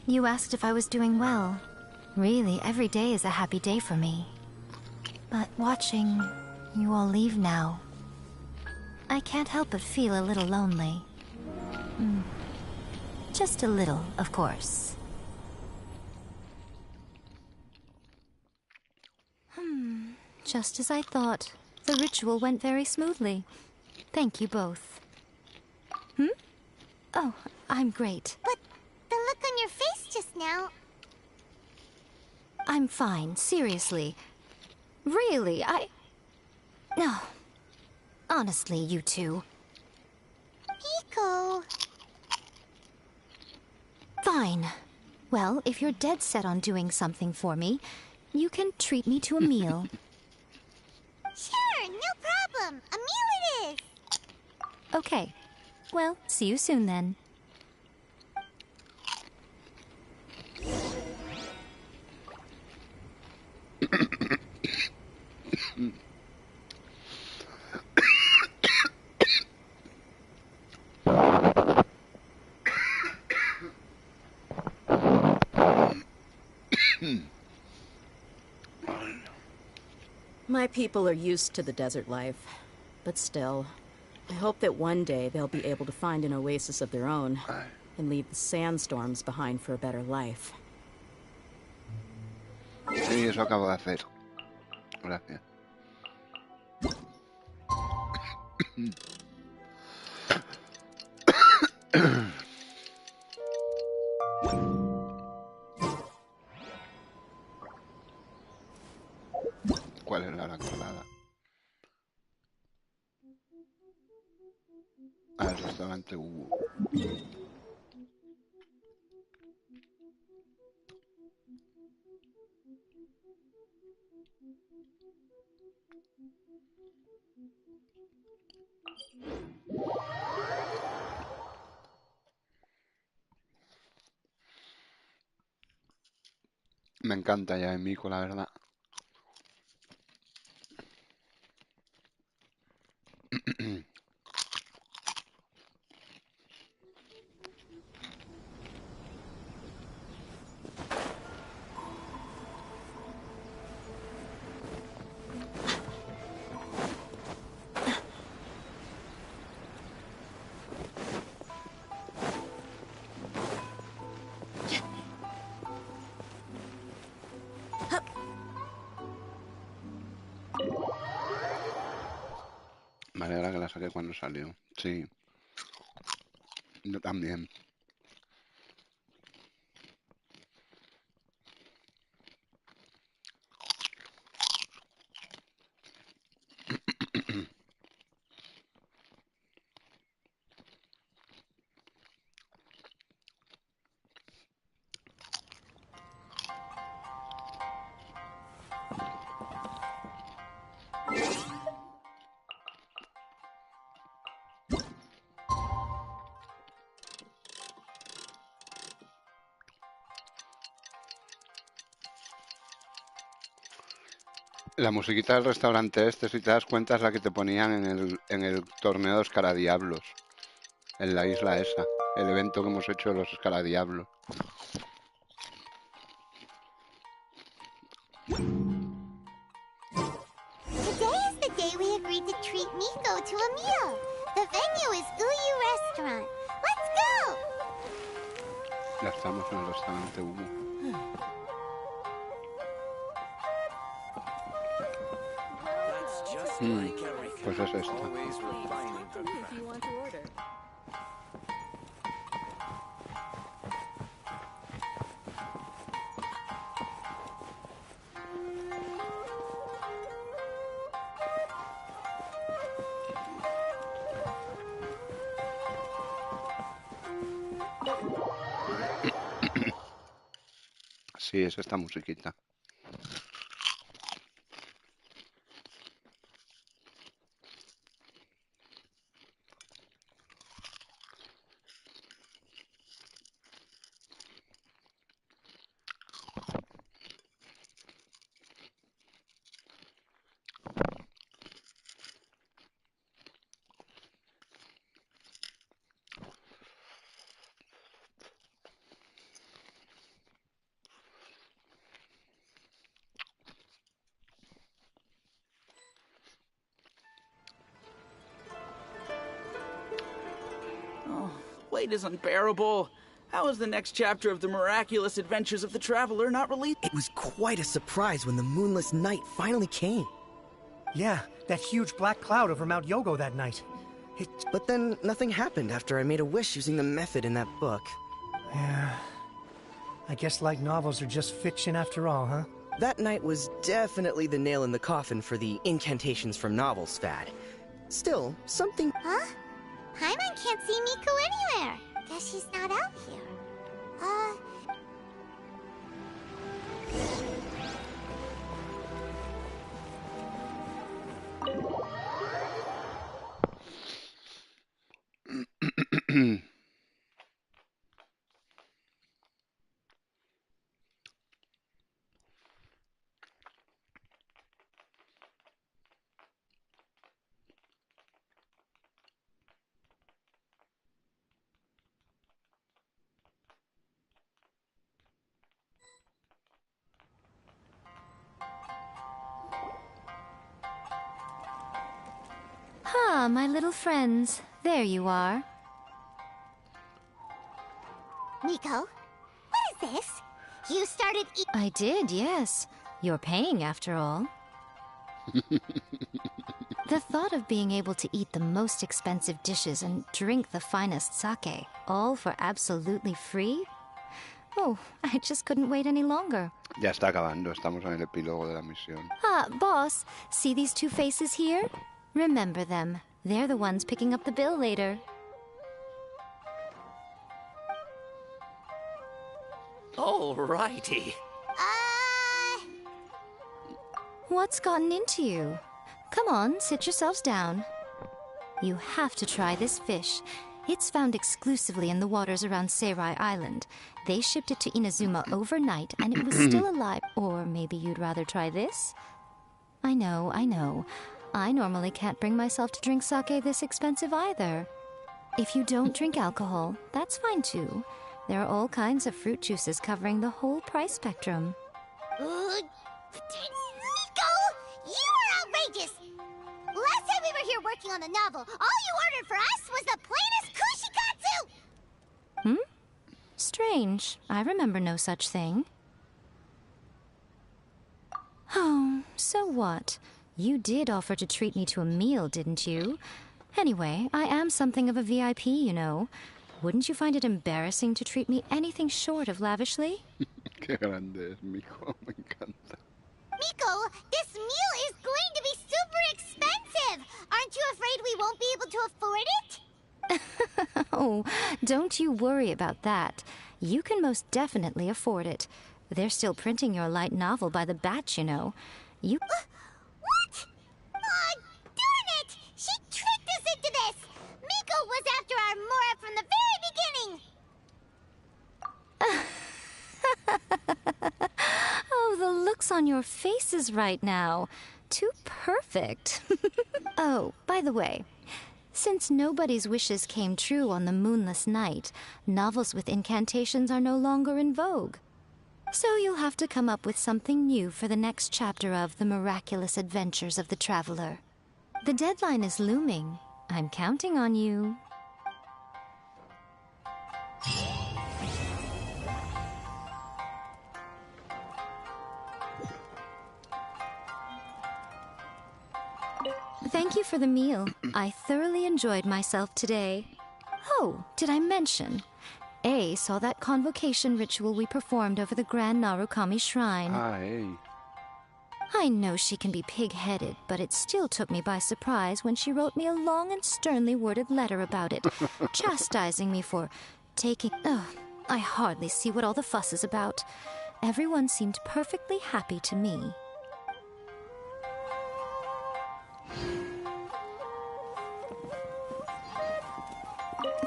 You asked if I was doing well. Really, every day is a happy day for me. But watching you all leave now, I can't help but feel a little lonely. Just a little, of course. Just as I thought. The ritual went very smoothly. Thank you both. Oh, I'm great. But the look on your face just now... I'm fine, seriously. Really, No. Honestly, you two. Pico... Fine. Well, if you're dead set on doing something for me, you can treat me to a meal. Sure, no problem. A meal it is. Okay. Well, see you soon then. My people are used to the desert life, but still, I hope that one day they'll be able to find an oasis of their own and leave the sandstorms behind for a better life. Sí, eso acabo de hacer. Gracias. ¿Cuál es la hora acordada? Al restaurante Hugo. Me encanta ya en Mico, la verdad. Me alegra que la saqué cuando salió. Sí. Yo también. La musiquita del restaurante este, si te das cuenta, es la que te ponían en el torneo de Escaradiablos. En la isla esa. El evento que hemos hecho de los Escaradiablos. Today is the day we agreed to treat Miko to a meal. The venue is Uyu Restaurant. Let's go! Ya estamos en el restaurante Hugo. Pues es esta. Sí, es esta musiquita. light is unbearable. How is the next chapter of the miraculous adventures of the Traveler not released? It was quite a surprise when the moonless night finally came. Yeah, that huge black cloud over Mount Yogo that night. But then nothing happened after I made a wish using the method in that book. Yeah. I guess light novels are just fiction after all, huh? That night was definitely the nail in the coffin for the incantations from novels fad. Still, something... Huh? Paimon can't see Miko anywhere. Guess she's not out here. Ah, my little friends. There you are. Miko, what is this? You started I did, yes. You're paying after all. The thought of being able to eat the most expensive dishes and drink the finest sake, all for absolutely free? Oh, I just couldn't wait any longer. Ya está acabando, estamos en el epílogo de la misión. Ah, boss, see these two faces here? Remember them. They're the ones picking up the bill later. Alrighty. What's gotten into you? Come on, sit yourselves down. You have to try this fish. It's found exclusively in the waters around Seirai Island. They shipped it to Inazuma overnight, and it was still alive. Or maybe you'd rather try this? I know, I know. I normally can't bring myself to drink sake this expensive either. If you don't drink alcohol, that's fine too. There are all kinds of fruit juices covering the whole price spectrum. Nico! You are outrageous! Last time we were here working on the novel, all you ordered for us was the plainest kushikatsu! Hmm? Strange. I remember no such thing. Oh, so what? You did offer to treat me to a meal, didn't you? Anyway, I am something of a VIP, you know. Wouldn't you find it embarrassing to treat me anything short of lavishly? Qué grande es, Miko, me encanta. Miko, this meal is going to be super expensive! Aren't you afraid we won't be able to afford it? Oh, don't you worry about that. You can most definitely afford it. They're still printing your light novel by the batch, you know. You... What? Aw, darn it! She tricked us into this! Miko was after our Mora from the very beginning! Oh, the looks on your faces right now. Too perfect. Oh, by the way, since nobody's wishes came true on the moonless night, novels with incantations are no longer in vogue. So you'll have to come up with something new for the next chapter of The Miraculous Adventures of the Traveler. The deadline is looming. I'm counting on you. Thank you for the meal. I thoroughly enjoyed myself today. Oh, did I mention? A saw that convocation ritual we performed over the Grand Narukami Shrine. Hey. I know she can be pig-headed, but it still took me by surprise when she wrote me a long and sternly worded letter about it, chastising me for taking... Ugh, I hardly see what all the fuss is about. Everyone seemed perfectly happy to me.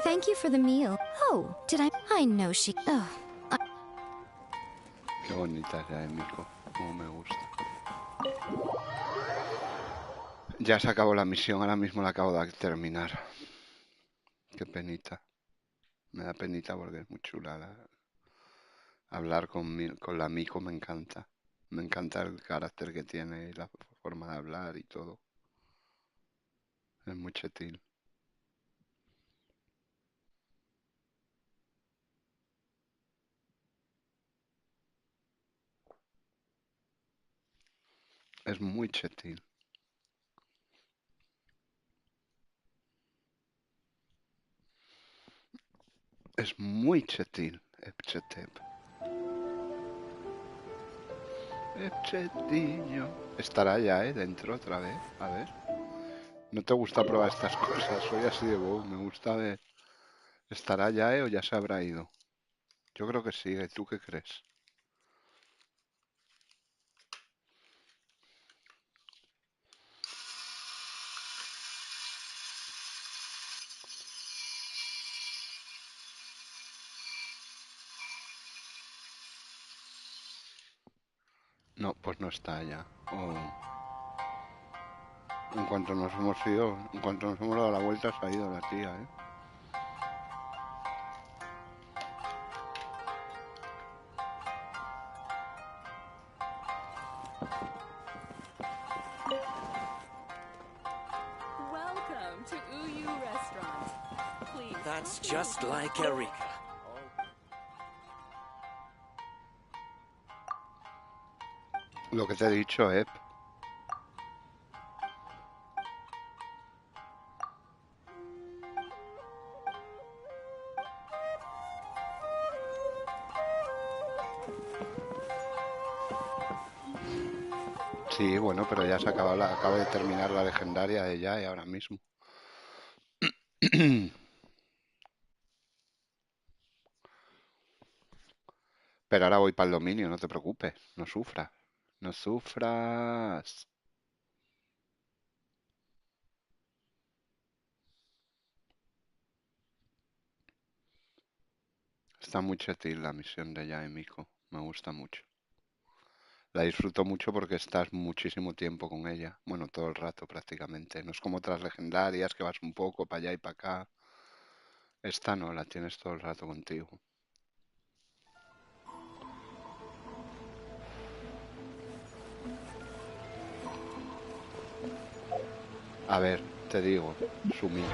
Thank you for the meal. Oh, did I know she... Oh, Qué bonita es Miko. Como me gusta. Ya se acabó la misión, ahora mismo la acabo de terminar. Qué penita. Me da penita porque es muy chula. Hablar con la Miko me encanta. Me encanta el carácter que tiene y la forma de hablar y todo. Es muy chetil. Es muy chetil. Es muy chetil. Epchetep. Epchetillo. Estará ya, dentro otra vez. A ver. No te gusta probar estas cosas. Soy así de bobo. Me gusta ver. ¿Estará ya, o ya se habrá ido? Yo creo que sigue. ¿Tú qué crees? No, pues no está ya. En cuanto nos hemos ido, en cuanto nos hemos dado la vuelta, se ha ido la tía, ¿eh? Welcome to Uyu Restaurant. Please. That's just like Erika. Lo que te he dicho, Ep. Sí, bueno, pero ya se acaba de terminar la legendaria de ya y ahora mismo. Pero ahora voy para el dominio, no te preocupes, no sufras. No sufras. Está muy chetil la misión de ya y Miko. Me gusta mucho. La disfruto mucho porque estás muchísimo tiempo con ella. Bueno, todo el rato prácticamente. No es como otras legendarias que vas un poco para allá y para acá. Esta no, la tienes todo el rato contigo. A ver, te digo, sumido.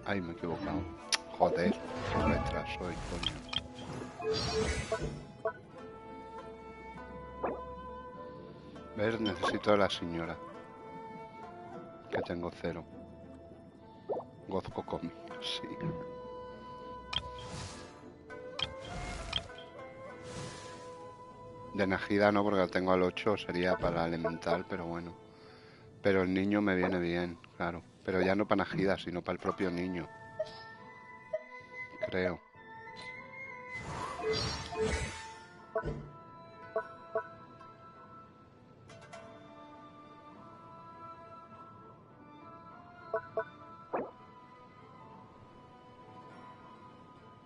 Ay, me he equivocado. Joder, qué retraso hoy, coño. ¿Ves? Necesito a la señora. Que tengo 0. Gozco Komi, sí. De Najida no, porque la tengo al 8, sería para elemental, pero bueno. Pero el niño me viene bien, claro. Pero ya no para Najida, sino para el propio niño. Creo.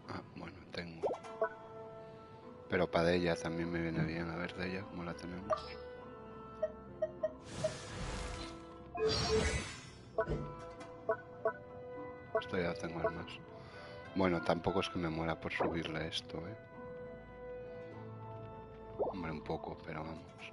Ah, bueno, tengo. Pero para de ella también me viene bien. A ver, de ella, ¿cómo la tenemos? Esto ya tengo el más. Bueno, tampoco es que me muera por subirle esto, ¿eh? Hombre, un poco, pero vamos.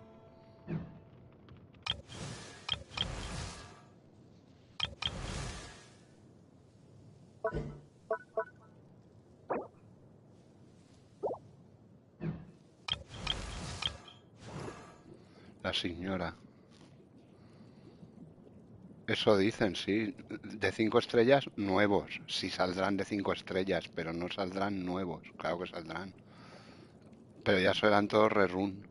La señora. Eso dicen, sí. De 5 estrellas, nuevos. Sí saldrán de 5 estrellas, pero no saldrán nuevos. Claro que saldrán. Pero ya serán todos rerun.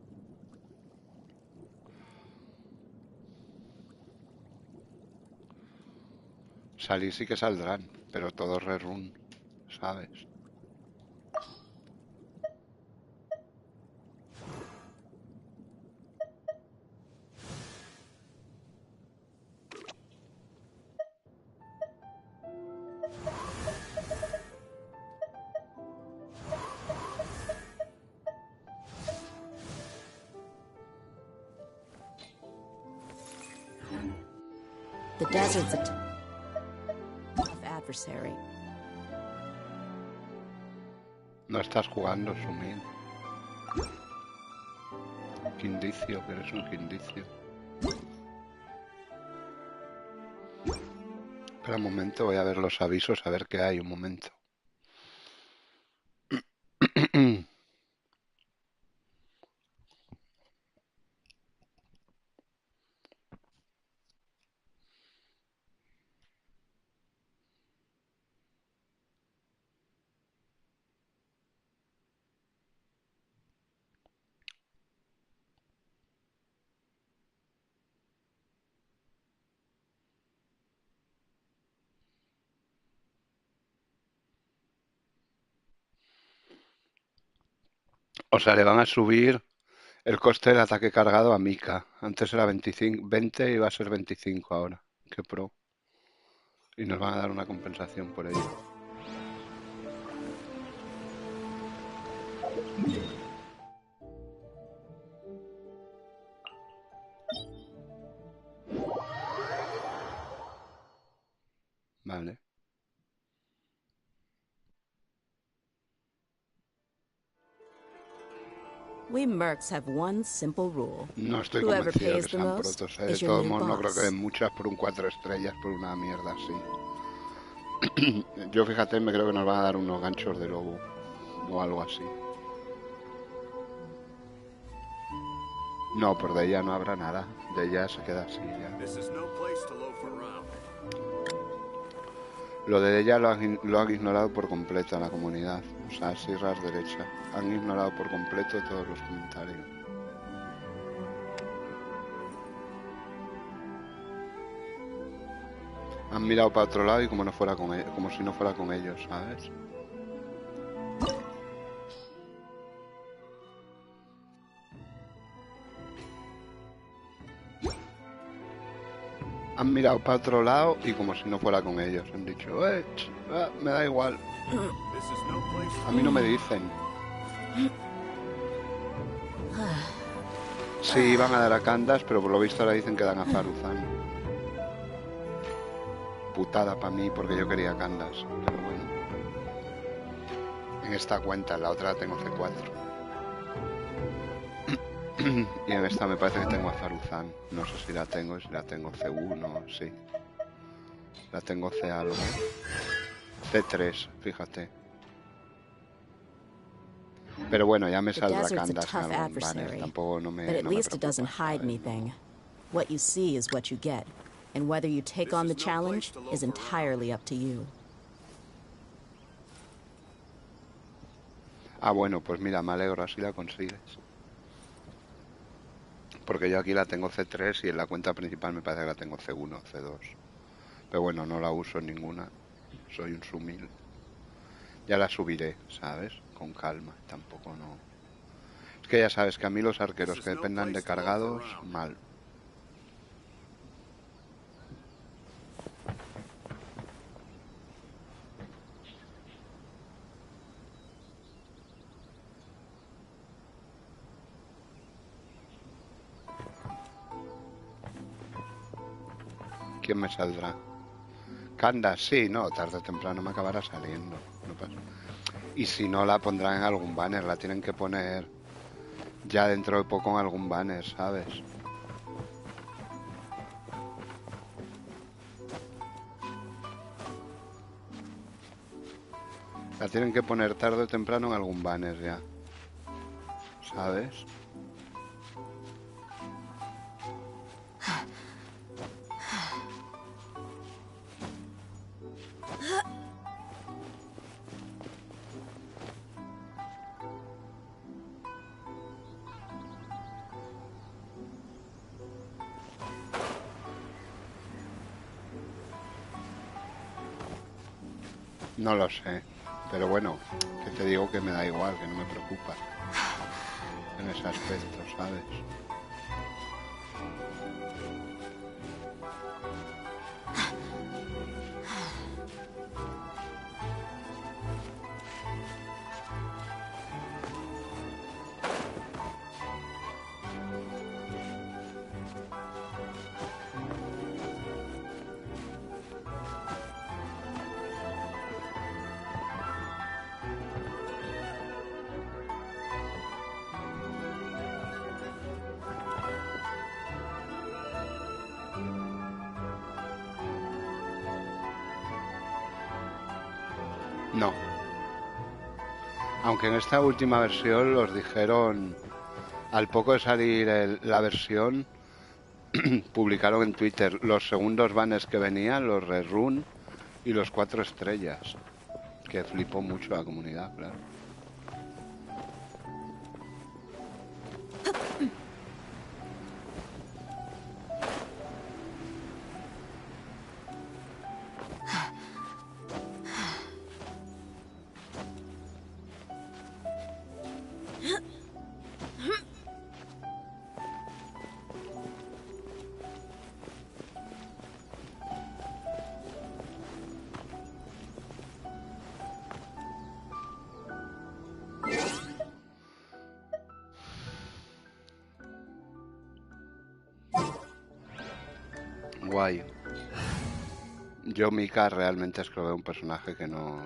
Salir sí que saldrán, pero todos rerun, ¿sabes? The desert's a tough adversary. No estás jugando, Sumin. Qué indicio, que eres un indicio. Espera un momento, voy a ver los avisos, a ver qué hay, un momento. O sea, le van a subir el coste del ataque cargado a Mika. Antes era 25, 20 y va a ser 25 ahora. Qué pro. Y nos van a dar una compensación por ello. Vale. We mercs have one simple rule. No estoy convencido de que sean protos. De todos modos, no creo que den muchas por un 4 estrellas, por una mierda así. Yo, fíjate, me creo que nos van a dar unos ganchos de lobo. O algo así. No, por de ella no habrá nada. De ella se queda así ya. Lo de ella lo han ignorado por completo en la comunidad. O sea, sierras derecha. Han ignorado por completo todos los comentarios. Han mirado para otro lado y como si no fuera con ellos, ¿sabes? Han mirado para otro lado y como si no fuera con ellos. Han dicho, me da igual. A mí no me dicen. Sí, iban a dar a Candas, pero por lo visto ahora dicen que dan a Faruzan. Putada para mí porque yo quería Candas, pero bueno. En esta cuenta, en la otra la tengo C4. Y en esta me parece que tengo a Faruzan. No sé si la tengo C1, sí. La tengo C algo. C3, fíjate. Pero bueno, ya me saldrá Candas en algún banner. Tampoco no me preocupa. What you see is what you get, and whether you take on the challenge is entirely up to you. Ah, bueno, pues mira, me alegro, así la consigues. Porque yo aquí la tengo C3 y en la cuenta principal me parece que la tengo C1, C2. Pero bueno, no la uso en ninguna. Soy un sumil. Ya la subiré, ¿sabes? Con calma, tampoco no. Es que ya sabes que a mí los arqueros que dependan de cargados, mal. ¿Quién me saldrá? Candas, sí, no, tarde o temprano me acabará saliendo. No pasa. Y si no, la pondrán en algún banner, la tienen que poner ya dentro de poco en algún banner, ¿sabes? La tienen que poner tarde o temprano en algún banner ya, ¿sabes? No lo sé, pero bueno, que te digo que me da igual, que no me preocupa en ese aspecto, ¿sabes? No. Aunque en esta última versión los dijeron, al poco de salir la versión, publicaron en Twitter los segundos banners que venían, los Red Rune y los 4 estrellas. Que flipó mucho la comunidad, claro. Guay. Yo, Mika, realmente es que lo veo un personaje que no...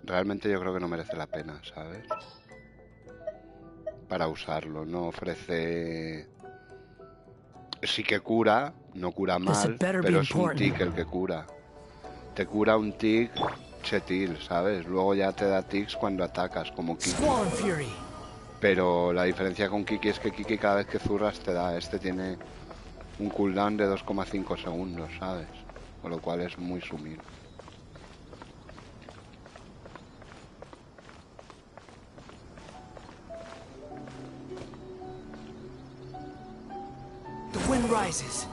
Realmente yo creo que no merece la pena, ¿sabes? Para usarlo, no ofrece... Sí que cura, no cura mal, pero es un tic el que cura. Te cura un tic chetil, ¿sabes? Luego ya te da tics cuando atacas, como Kiki. Pero la diferencia con Kiki es que Kiki cada vez que zurras te da. Este tiene un cooldown de 2,5 segundos, ¿sabes? Con lo cual es muy sumido. The wind rises.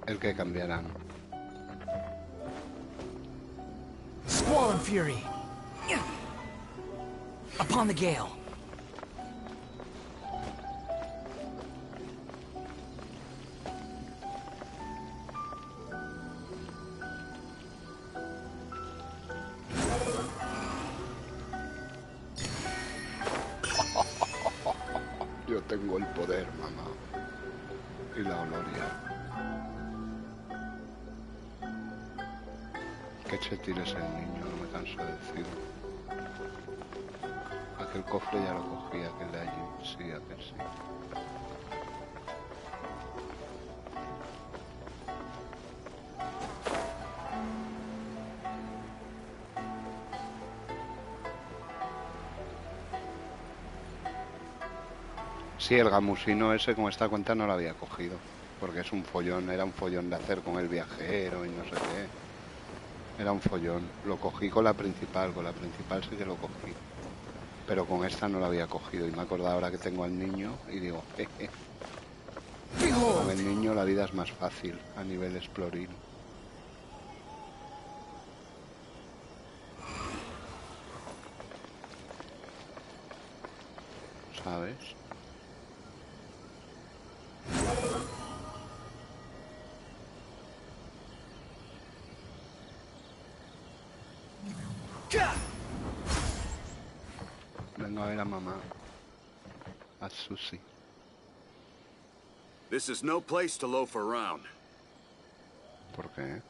El que cambiarán. Squall and fury. Upon the gale. Yo tengo el poder, mamá. Y la gloria. Qué chetil es el niño, no me canso de decirlo. Aquel cofre ya lo cogí, aquel de allí. Sí, aquel sí. Sí, el gamusino ese con esta cuenta no lo había cogido. Porque es un follón, era un follón de hacer con el viajero y no sé qué. Era un follón. Lo cogí con la principal sí que lo cogí. Pero con esta no lo había cogido y me he acordado ahora que tengo al niño y digo, jeje. Con el niño la vida es más fácil a nivel explorín. ¿Sabes? Vengo a ver a mamá. A Susie. This is no place to loaf around. ¿Por qué?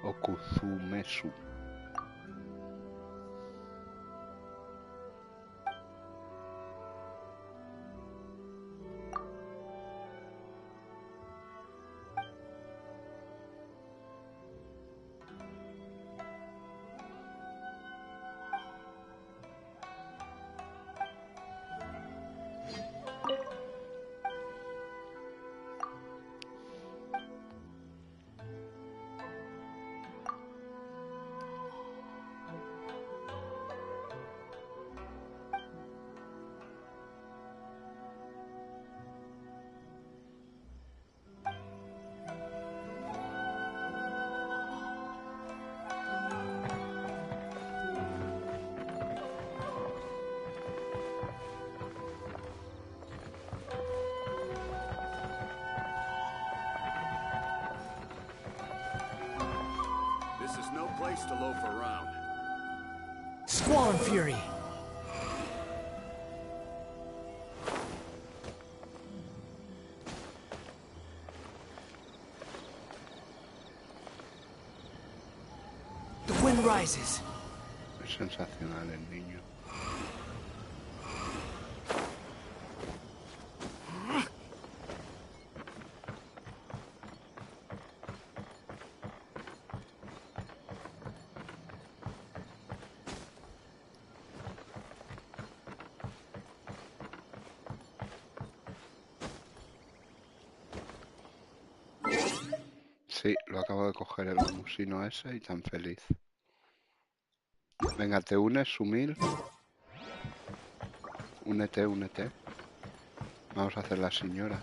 Okuzumesu. This is no place to loaf around. Squall and fury. surprises. Es sensacional el niño. Sí, lo acabo de coger el musino ese y tan feliz. Venga, ¿te unes, Sumil? Únete, únete. Vamos a hacer la señora.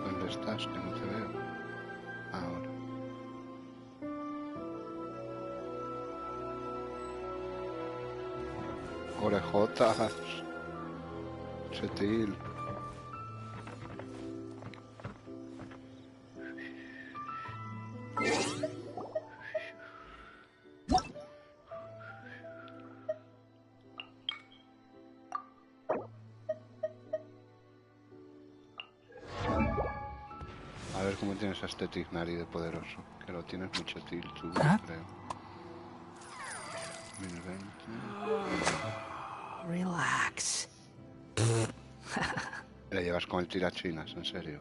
¿Dónde estás? Que no te veo. Ahora. Orejotas. Chetil. A ver cómo tienes a este Tignari de poderoso. Que lo tienes muy chetil tú, creo. 1020. Relax. Le llevas con el tirachinas, en serio.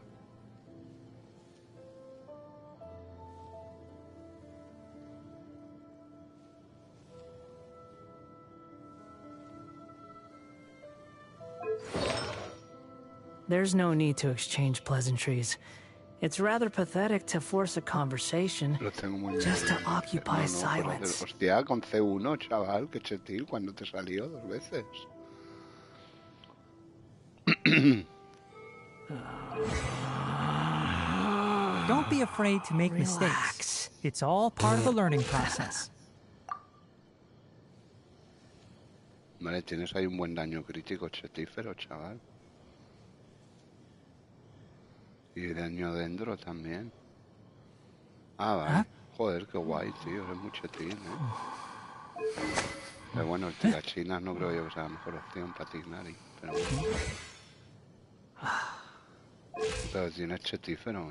There's no need to exchange pleasantries. It's rather pathetic to force a conversation just to occupy silence. Hostia, con C1, chaval, que chetil, cuando te salió 2 veces. Don't be afraid to make mistakes. It's all part of the learning process. Vale, tienes ahí un buen daño crítico chetífero, chaval. Y daño dentro también. Ah, vale. Joder, qué guay, tío. Eres muy chetín, Pero bueno, el tirachinas no creo yo que sea la mejor opción para Tignari. Pero bueno. Pero tienes chetífero,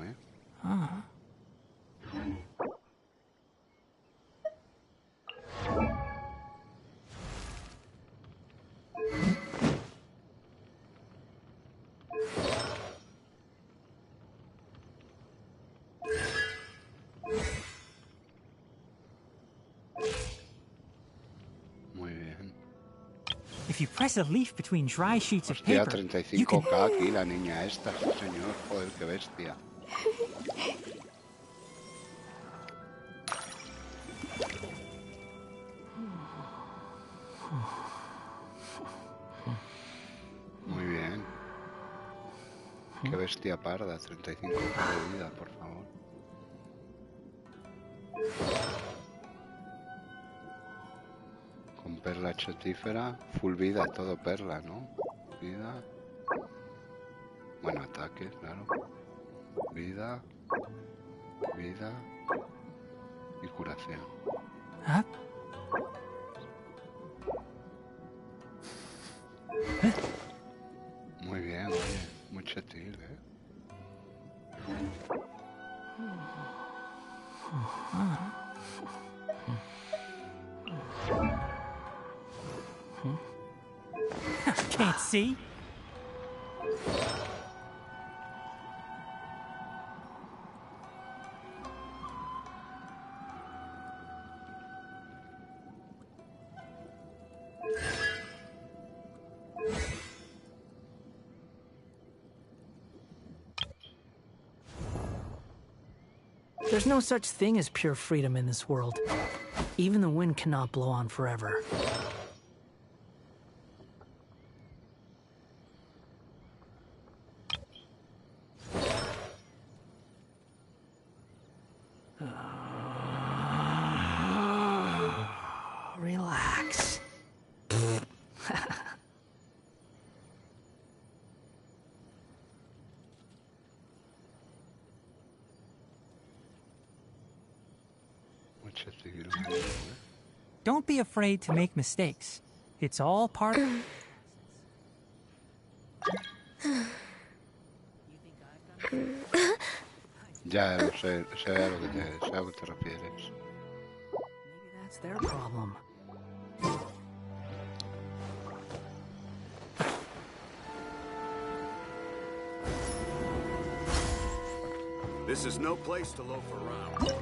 Muy bien. If you press a leaf between dry sheets of Hostia, paper, 35k aquí la niña esta, sí señor. Joder, qué bestia. Muy bien. Qué bestia parda, 35k de vida, por favor. Con perla chetífera, full vida, todo perla, ¿no? Vida. Bueno, ataque, claro. Vida. Vida. Y curación. Muy bien, oye. Muy chetil, Can't see. There's no such thing as pure freedom in this world. Even the wind cannot blow on forever. Relax. Don't be afraid to make mistakes. It's all part of... Ya lo sé, sé a lo que te refieres. Maybe that's their problem. This is no place to loaf around.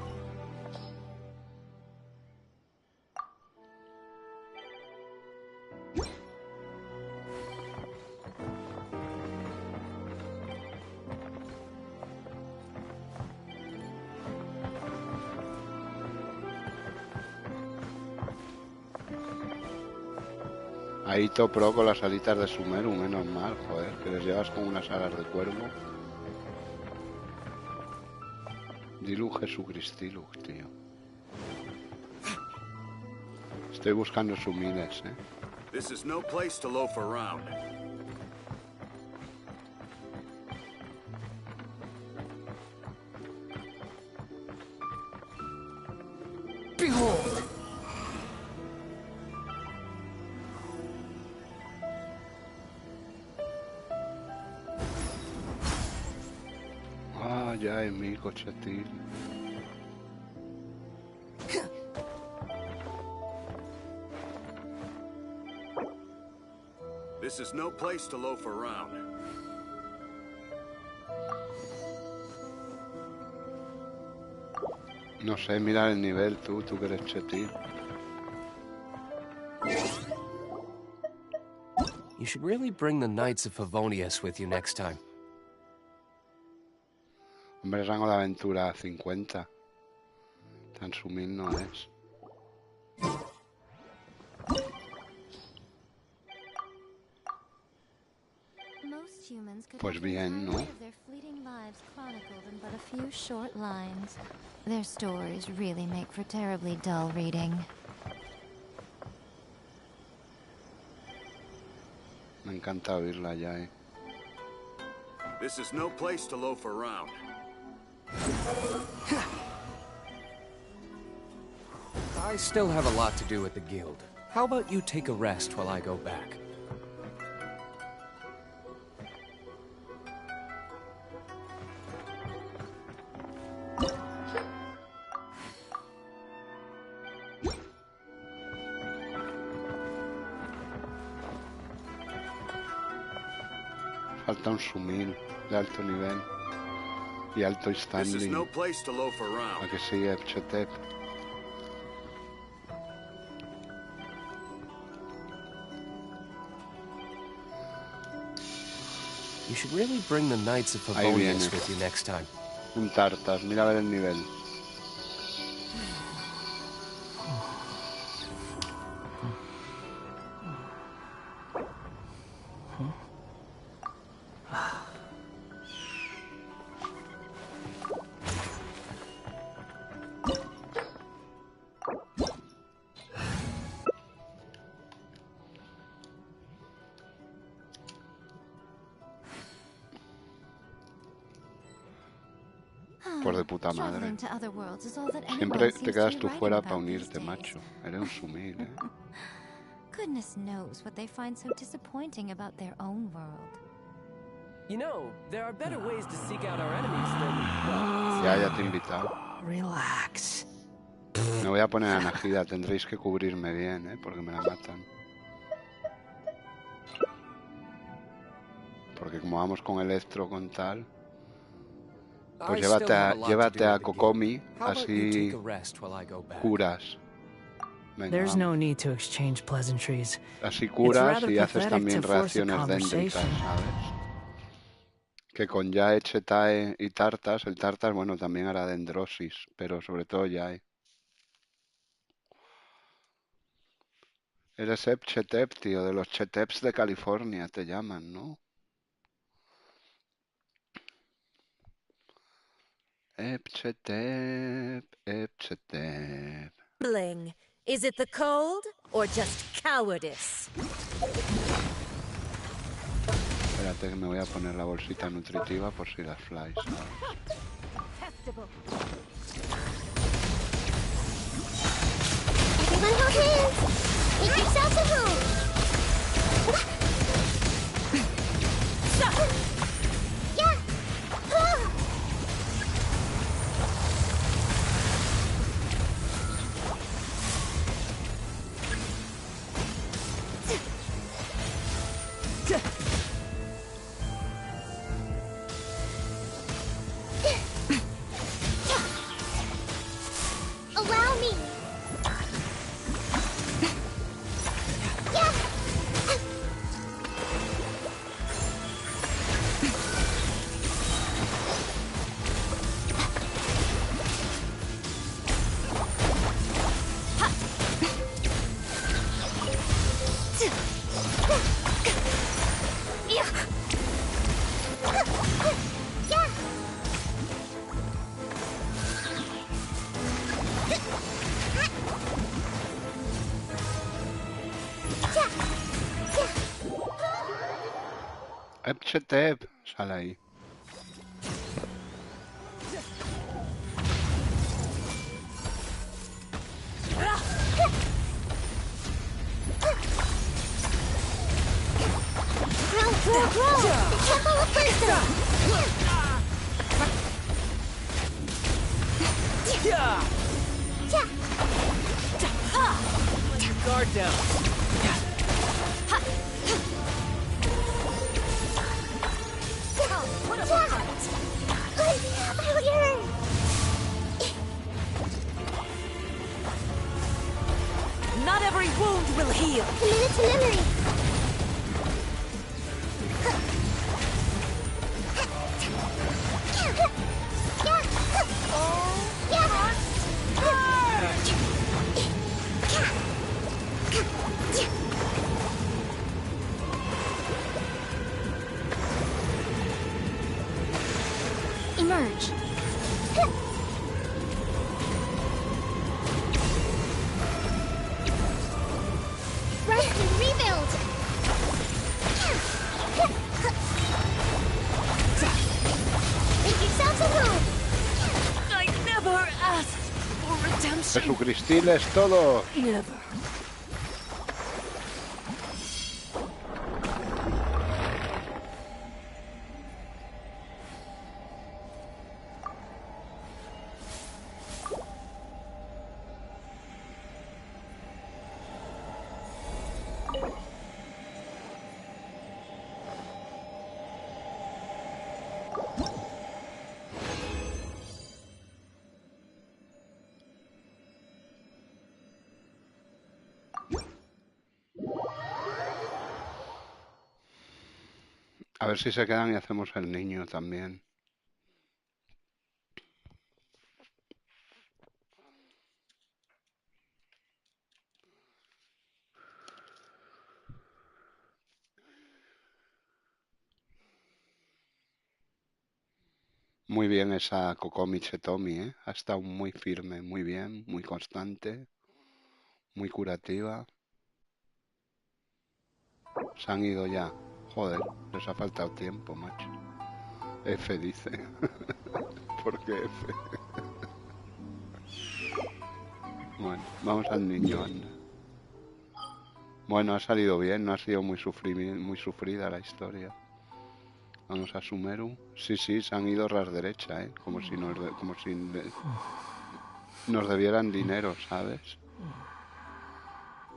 Ahí Pro con las alitas de Sumeru, menos mal, joder, que les llevas con unas alas de cuervo. Dilu Jesucristilus, tío. Estoy buscando sumiles, This is no place to loaf around. Behold! Ah, ya es mi cochetil. This is no place to loaf around. No sé, mira el nivel tú que eres chetil. You should really bring the Knights of Favonius with you next time. Hombre, rango de aventura 50. Tan sumil no es. Pues bien, ¿no? Their stories really make for terribly dull reading. Me encanta oírla ya, This is no place to loaf around. I still have a lot to do at the guild. How about you take a rest while I go back? Falta un sumil de alto nivel y alto standing. No place to loaf around. ¿A que sí, Chetep? You should really bring the Knights of Favonius with you next time. Un tartas, mira a ver el nivel. Pues de puta madre. Siempre te quedas tú fuera para unirte, macho. Eres un sumil, Goodness knows what they find so disappointing about their own world. You know, there are better ways to seek out our enemies than... Ya te he invitado. Relax. Me voy a poner a Najida, tendréis que cubrirme bien, porque me la matan. Porque como vamos con Electro con tal... Pues llévate a Kokomi, así curas. Venga, There's no need to exchange pleasantries. Así curas y haces también reacciones dendritas, ¿sabes? Que con Yae, Chetae y Tartas, el Tartas, bueno, también hará dendrosis, pero sobre todo Yae. Eres Chetep, tío, de los Cheteps de California te llaman, ¿no? Bling. Is it the cold or just cowardice? Espérate que me voy a poner la bolsita nutritiva por si las flies, ¿sabes? Everyone hold hands! Make yourselves at home! Yeah! Allow me! Epchetep, sale ahí. Grow! The Temple of Wisdom! Guard down. Not every wound will heal. Commit it to memory. Emerge. Rest and rebuild. Make yourselves at home. I never asked for redemption. Jesucristiles todos. Never. A ver si se quedan y hacemos el niño también. Muy bien esa Kokomi Chetomi, ¿eh? Ha estado muy firme, muy bien, muy constante, muy curativa. Se han ido ya. Joder, les ha faltado tiempo, macho. F dice. ¿Por qué F? Bueno, vamos al niño, anda. Bueno, ha salido bien, no ha sido muy sufrida la historia. Vamos a Sumeru. Sí, sí, se han ido ras derecha, ¿eh? Como si nos debieran dinero, ¿sabes?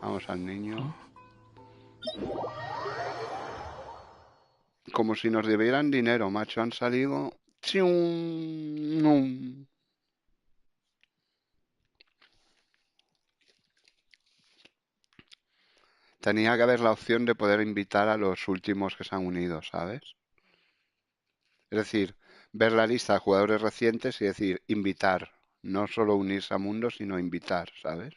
Vamos al niño. Como si nos debieran dinero, macho. Han salido... Tenía que haber la opción de poder invitar a los últimos que se han unido, ¿sabes? Es decir, ver la lista de jugadores recientes y decir, invitar. No solo unirse a mundo, sino invitar, ¿sabes?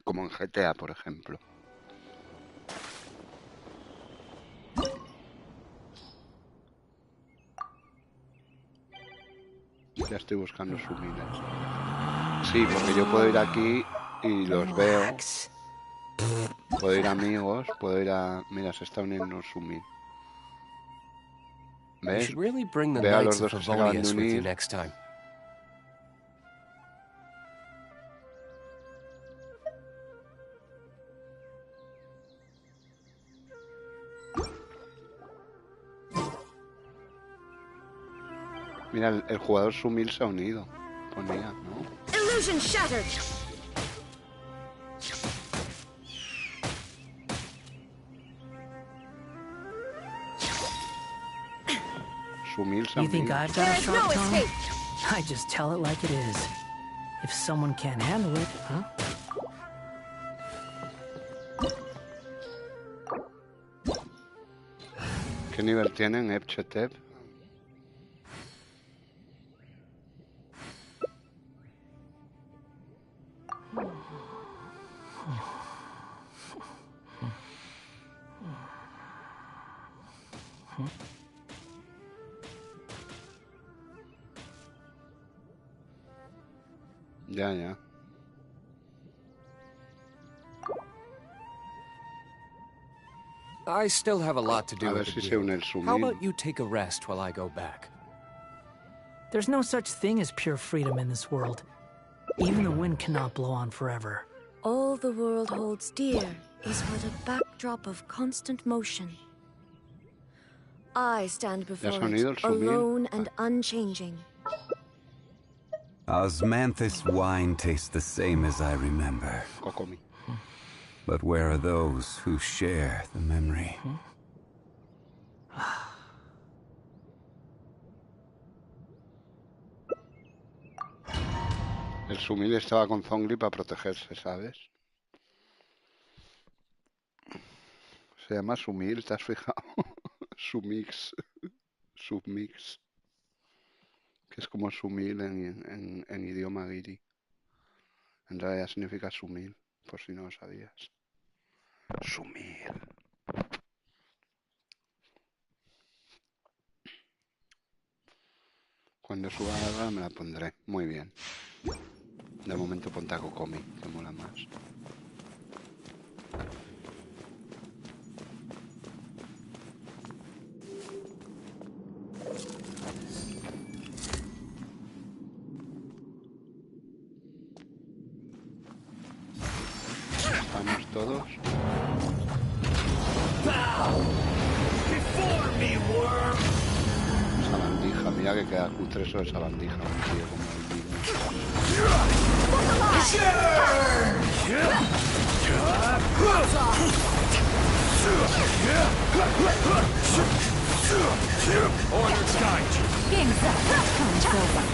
Como en GTA, por ejemplo. Ya estoy buscando sumiles. Sí, porque yo puedo ir aquí y los veo. Puedo ir a amigos, puedo ir a... Mira, se está uniendo un sumil. ¿Ves? Veo a los dos que se acaban de unir. Mira, el jugador Sumil se ha unido. Ponía, ¿no? Illusion shattered. Sumil se ha You think unido. I've got a sharp tongue? I just tell it like it is. If someone can't handle it, huh? ¿Qué nivel tienen Epchetep? Ya. I still have a lot to do A ver with si the se une el guild. How Sumil. about you take a rest while I go back? There's no such thing as pure freedom in this world. Even the wind cannot blow on forever. All the world holds dear is but a backdrop of constant motion. I stand before it, alone and unchanging. Osmanthus wine tastes the same as I remember. But where are those who share the memory? El Sumil estaba con Zongli para protegerse, ¿sabes? Se llama Sumil, ¿te has fijado? Sumix. Submix. Que es como Sumil en idioma guiri. En realidad significa Sumil, por si no lo sabías. Sumil. Cuando suba la garra me la pondré. Muy bien. De momento ponte a Kokomi, que mola más. Estamos todos. Esa bandija, mira que queda cutre eso de esa bandija, un tío como el mismo. Order sky. Game's up. Come forward.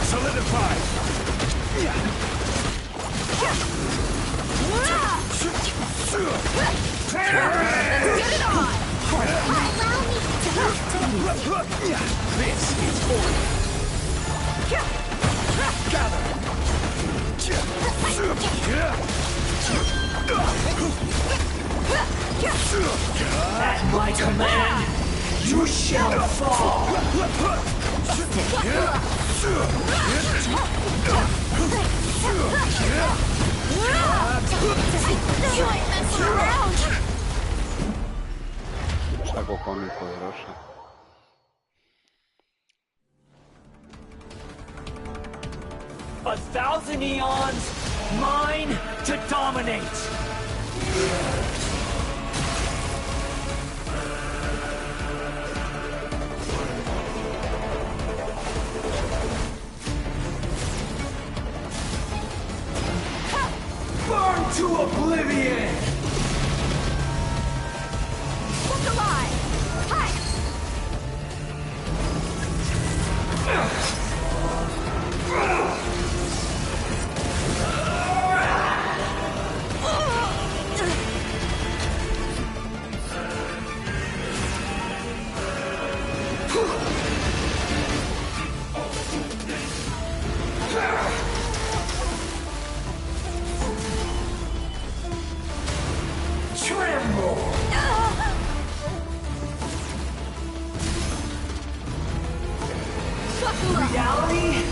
Solidify. Get it on! This is order. Gather. At my command, you shall fall. You ain't messing around! Esa Kokomi poderosa. A thousand eons, mine to dominate. Burn to oblivion! Look alive! Hi! Reality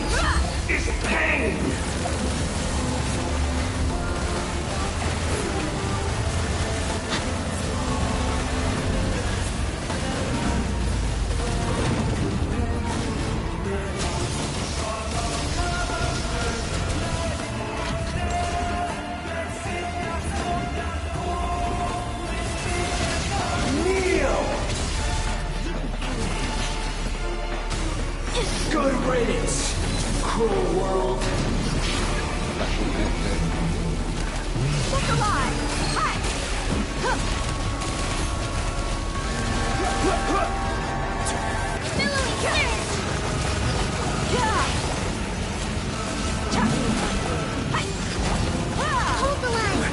is pain! Good riddance, cruel world. Look alive! Hi! Billowing current! Hold the line!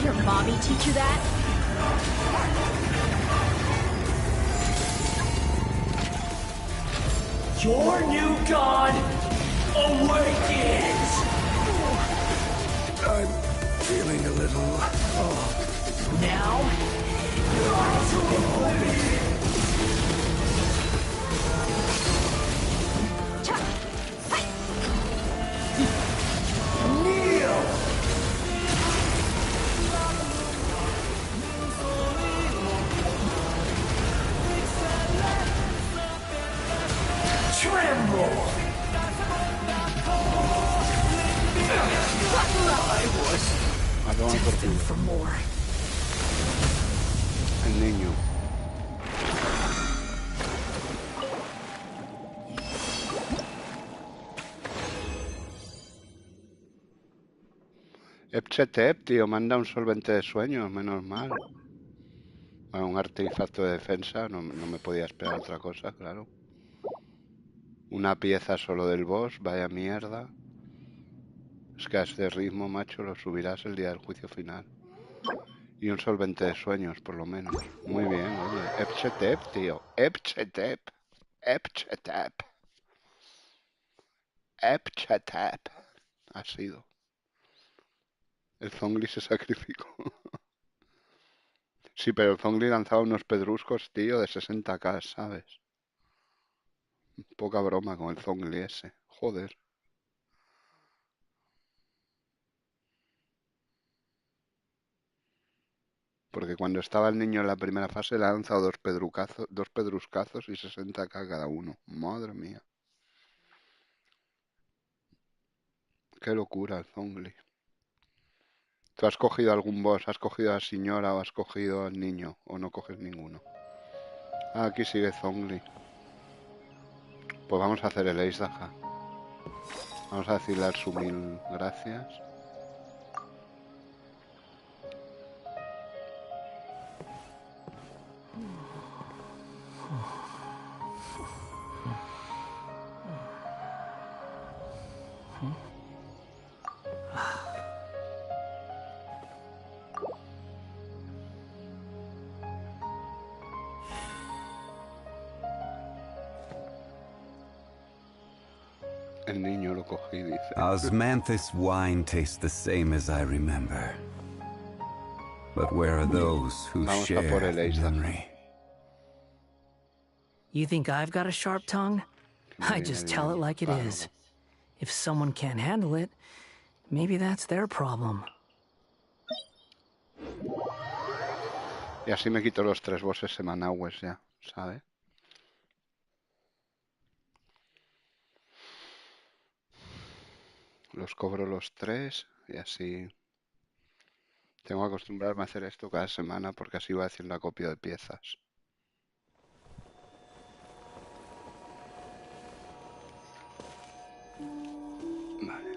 Your mommy teach you that? Your new god awakens! I'm feeling a little Now, rise to oblivion! Kneel! Tremble! Destined for more. El niño. Epchetep, tío, manda un solvente de sueños, menos mal. Bueno, un artefacto de defensa, no me podía esperar otra cosa, claro. Una pieza solo del boss, vaya mierda. Es que a este ritmo, macho, lo subirás el día del juicio final. Y un solvente de sueños, por lo menos. Muy bien, oye. Epchetep, tío. Epchetep. Epchetep. Epchetep. Ha sido. El Zongli se sacrificó. Sí, pero el Zongli lanzaba unos pedruscos, tío, de 60k, ¿sabes? Poca broma con el Zongli ese. Joder. Porque cuando estaba el niño en la primera fase le ha lanzado dos pedruscazos y 60k cada uno. Madre mía. Qué locura el Zongli. ¿Tú has cogido algún boss? ¿Has cogido a la señora o has cogido al niño? ¿O no coges ninguno? Ah, aquí sigue Zongli. Pues vamos a hacer el Ace Daja. Vamos a decirle a su 1000 gracias. El niño lo cogí, dice. Osmanthus wine tastes the same as I remember. But where are those who share the memory? You think I've got a sharp tongue? I just tell it like it is. If someone can't handle it, maybe that's their problem. Y así me quito los 3 bosses semanaues ya, ¿sabes? Los cobro los 3 y así... Tengo que acostumbrarme a hacer esto cada semana porque así voy haciendo acopio de piezas. Vale.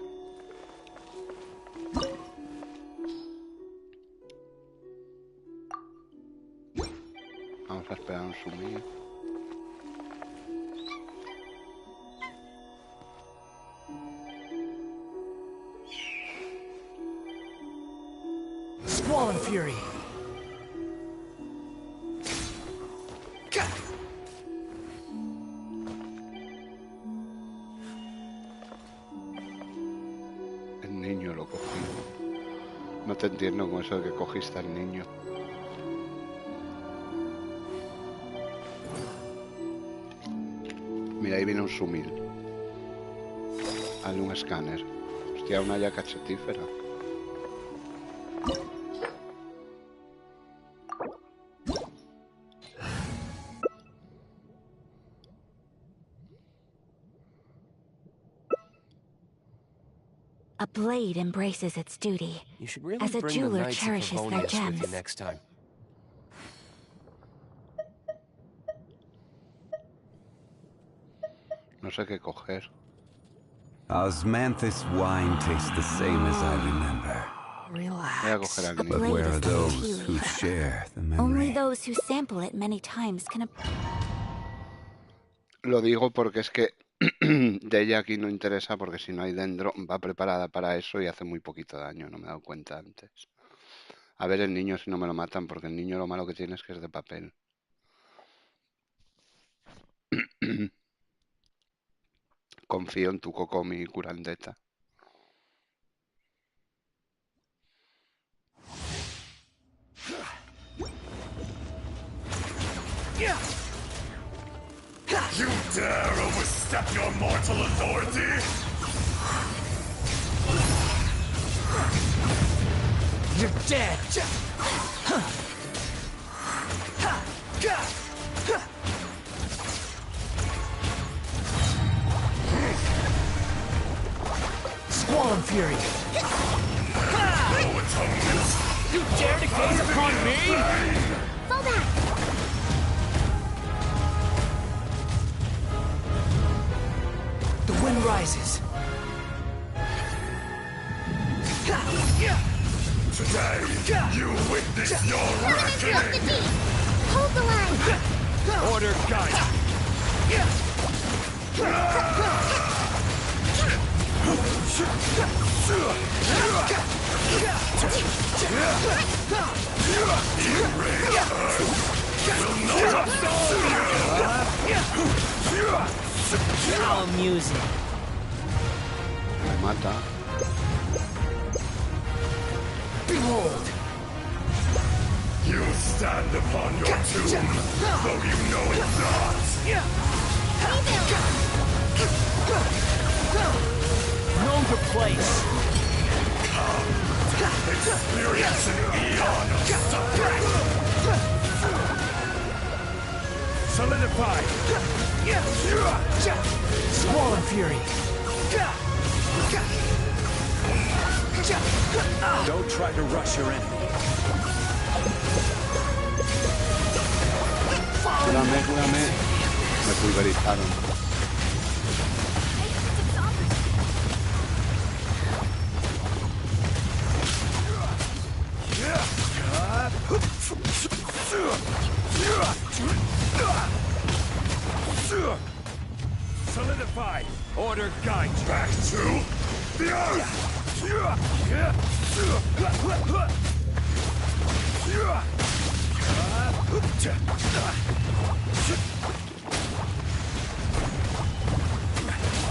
Vamos a esperar un sumir. Squall and Fury. No te entiendo con eso de que cogiste al niño. Mira, ahí viene un sumil. Hazle un escáner. Hostia, una ya cachetífera. A blade embraces its duty, You should really as a bring the jeweler Knights of cherishes their Favonius with you gems. next time. No sé qué coger. Osmanthus wine tastes the same as I remember. Voy a coger al But niño. where are those who share the memory? Only those who sample it many times can... Lo digo porque es que de ella aquí no interesa, porque si no hay dendro va preparada para eso y hace muy poquito daño, no me he dado cuenta antes. A ver el niño si no me lo matan, porque el niño lo malo que tiene es que es de papel. Confío en tu Kokomi curandeta. You dare overstep your mortal authority? You're dead! Squall Fury! No atonement! You dare to gaze upon me? Fall back! The wind rises. Today, you witness your reckoning! Hold the line! Order guide! How amusing. Me mata. Behold! You stand upon your tomb, though you know it not! Know your place! Come, experience an eon of suffering! Solidify! Squall and Fury! Don't try to rush your enemy. Cúrame, cúrame. Me pulverizaron. Solidify! Order guide back to the earth!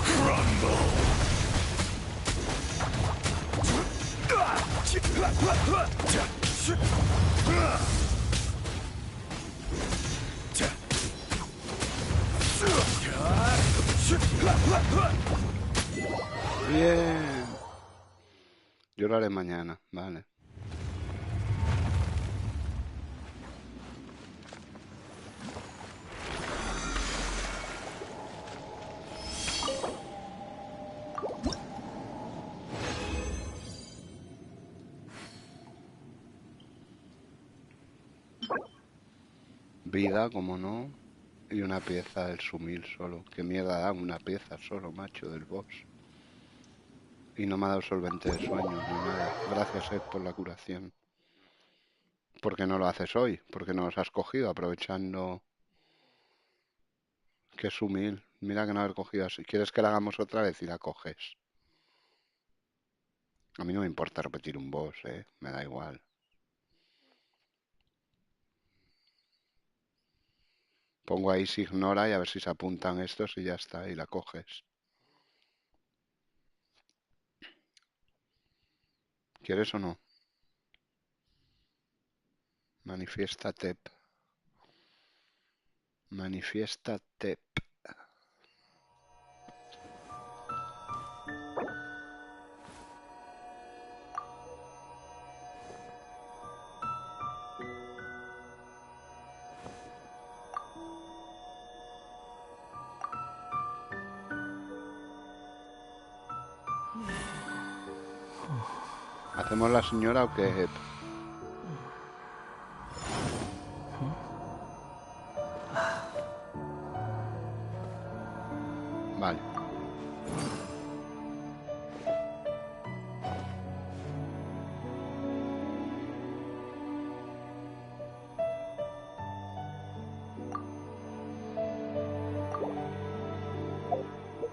Crumble! Bien. Yo lo haré mañana, vale. Vida, como no. Y una pieza del sumil solo. ¿Qué mierda da una pieza solo, macho, del boss? Y no me ha dado solvente de sueño ni nada. Gracias, Ed, por la curación. ¿Por qué no lo haces hoy? ¿Por qué no los has cogido aprovechando que es humil? Mira que no haber cogido así. ¿Quieres que la hagamos otra vez y la coges? A mí no me importa repetir un boss, me da igual. Pongo ahí si ignora y a ver si se apuntan estos y ya está, y la coges. ¿Quieres o no? Manifiéstate. Manifiéstate. ¿Hacemos la señora o qué? Vale.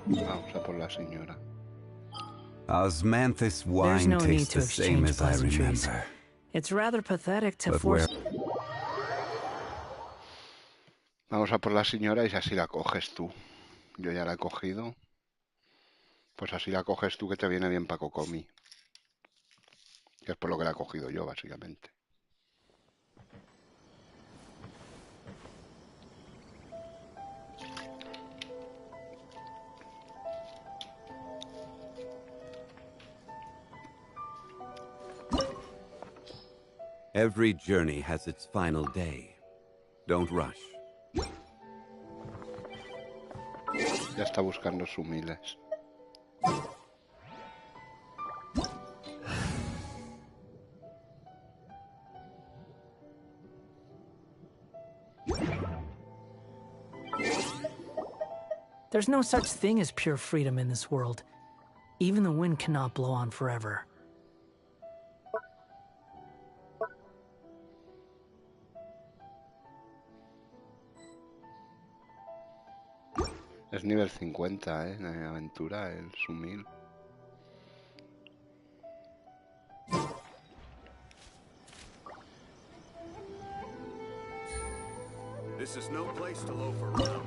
Vamos a por la señora. Osmanthus wine tastes the same as I remember. It's rather pathetic to force. Vamos a por la señora y si así la coges tú. Yo ya la he cogido. Pues así la coges tú que te viene bien para Kokomi. Que es por lo que la he cogido yo, básicamente. Every journey has its final day. Don't rush. Ya está buscando sumiles. There's no such thing as pure freedom in this world. Even the wind cannot blow on forever. Es nivel 50, en aventura, el sumil. This is no place to loaf around.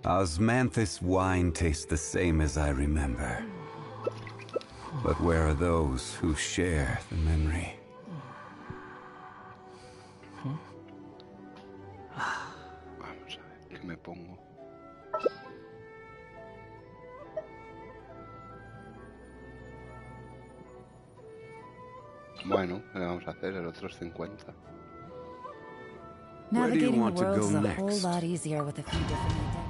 Osmanthus wine tastes the same as I remember. But where are those who share the memory? Vamos a ver, ¿qué me pongo? Bueno, ¿qué le vamos a hacer? El otro es 50. Navigating the world is a whole lot easier with a few different identities.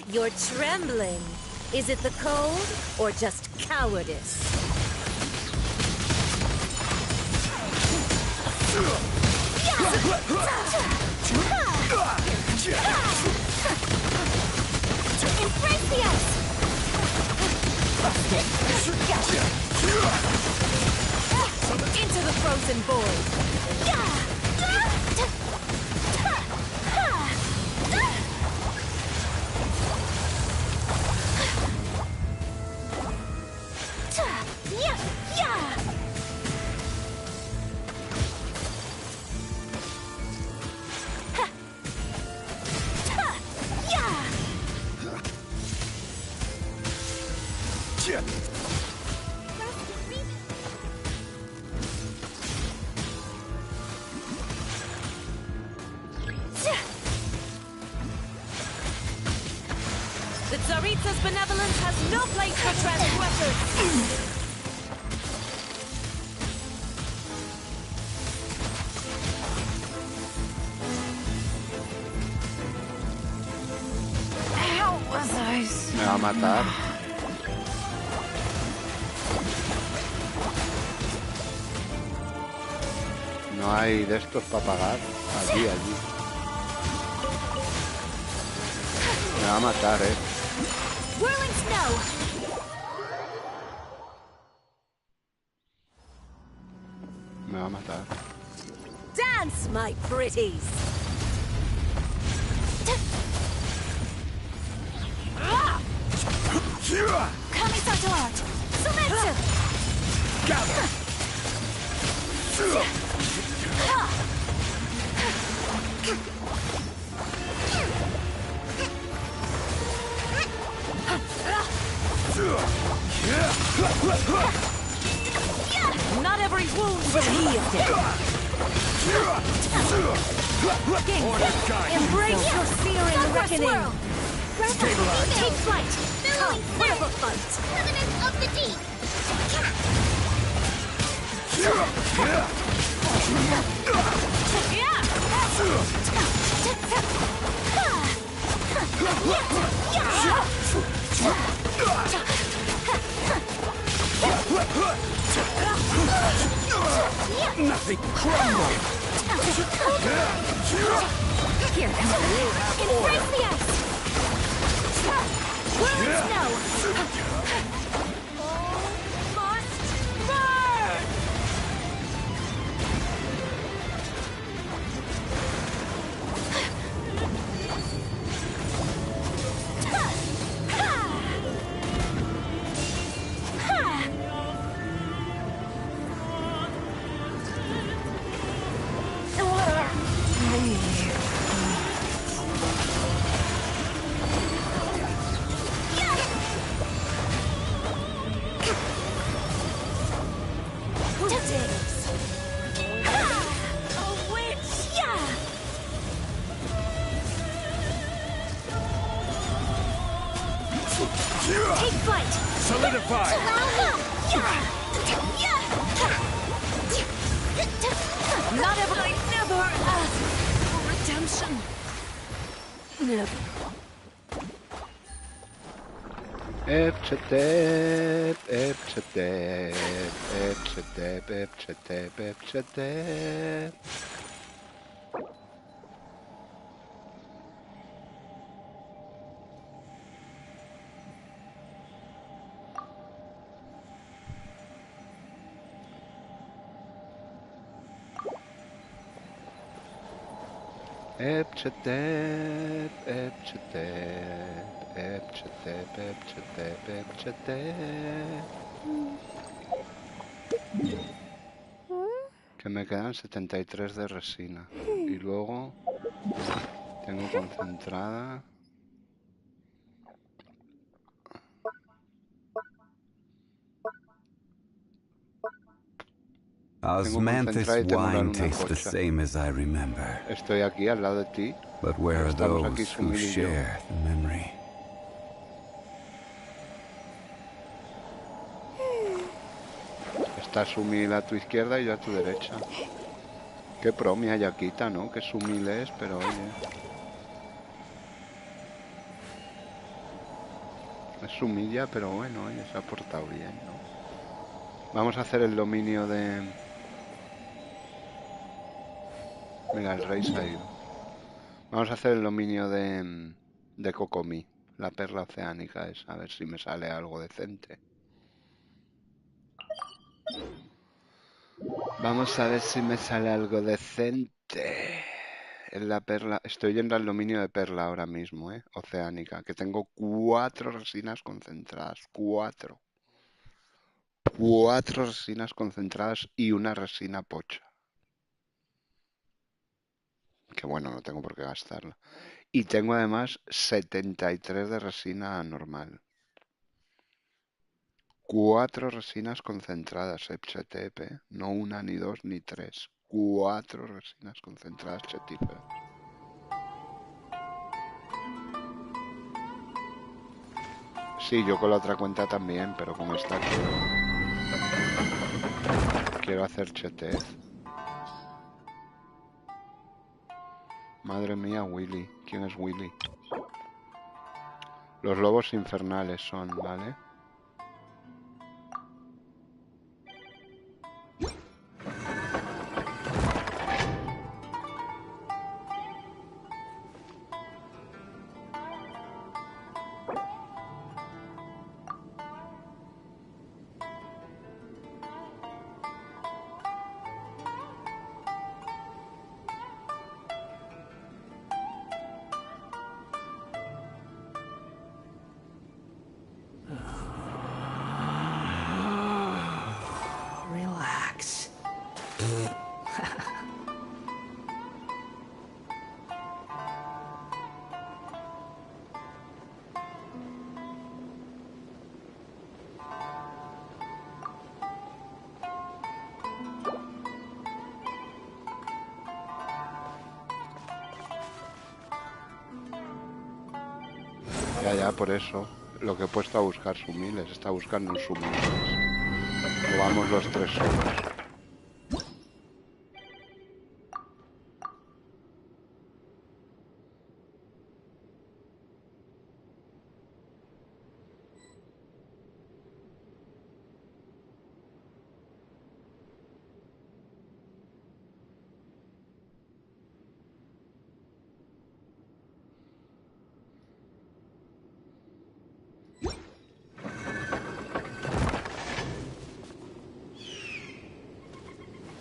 You're trembling. Is it the cold or just cowardice? Embrace the ice! Into the frozen void. The Tsaritsa's benevolence has no place for transgressors! How was I? Me va a matar. No hay de estos para pagar. Allí. Me va a matar, Whirling snow! va a matar. Dance, my pretties. Kamisato art. Sumetsu. Gather. Not every wound will heal. Embrace your searing reckoning. Stabilize. Take flight. Come, one of a fight. Evidence of the deep. Nothing crumble. Here comes the embrace the ice. Whirling snow. Must burn. Take flight. Solidify. Not ever. I never asked for redemption. Que me quedan 73 de resina. Y luego tengo concentrada. Osmanthus wine tastes the same as I remember. Estoy aquí al lado de ti. But where are those who share the memory? Está Sumil a tu izquierda y yo a tu derecha. Qué pro mi Ayaquita, ¿no? Qué Sumil es, pero oye. Es Sumilla, pero bueno, oye, se ha portado bien, ¿no? Vamos a hacer el dominio de... Mira, el rey se ha ido. Vamos a hacer el dominio de Kokomi, la perla oceánica esa, a ver si me sale algo decente. Vamos a ver si me sale algo decente. En la perla, estoy en el dominio de perla ahora mismo, oceánica, que tengo 4 resinas concentradas, 4 resinas concentradas y una resina pocha. Que bueno, no tengo por qué gastarla. Y tengo además 73 de resina normal. 4 resinas concentradas, HTP, no una, ni 2, ni 3. 4 resinas concentradas chetíferas. Sí, yo con la otra cuenta también, pero como está quiero hacer chetez. Madre mía, Willy. ¿Quién es Willy? Los lobos infernales son, ¿vale? Ya, por eso. Lo que he puesto a buscar sumiles. Está buscando un sumiles. O vamos los tres solos.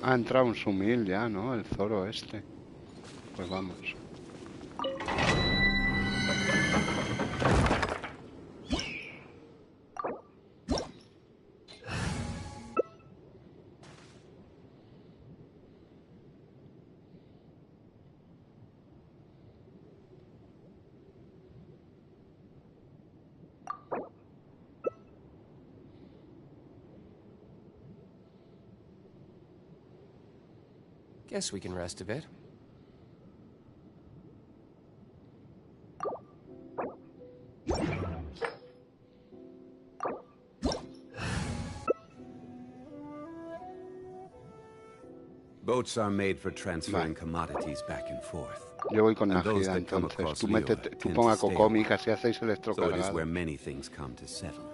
Ha entrado un sumil ya, ¿no? El Zoro este. Pues vamos. Guess we can rest a bit. Boats are made for transferring commodities back and forth. Yo voy con Najida, entonces. Tú ponga Kokomi, casi hacéis electrocargado. So it is where many things come to settle.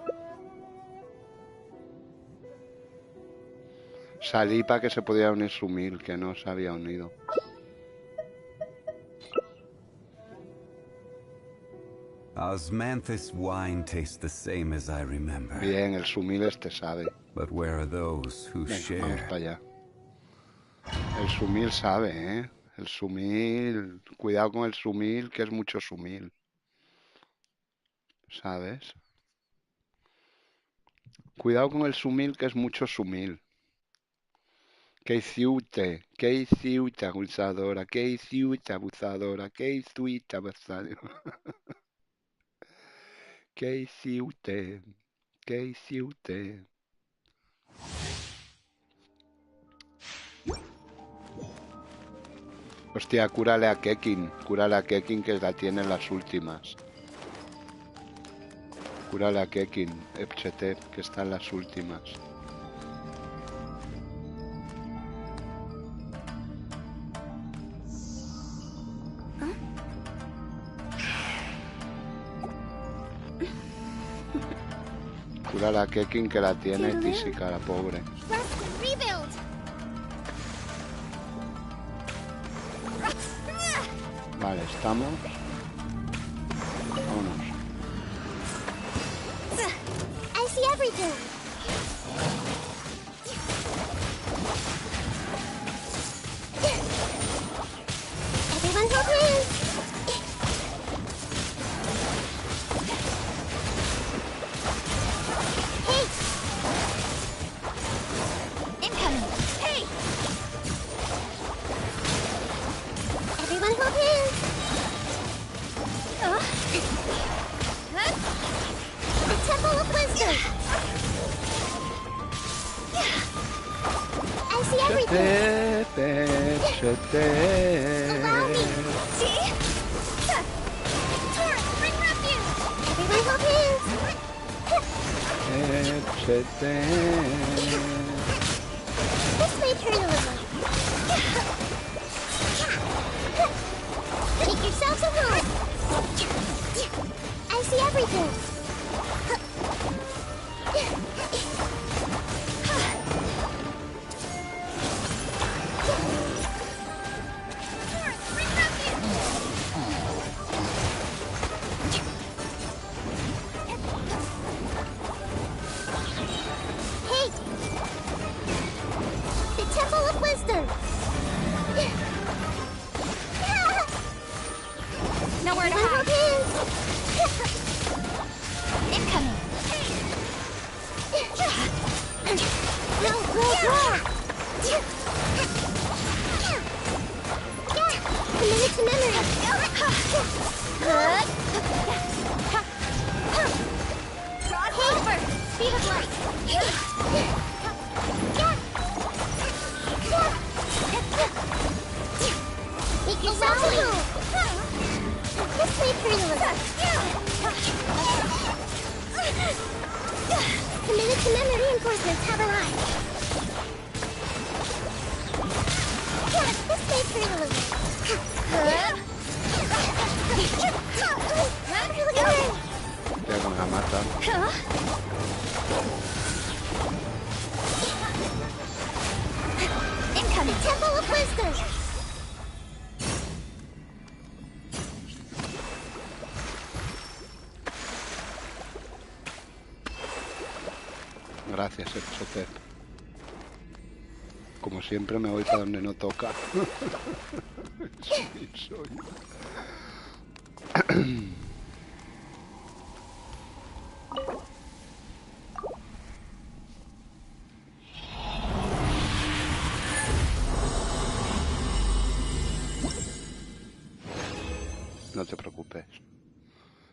Salí para que se pudiera unir Sumil, que no se había unido. Osmanthus wine tastes the same as I remember. Bien, el Sumil este sabe. But where are those who share? Vamos para allá. El Sumil sabe, ¿eh? El Sumil... Cuidado con el Sumil, que es mucho Sumil. ¿Sabes? Cuidado con el Sumil, que es mucho Sumil. ¿Qué hiciste? ¿Qué hiciste, abusadora? ¿Qué hiciste, abusadora? ¿Qué hiciste, abusadora? ¿Qué hiciste? ¿Qué hiciste? Hostia, cúrale a Kekin. Cúrale a Kekin, que la tiene en las últimas. Cúrale a Kekin, Epchetep, que está en las últimas. Cúrale a Kekin, que la tiene tísica, la pobre. Vale, estamos. Vámonos. I see everything. Everyone hold hands. Hey. Incoming. Hey. Everyone hold hands. The Temple of Wisdom. I see everything. Allow me. See? Taurus, bring refuge. Everyone hold hands. This may turn a little. Make yourselves at home. I see everything. Hey! The Temple of Wisdom! Nowhere to hide. Incoming. Committed to memory. Good. Rod over. Speed of light. Make yourself at home. This way, Curly. Committed to memory reinforcements have arrived. Yeah, this may turn a little. Ya con la mata. Incoming Temple of Wisdom. Gracias, Exotep. Como siempre me voy para donde no toca. Sí, soy. No te preocupes.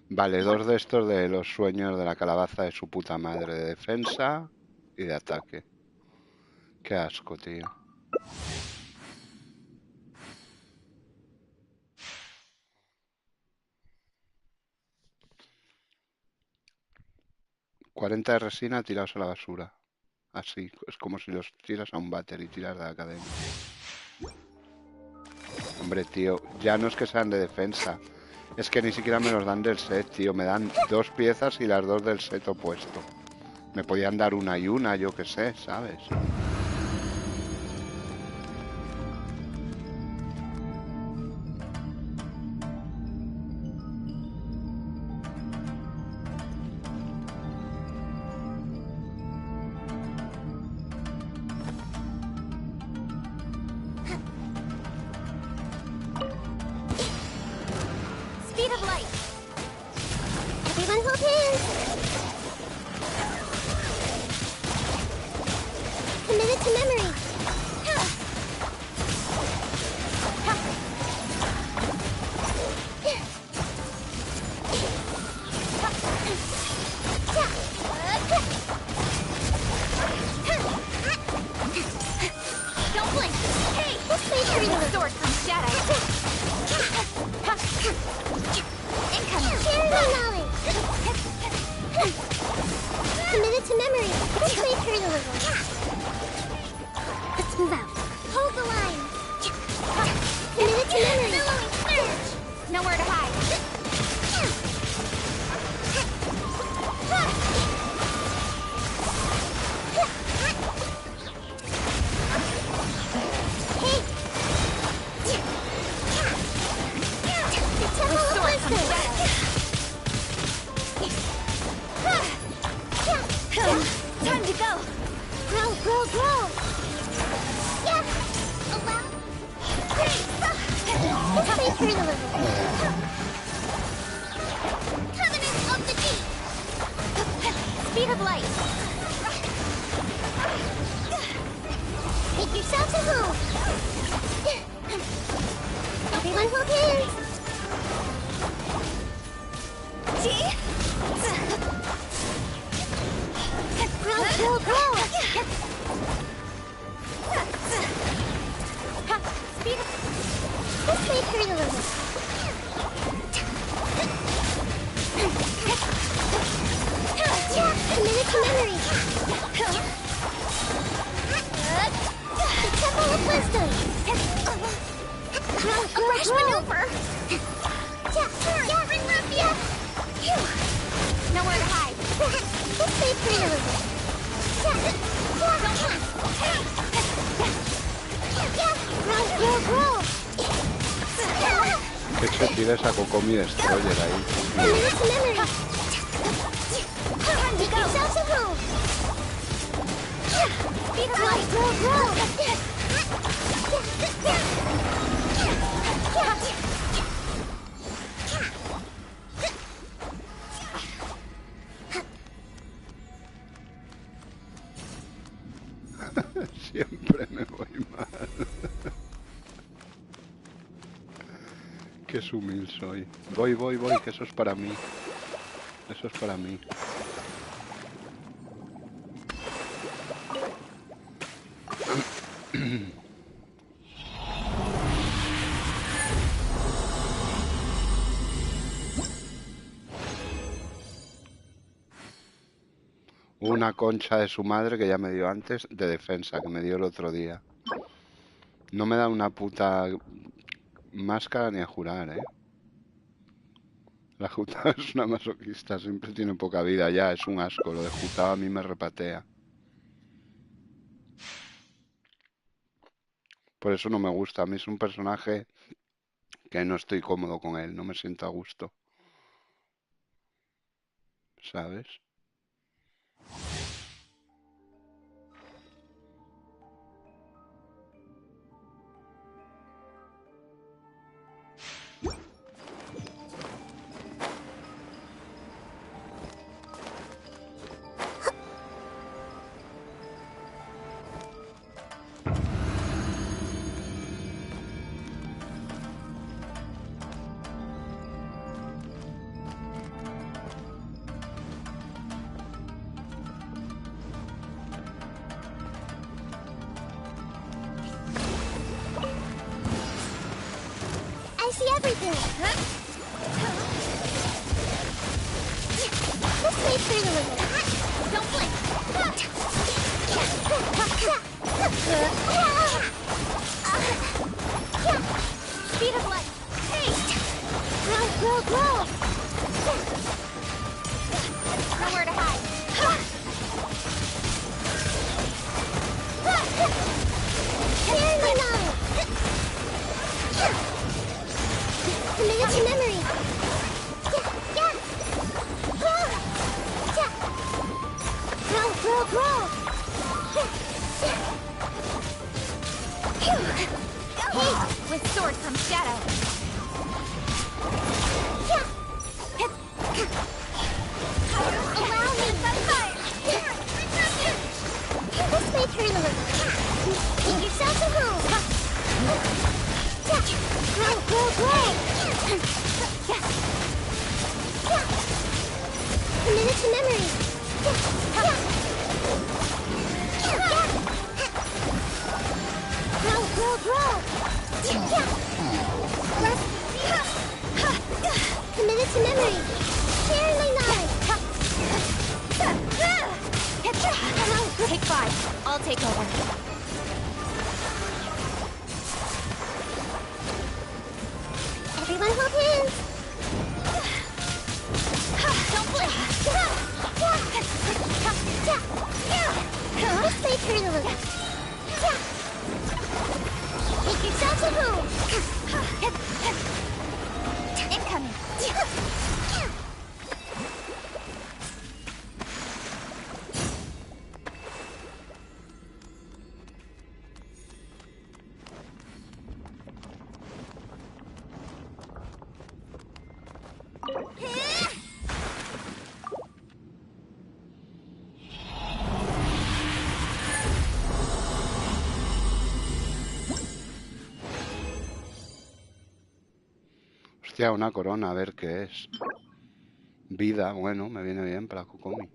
Vale, 2 de estos de los sueños de la calabaza de su puta madre, de defensa y de ataque. Qué asco, tío. $40 de resina tirados a la basura. Así, es como si los tiras a un váter y tiras de la cadena. Hombre, tío, ya no es que sean de defensa. Es que ni siquiera me los dan del set, tío. Me dan 2 piezas y las 2 del set opuesto. Me podían dar una y una, yo qué sé, ¿sabes? Speed of light. Everyone hold hands. Committed to memory. Don't blink! Hey! This may carry the sword from shadow! Incoming! Share my knowledge. Committed to memory. This may hurt a little. Let's move out. Hold the line. Committed to memory. Billowing surge! Nowhere to hide! Hey! The Temple of Wisdom. Time to go! Grow, grow, grow. Yeah. Allow. This may hurt a little. Covenant of the Deep! Speed of light. Make yourselves at home. Everyone hold hands. See? Grow, grow, grow. Speed of... This may hurt a little. Committed to memory. The Temple of Wisdom. Grow, grow, Rush grow. maneuver! Nowhere to hide! This may hurt a little. Grow, grow, grow. Que se tira esa Kokomi Destroyer ahí. Committed to memory. Make yourselves at home. Speed of light. Grow, grow. Siempre me voy mal. Qué sumil soy. Voy, voy, voy, que eso es para mí. Eso es para mí. Una concha de su madre que ya me dio antes de defensa, que me dio el otro día. No me da una puta máscara ni a jurar, ¿eh? La Jutao es una masoquista, siempre tiene poca vida ya, es un asco. Lo de Jutao a mí me repatea. Por eso no me gusta. A mí es un personaje que no estoy cómodo con él, no me siento a gusto. ¿Sabes? I see everything. This may turn a little. Don't blink. Speed of light. Haste. Grow. Nowhere to hide. Here you go. Commit to memory. Grow. Hey, with sword comes shadow. Allow me. This may turn a little. Get yourself a home. Grow. Committed to memory. Grow. Committed to memory. Share my knowledge. Take 5. I'll take over. Everyone hold hands. Don't blink. This may turn a little. Take yourselves at home. Incoming. Hostia, una corona, a ver qué es. Vida, bueno, me viene bien para Kokomi.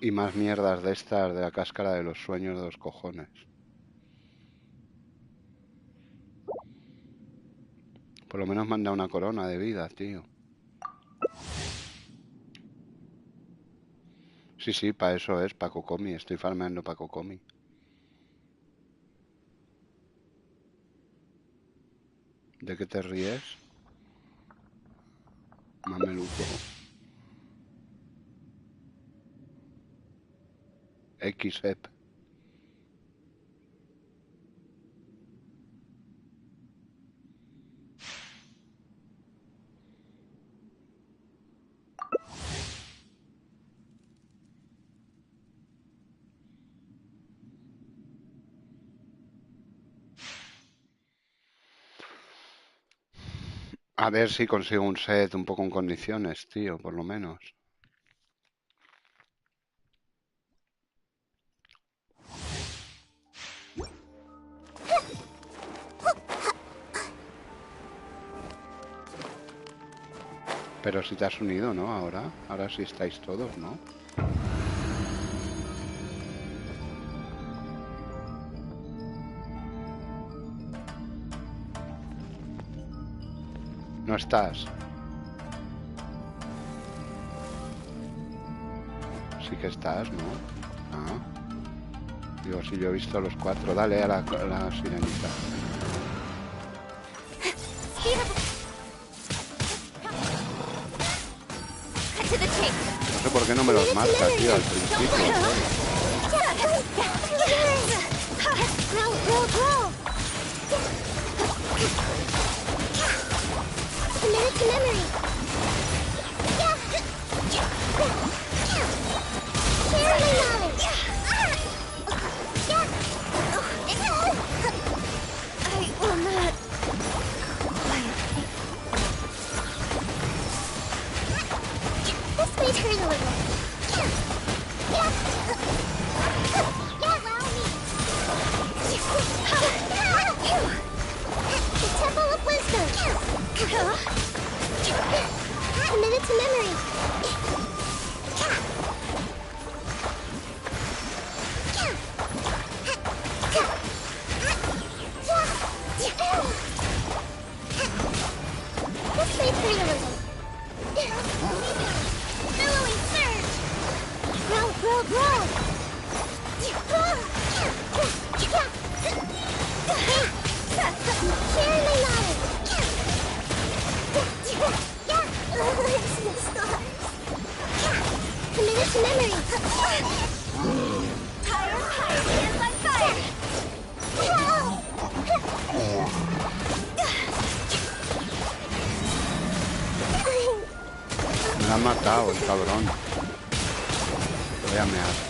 Y más mierdas de estas de la cáscara de los sueños de los cojones. Por lo menos me han dado una corona de vida, tío. Sí, para eso es, para Kokomi. Estoy farmeando para Kokomi. ¿De qué te ríes? Mameluco. XEP. A ver si consigo un set un poco en condiciones, tío, por lo menos. Pero si te has unido, ¿no? Ahora sí estáis todos, ¿no? No estás. Sí que estás, ¿no? Ah. Digo, si yo he visto los 4. Dale a la sirenita. No sé por qué no me los marca, tío, al principio. Me ha matado el cabrón. Voy a mear.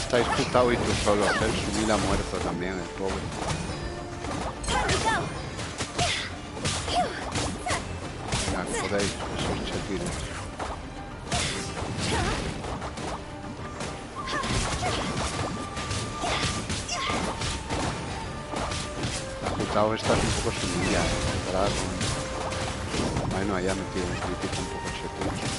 Está disputado y tú solo. El Sunil ha muerto también, el pobre. Venga, podéis, esos chetines. La Jutao esta es un poco sumilla, Bueno, allá me metido un crítico un poco chetín.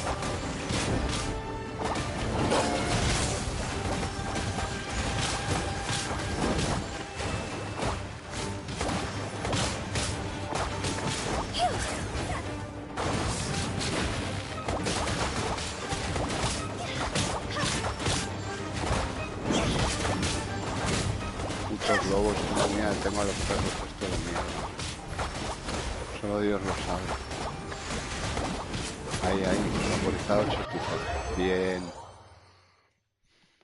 Lobos, mía, tengo a los perros esto de mierda. Solo Dios lo sabe. Ahí, vaporizado certificado. Bien.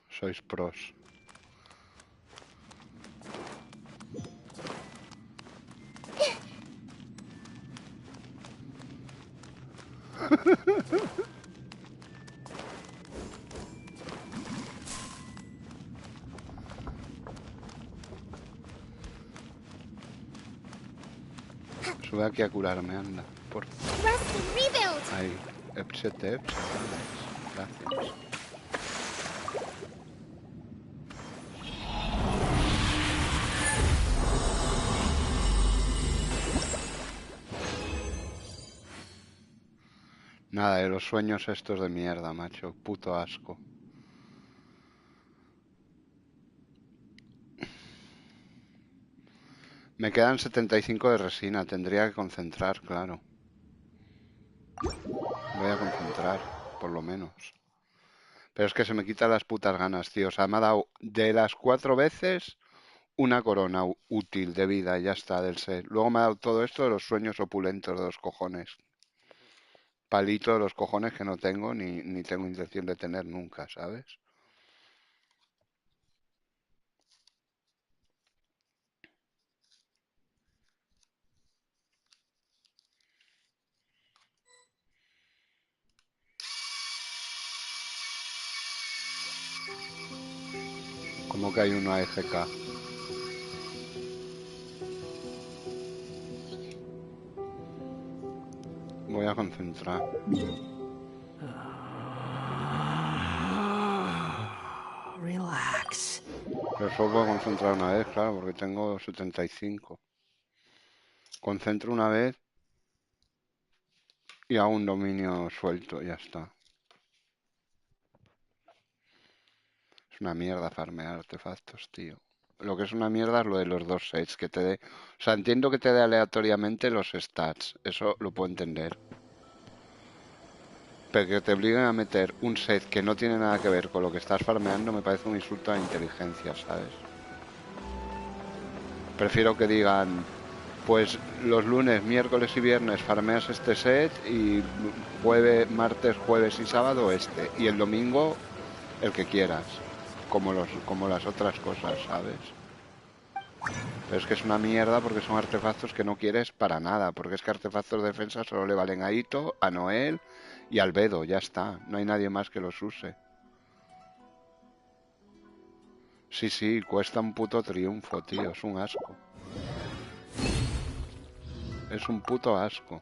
Sois pros. Sube aquí a curarme, anda. Por... Ahí. Gracias. Nada, de los sueños estos de mierda, macho. Puto asco. Me quedan 75 de resina. Tendría que concentrar, claro. Voy a concentrar, por lo menos. Pero es que se me quitan las putas ganas, tío. O sea, me ha dado de las 4 veces una corona útil de vida y ya está del set. Luego me ha dado todo esto de los sueños opulentos de los cojones. Palito de los cojones que no tengo ni tengo intención de tener nunca, ¿sabes? Como que hay uno AFK. Voy a concentrar. Relax. Pero solo puedo concentrar una vez, claro, porque tengo 75. Concentro una vez y hago un dominio suelto, ya está. Es una mierda farmear artefactos, tío. Lo que es una mierda es lo de los 2 sets que te dé. O sea, entiendo que te dé aleatoriamente los stats. Eso lo puedo entender. Pero que te obliguen a meter un set que no tiene nada que ver con lo que estás farmeando me parece un insulto a la inteligencia, ¿sabes? Prefiero que digan, pues los lunes, miércoles y viernes farmeas este set y martes, jueves y sábado este. Y el domingo el que quieras. Como las otras cosas, ¿sabes? Pero es que es una mierda porque son artefactos que no quieres para nada. Porque es que artefactos de defensa solo le valen a Ito, a Noel y al Bedo, ya está. No hay nadie más que los use. Sí, cuesta un puto triunfo, tío. Es un asco. Es un puto asco.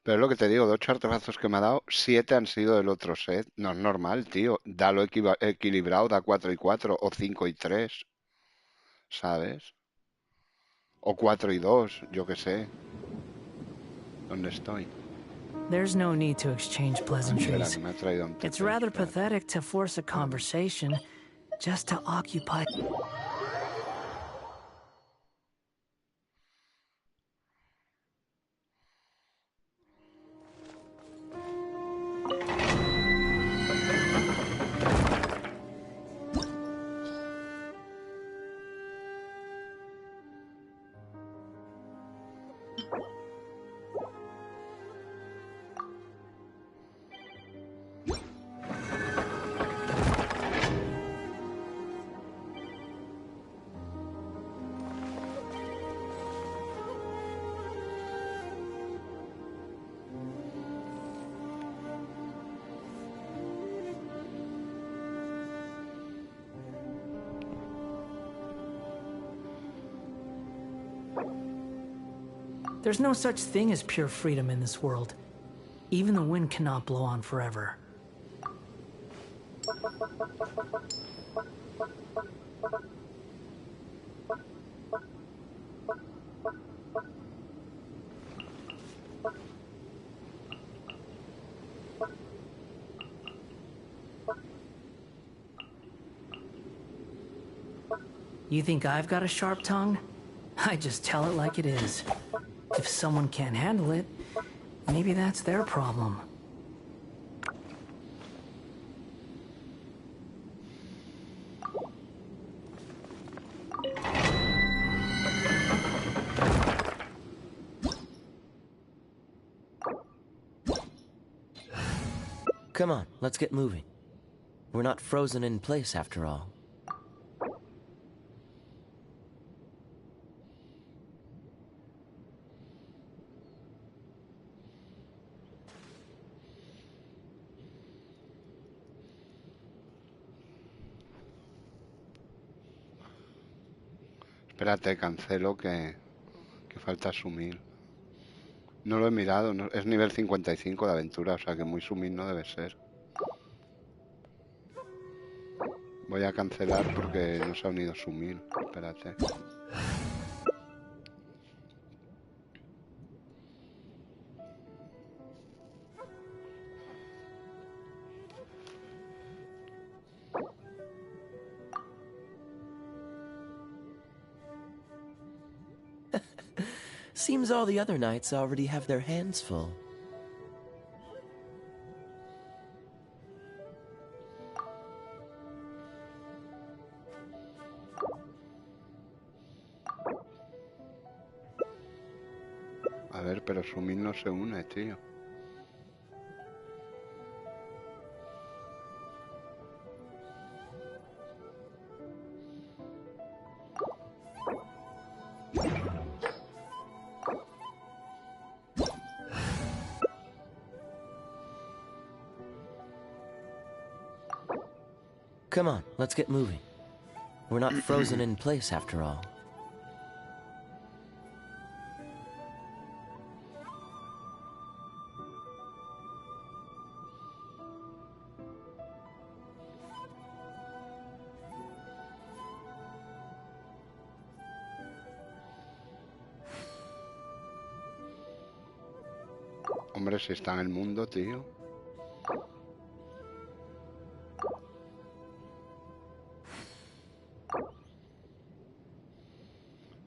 Pero es lo que te digo, de 8 artefactos que me ha dado, 7 han sido del otro set. No es normal, tío. Dalo equilibrado, da 4 y 4, o 5 y 3. ¿Sabes? O 4 y 2, yo qué sé. ¿Dónde estoy? There's no need to exchange pleasantries. Espera, que me ha traído un It's rather pathetic to force a conversation just to occupy... There's no such thing as pure freedom in this world. Even the wind cannot blow on forever. You think I've got a sharp tongue? I just tell it like it is. If someone can't handle it, maybe that's their problem. Come on, let's get moving. We're not frozen in place after all. Espérate, cancelo que falta sumir. No lo he mirado, es nivel 55 de aventura, o sea que muy sumir no debe ser. Voy a cancelar porque no se ha unido sumir. Espérate. Seems all the other knights already have their hands full. A ver, pero Sumil no se une, tío. Come on, let's get moving. We're not frozen in place after all. Hombre, si está en el mundo, tío.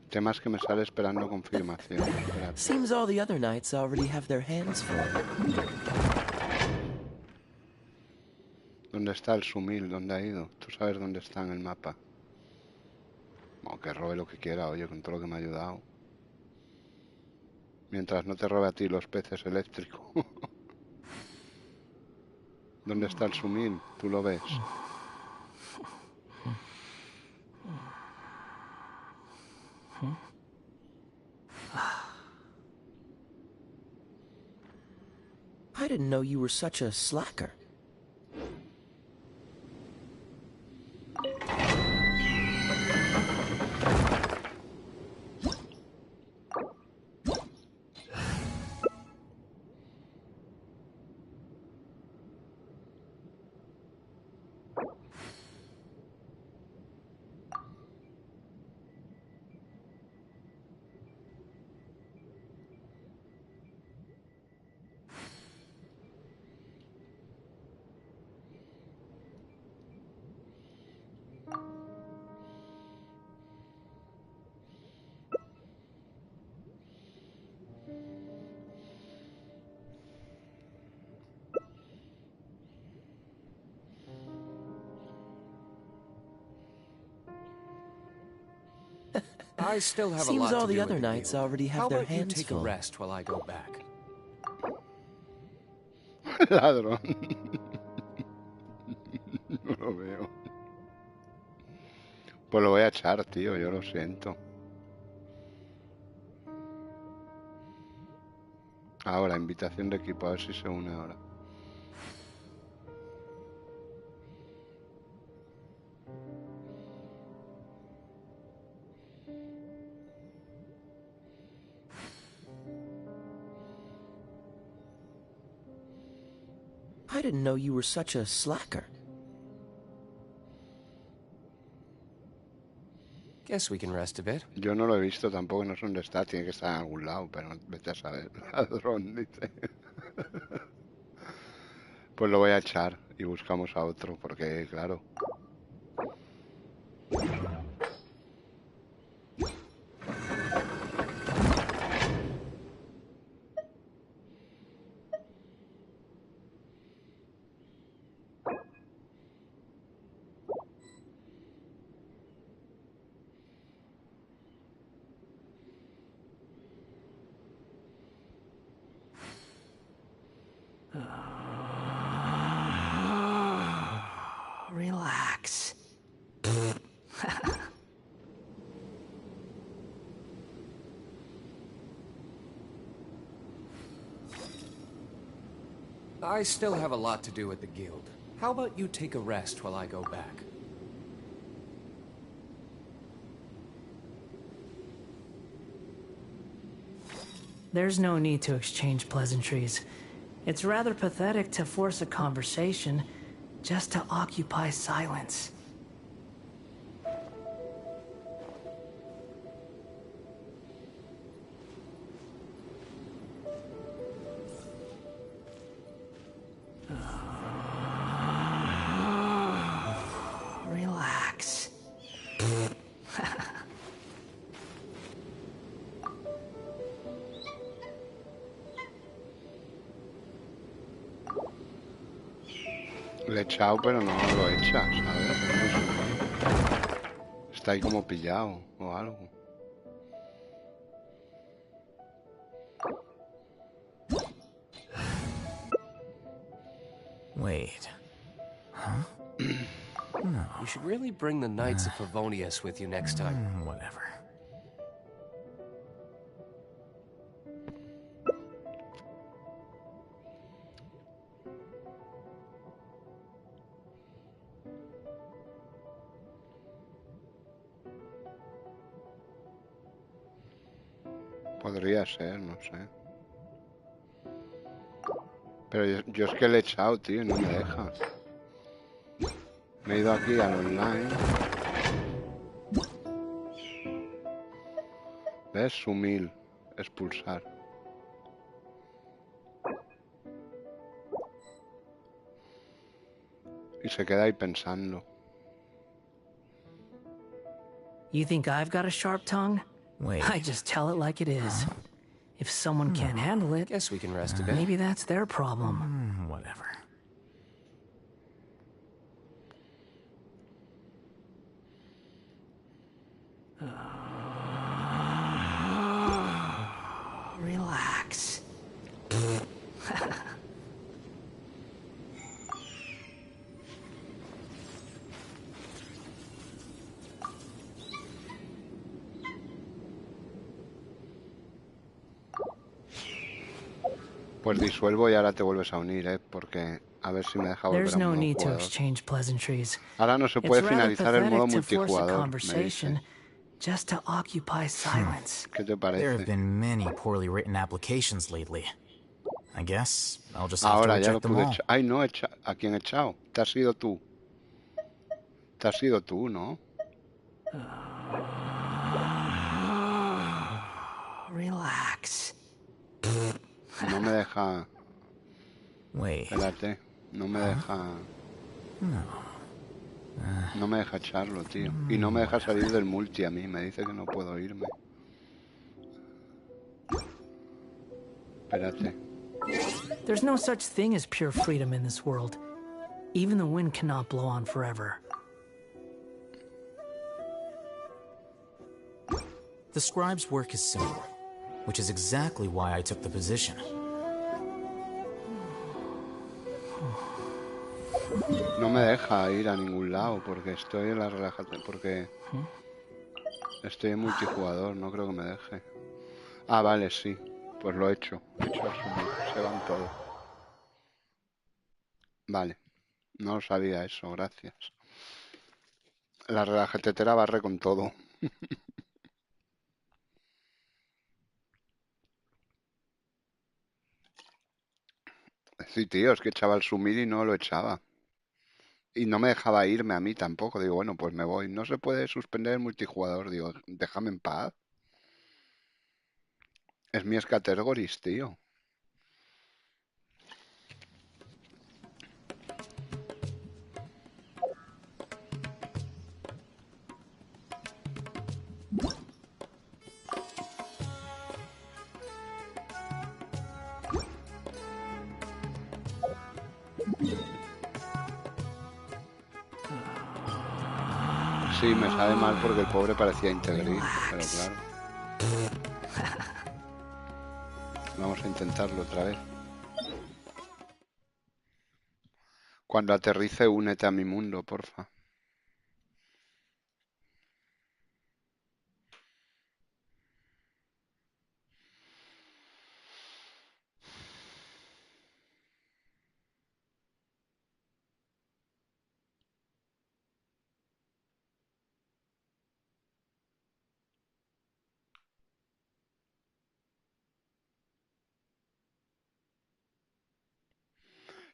Temas que me sale esperando confirmación. Espérate. Seems all the other knights already have their hands full. ¿Dónde está el Sumil? ¿Dónde ha ido? ¿Tú sabes dónde está en el mapa? Bueno, que robe lo que quiera, oye, con todo lo que me ha ayudado. Mientras no te robe a ti los peces eléctricos. ¿Dónde está el Sumil? ¿Tú lo ves? I didn't know you were such a slacker. I still have Seems a lot all to the do other with the knights guild. already have How their about you hands take full. a rest while I go back? Ladrón. No lo veo. Pues lo voy a echar, tío, yo lo siento. Ahora, invitación de equipo, a ver si se une ahora. I didn't know you were such a slacker. Guess we can rest a bit. Yo no lo he visto tampoco, no sé dónde está, tiene que estar en algún lado, pero vete a saber. Ladrón, dice. Pues lo voy a echar y buscamos a otro, porque claro. Relax. I still have a lot to do at the guild. How about you take a rest while I go back? There's no need to exchange pleasantries. It's rather pathetic to force a conversation just to occupy silence. Relax. Le he echado, pero no lo echa, ¿sabes? Está ahí como pillado o algo. Wait. Huh? No. You should really bring the Knights of Favonius with you next time. Whatever. Podría ser, no sé. Pero yo es que le he echado, tío, y no me deja. Me he ido aquí al online. ¿Ves? Sumir. Expulsar. Y se queda ahí pensando. You think I've got a sharp tongue? Wait. I just tell it like it is. If someone can't handle it, guess we can rest a bit. Maybe that's their problem. Whatever. Relax. Pues disuelvo y ahora te vuelves a unir, porque a ver si me deja volver a un modo jugador. Ahora no se puede finalizar el modo multijugador, me dice. Just to occupy silence. ¿Qué te parece? There have been many poorly written applications lately. I guess I'll just have Ahora to ya lo reject them pude all. echar. Ay, no, ¿a quién he echado? Te has sido tú. Te has sido tú, ¿no? Relax. No me deja... Wait. Espérate, no me deja... No me deja echarlo, tío. Y no me deja salir del multi a mí. Me dice que no puedo irme. Espérate. There's no such thing as pure freedom in this world. Even the wind cannot blow on forever. The scribe's work is simple, which is exactly why I took the position. No me deja ir a ningún lado porque estoy en la relajación, porque estoy en multijugador, no creo que me deje. Ah, vale, sí, pues lo he hecho. Se van todos. Vale, no sabía eso, gracias. La relajatetera barre con todo. Sí, tío, es que echaba el sumir y no lo echaba. Y no me dejaba irme a mí tampoco. Digo, bueno, pues me voy. No se puede suspender el multijugador. Digo, déjame en paz. Es mi escategoris, tío. Sí, me sabe mal porque el pobre parecía integrir, pero claro. Vamos a intentarlo otra vez. Cuando aterrice, únete a mi mundo, porfa.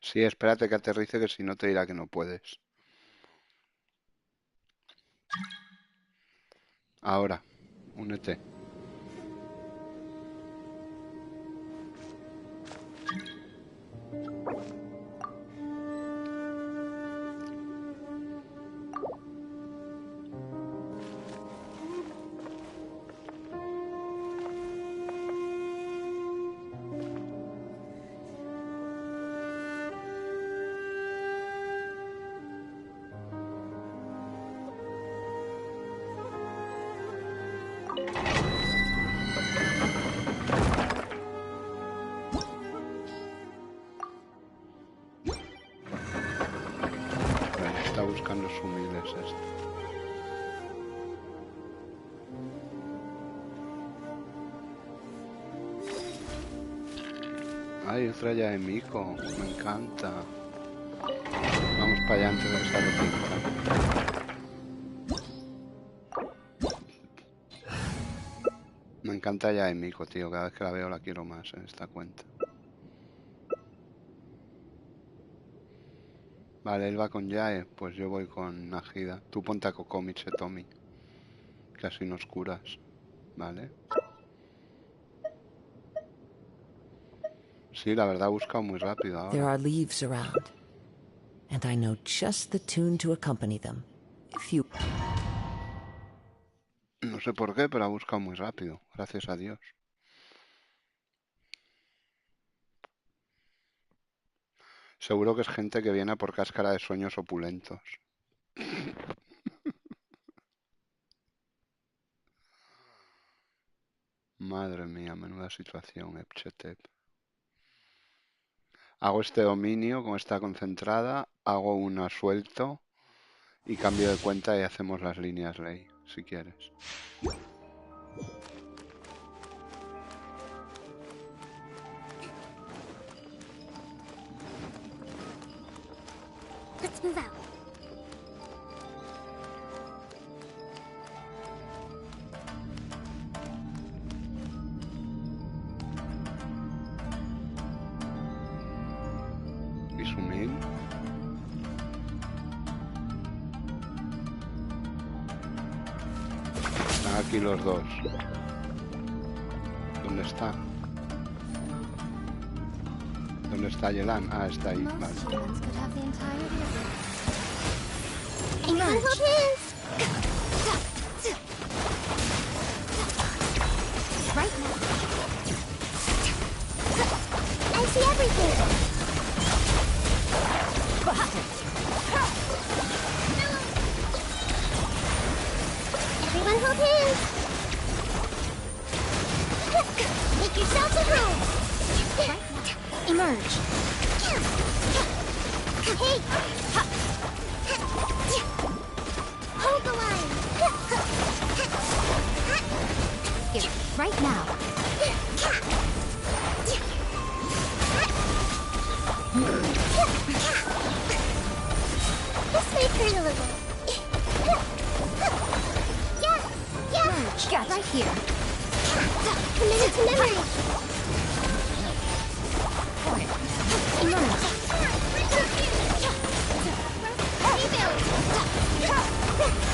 Sí, espérate que aterrice, que si no te dirá que no puedes. Ahora, únete. Está buscando los humildes esto. Ay, otra ya de Miko. Me encanta. Vamos para allá antes de que se arrepienta. Me encanta ya de Miko, tío. Cada vez que la veo la quiero más en esta cuenta. Vale, él va con Yae, pues yo voy con Najida. Tú ponte a Kokomi, Tommy. Que así nos curas. Vale. Sí, la verdad he buscado muy rápido ahora. There are leaves around, and I know just the tune to accompany them. If you... No sé por qué, pero ha buscado muy rápido. Gracias a Dios. Seguro que es gente que viene por cáscara de sueños opulentos. Madre mía, menuda situación, Epchetep. Hago este dominio, como está concentrada, hago uno suelto y cambio de cuenta y hacemos las líneas ley, si quieres. Let's move out. ¿Y sumir? Están aquí los dos. ¿Dónde está? ¿Dónde está Yelan? Ah, está ahí, vale. Right now. I see everything. Everyone hold hands. Make yourselves at home. Emerge. Hey. Hold the line. Here, right now. This may hurt a little. Yeah. Merge. Got right here. Committed to memory. Emerge.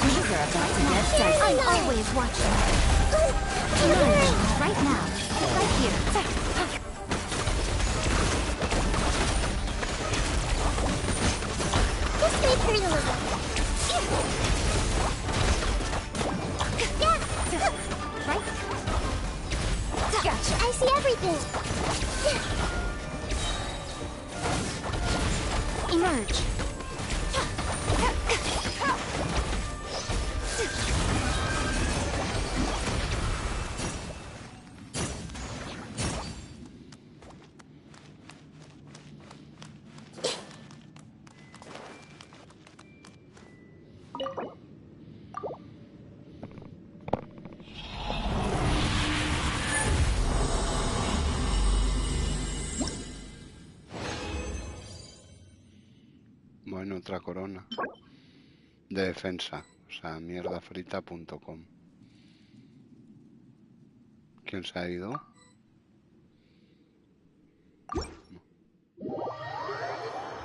These are about to get dicey. I'm always watching. Emerge. Right now. Right here. This may hurt a little. Yeah. Right? Gotcha. I see everything. Emerge. Bueno, otra corona de defensa, o sea, mierdafrita.com. ¿Quién se ha ido?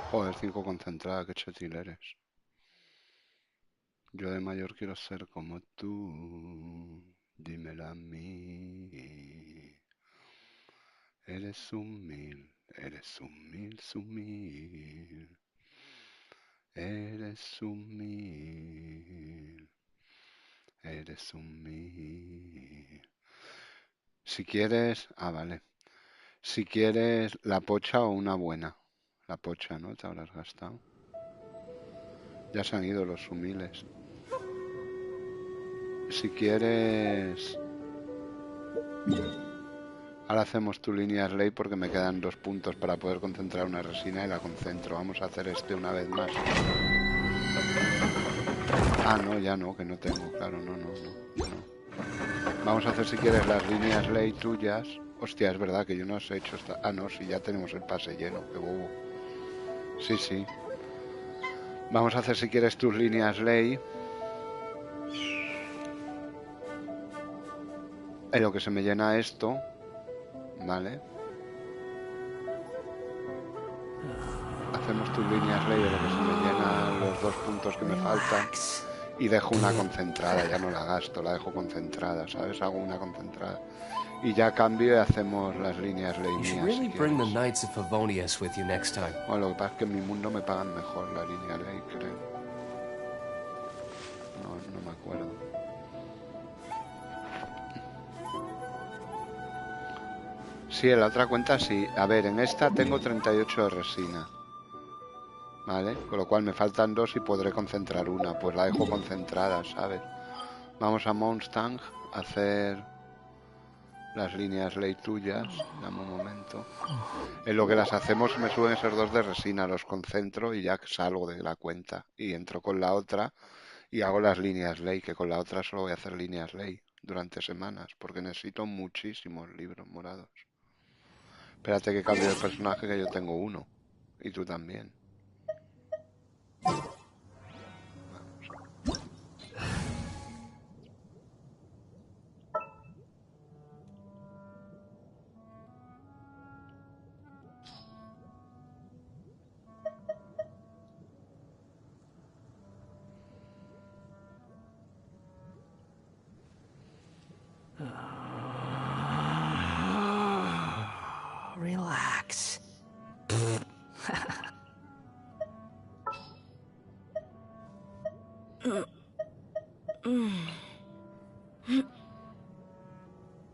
Joder, 5 concentrada, qué chetil eres. Yo de mayor quiero ser como tú, dímelo a mí. Eres un mil, eres un mil, sumil. Eres un mil, eres un mil. Si quieres, vale. Si quieres la pocha o una buena. La pocha, ¿no? Te habrás gastado. Ya se han ido los humiles. Si quieres... Ahora hacemos tu línea ley porque me quedan 2 puntos para poder concentrar una resina y la concentro. Vamos a hacer este una vez más. Ah, no, ya no, que no tengo, claro, no. Vamos a hacer si quieres las líneas ley tuyas. Hostia, es verdad que yo no os he hecho esta... Ah, no, sí, ya tenemos el pase lleno, qué bobo. Sí. Vamos a hacer si quieres tus líneas ley. En lo que se me llena esto, ¿vale? Hacemos tus líneas ley de lo que se me llenan los 2 puntos que me faltan. Y dejo una concentrada, ya no la gasto, la dejo concentrada, ¿sabes? Hago una concentrada. Y ya cambio y hacemos las líneas ley mías. Really bring the Knights of Favonius with you next time. Bueno, lo que pasa es que en mi mundo me pagan mejor la línea ley, creo. No me acuerdo. Sí, en la otra cuenta sí. A ver, en esta tengo 38 de resina. ¿Vale? Con lo cual me faltan 2 y podré concentrar una. Pues la dejo concentrada, ¿sabes? Vamos a Mondstadt a hacer las líneas ley tuyas. Dame un momento. En lo que las hacemos me suben esos 2 de resina. Los concentro y ya salgo de la cuenta. Y entro con la otra y hago las líneas ley. Que con la otra solo voy a hacer líneas ley durante semanas. Porque necesito muchísimos libros morados. Espérate que cambie el personaje, que yo tengo 1. Y tú también. Relax.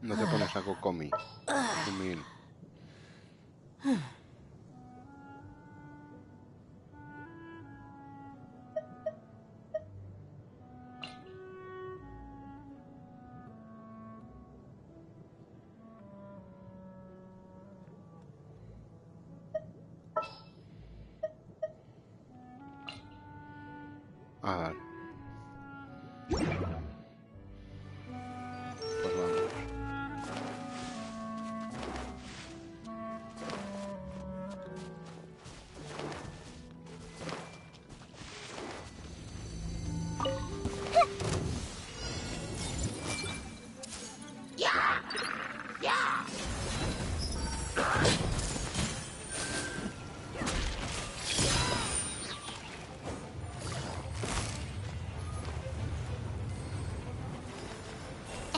No te pones a Kokomi. Humil. Ah, vale. Pues vamos.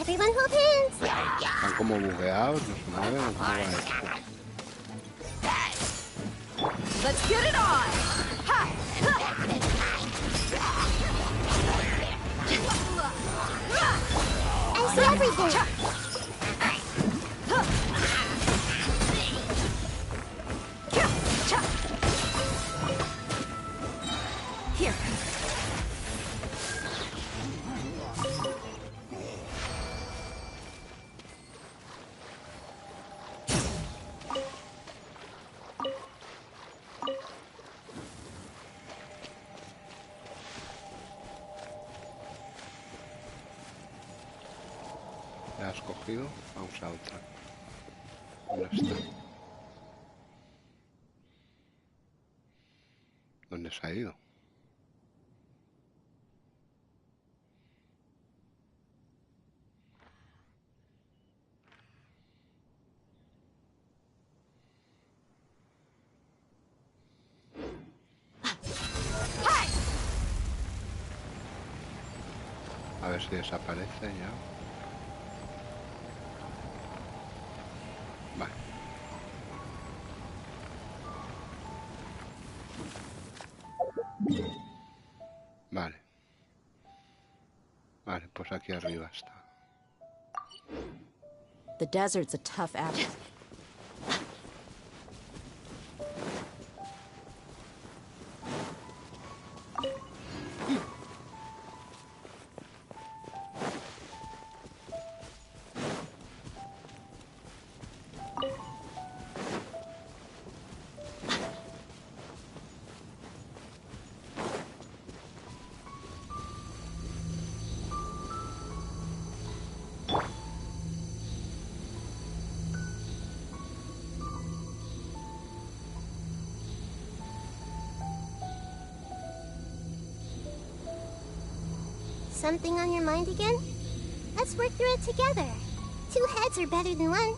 Everyone hold hands. Están como bugueados, no se mueven. ¿Cómo va esto? Let's get it on. Ha! I see everything. Here. ¿La has cogido? Pausa otra. ¿Dónde está? ¿Dónde se ha ido? A ver si desaparece ya. Vale. Vale. Vale, pues aquí arriba está. The desert's a tough act. something on your mind again? Let's work through it together. 2 heads are better than 1.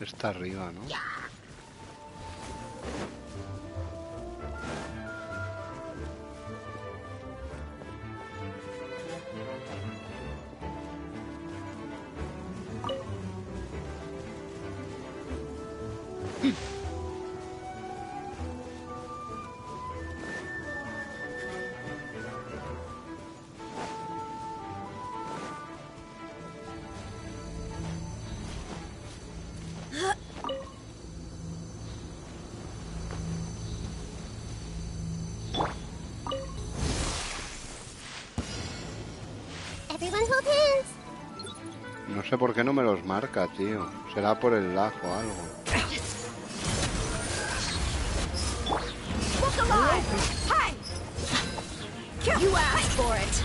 Está arriba, ¿no? No sé por qué no me los marca, tío. Será por el lag o algo. You asked for it.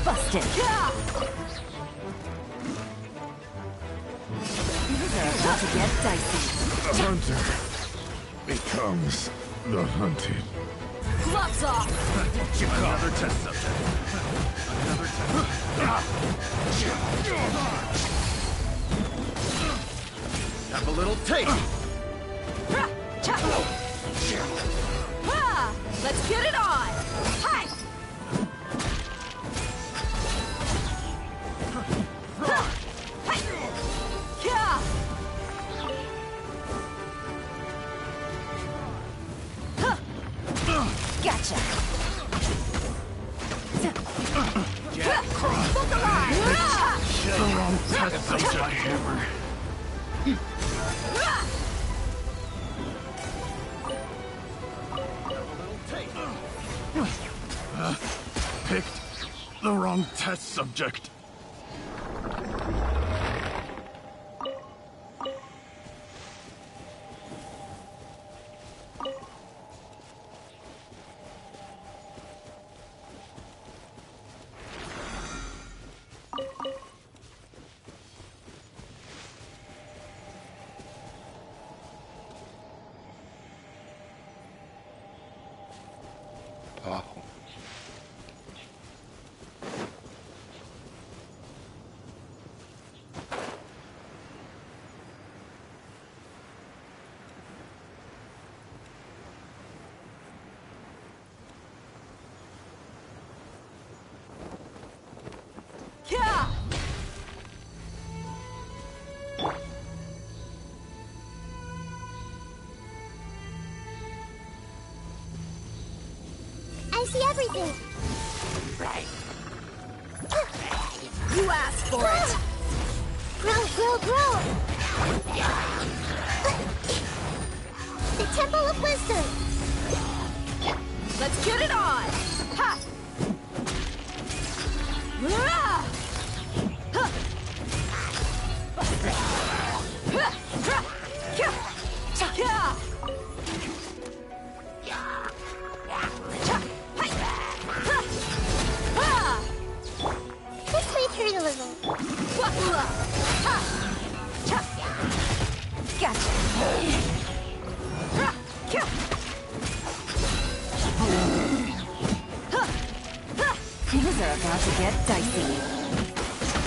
Busted. About to get dicey. The hunter becomes the hunted. Gloves off. Another test subject. Another test. Have a little taste. Let's get it on. Hi. Gotcha. Book the line. The wrong test subject. Hammer. Picked the wrong test subject. Abajo. I see everything. You asked for it. Grow. The Temple of Wisdom. Let's get it on. Ha. Things are about to get dicey.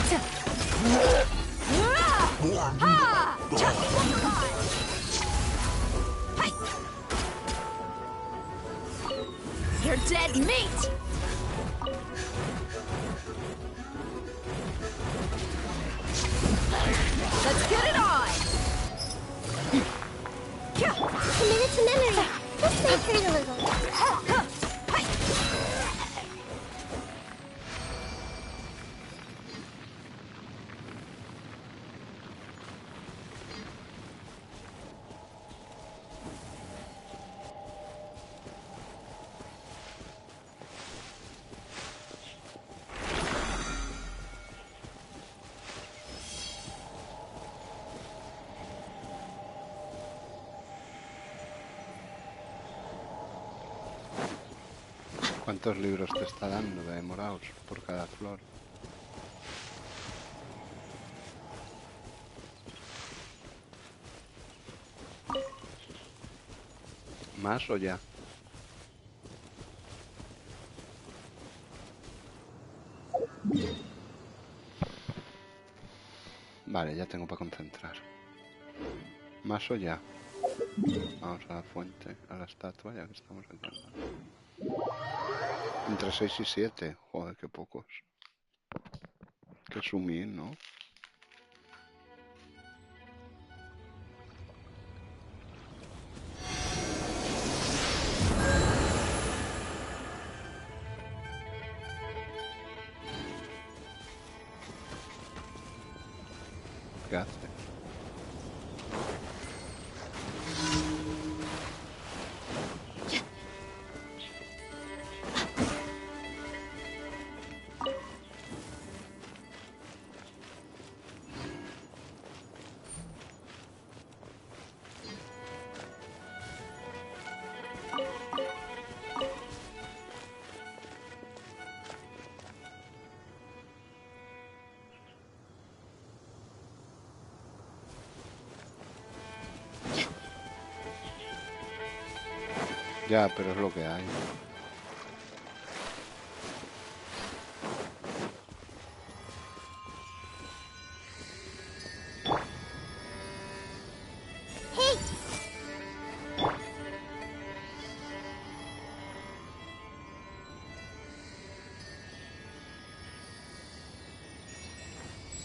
You're dead meat! Let's get it on! Commit it to memory. This may hurt a little. ¿Cuántos libros te está dando de moraos por cada flor? ¿Más o ya? Vale, ya tengo para concentrar. ¿Más o ya? Vamos a la fuente, a la estatua, ya que estamos aquí. Entre 6 y 7. Joder, qué pocos. Qué sumir, ¿no? ¿Qué hace? Ya, pero es lo que hay.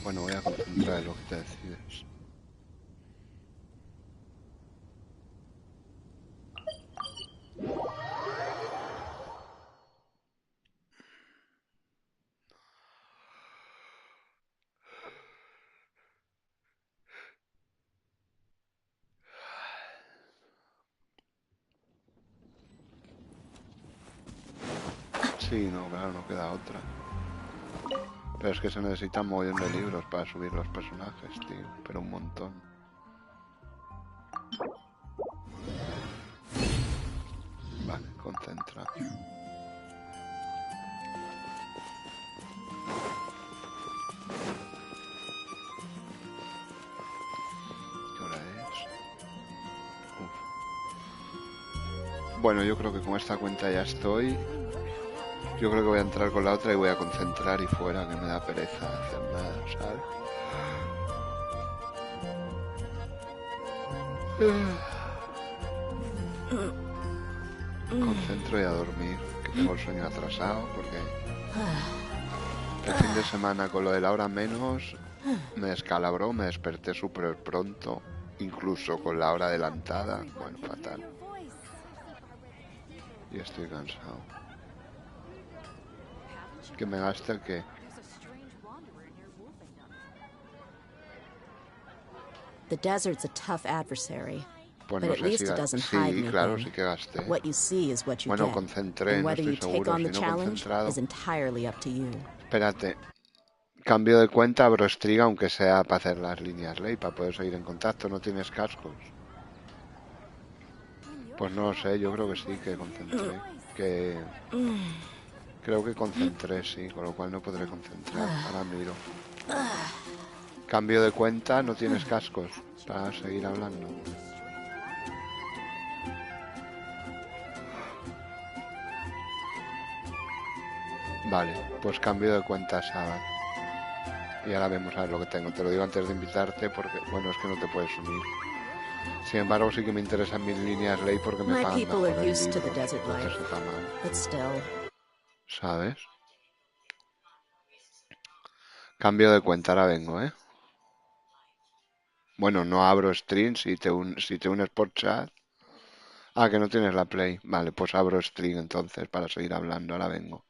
Bueno, voy a concentrar en lo que te decides. Sí, no, claro, no queda otra. Pero es que se necesitan un montón de libros para subir los personajes, tío. Pero un montón. Vale, concentra. ¿Qué hora es? Uf. Bueno, yo creo que con esta cuenta ya estoy. Yo creo que voy a entrar con la otra y voy a concentrar y fuera, que me da pereza hacer nada, ¿sabes? Concentro y a dormir, que tengo el sueño atrasado, porque el fin de semana con lo de la hora menos me descalabró, me desperté súper pronto, incluso con la hora adelantada, bueno, fatal. Y estoy cansado. Que me gaste el que... The desert's a tough adversary. Pues but no at sé least si it doesn't hide sí, anything. claro, sí que gasté. What you see is what you Bueno, get. concentré, And no whether estoy you take seguro, on si the no challenge concentrado. is entirely up to you. Espérate. Cambio de cuenta, abro Striga, aunque sea para hacer las líneas ley, para poder seguir en contacto. ¿No tienes cascos? Pues no lo sé, yo creo que sí, que concentré. Que... Creo que concentré, sí, con lo cual no podré concentrar. Ahora miro. Cambio de cuenta, no tienes cascos para seguir hablando. Vale, pues cambio de cuenta Sabat. Y ahora vemos a ver lo que tengo. Te lo digo antes de invitarte porque, bueno, es que no te puedes unir. Sin embargo, sí que me interesan mis líneas ley porque me pagan mejor el libro. Entonces está mal. ¿Sabes? Cambio de cuenta, ahora vengo, ¿eh? Bueno, no abro stream si te unes por chat. Ah, que no tienes la play. Vale, pues abro stream entonces para seguir hablando, ahora vengo.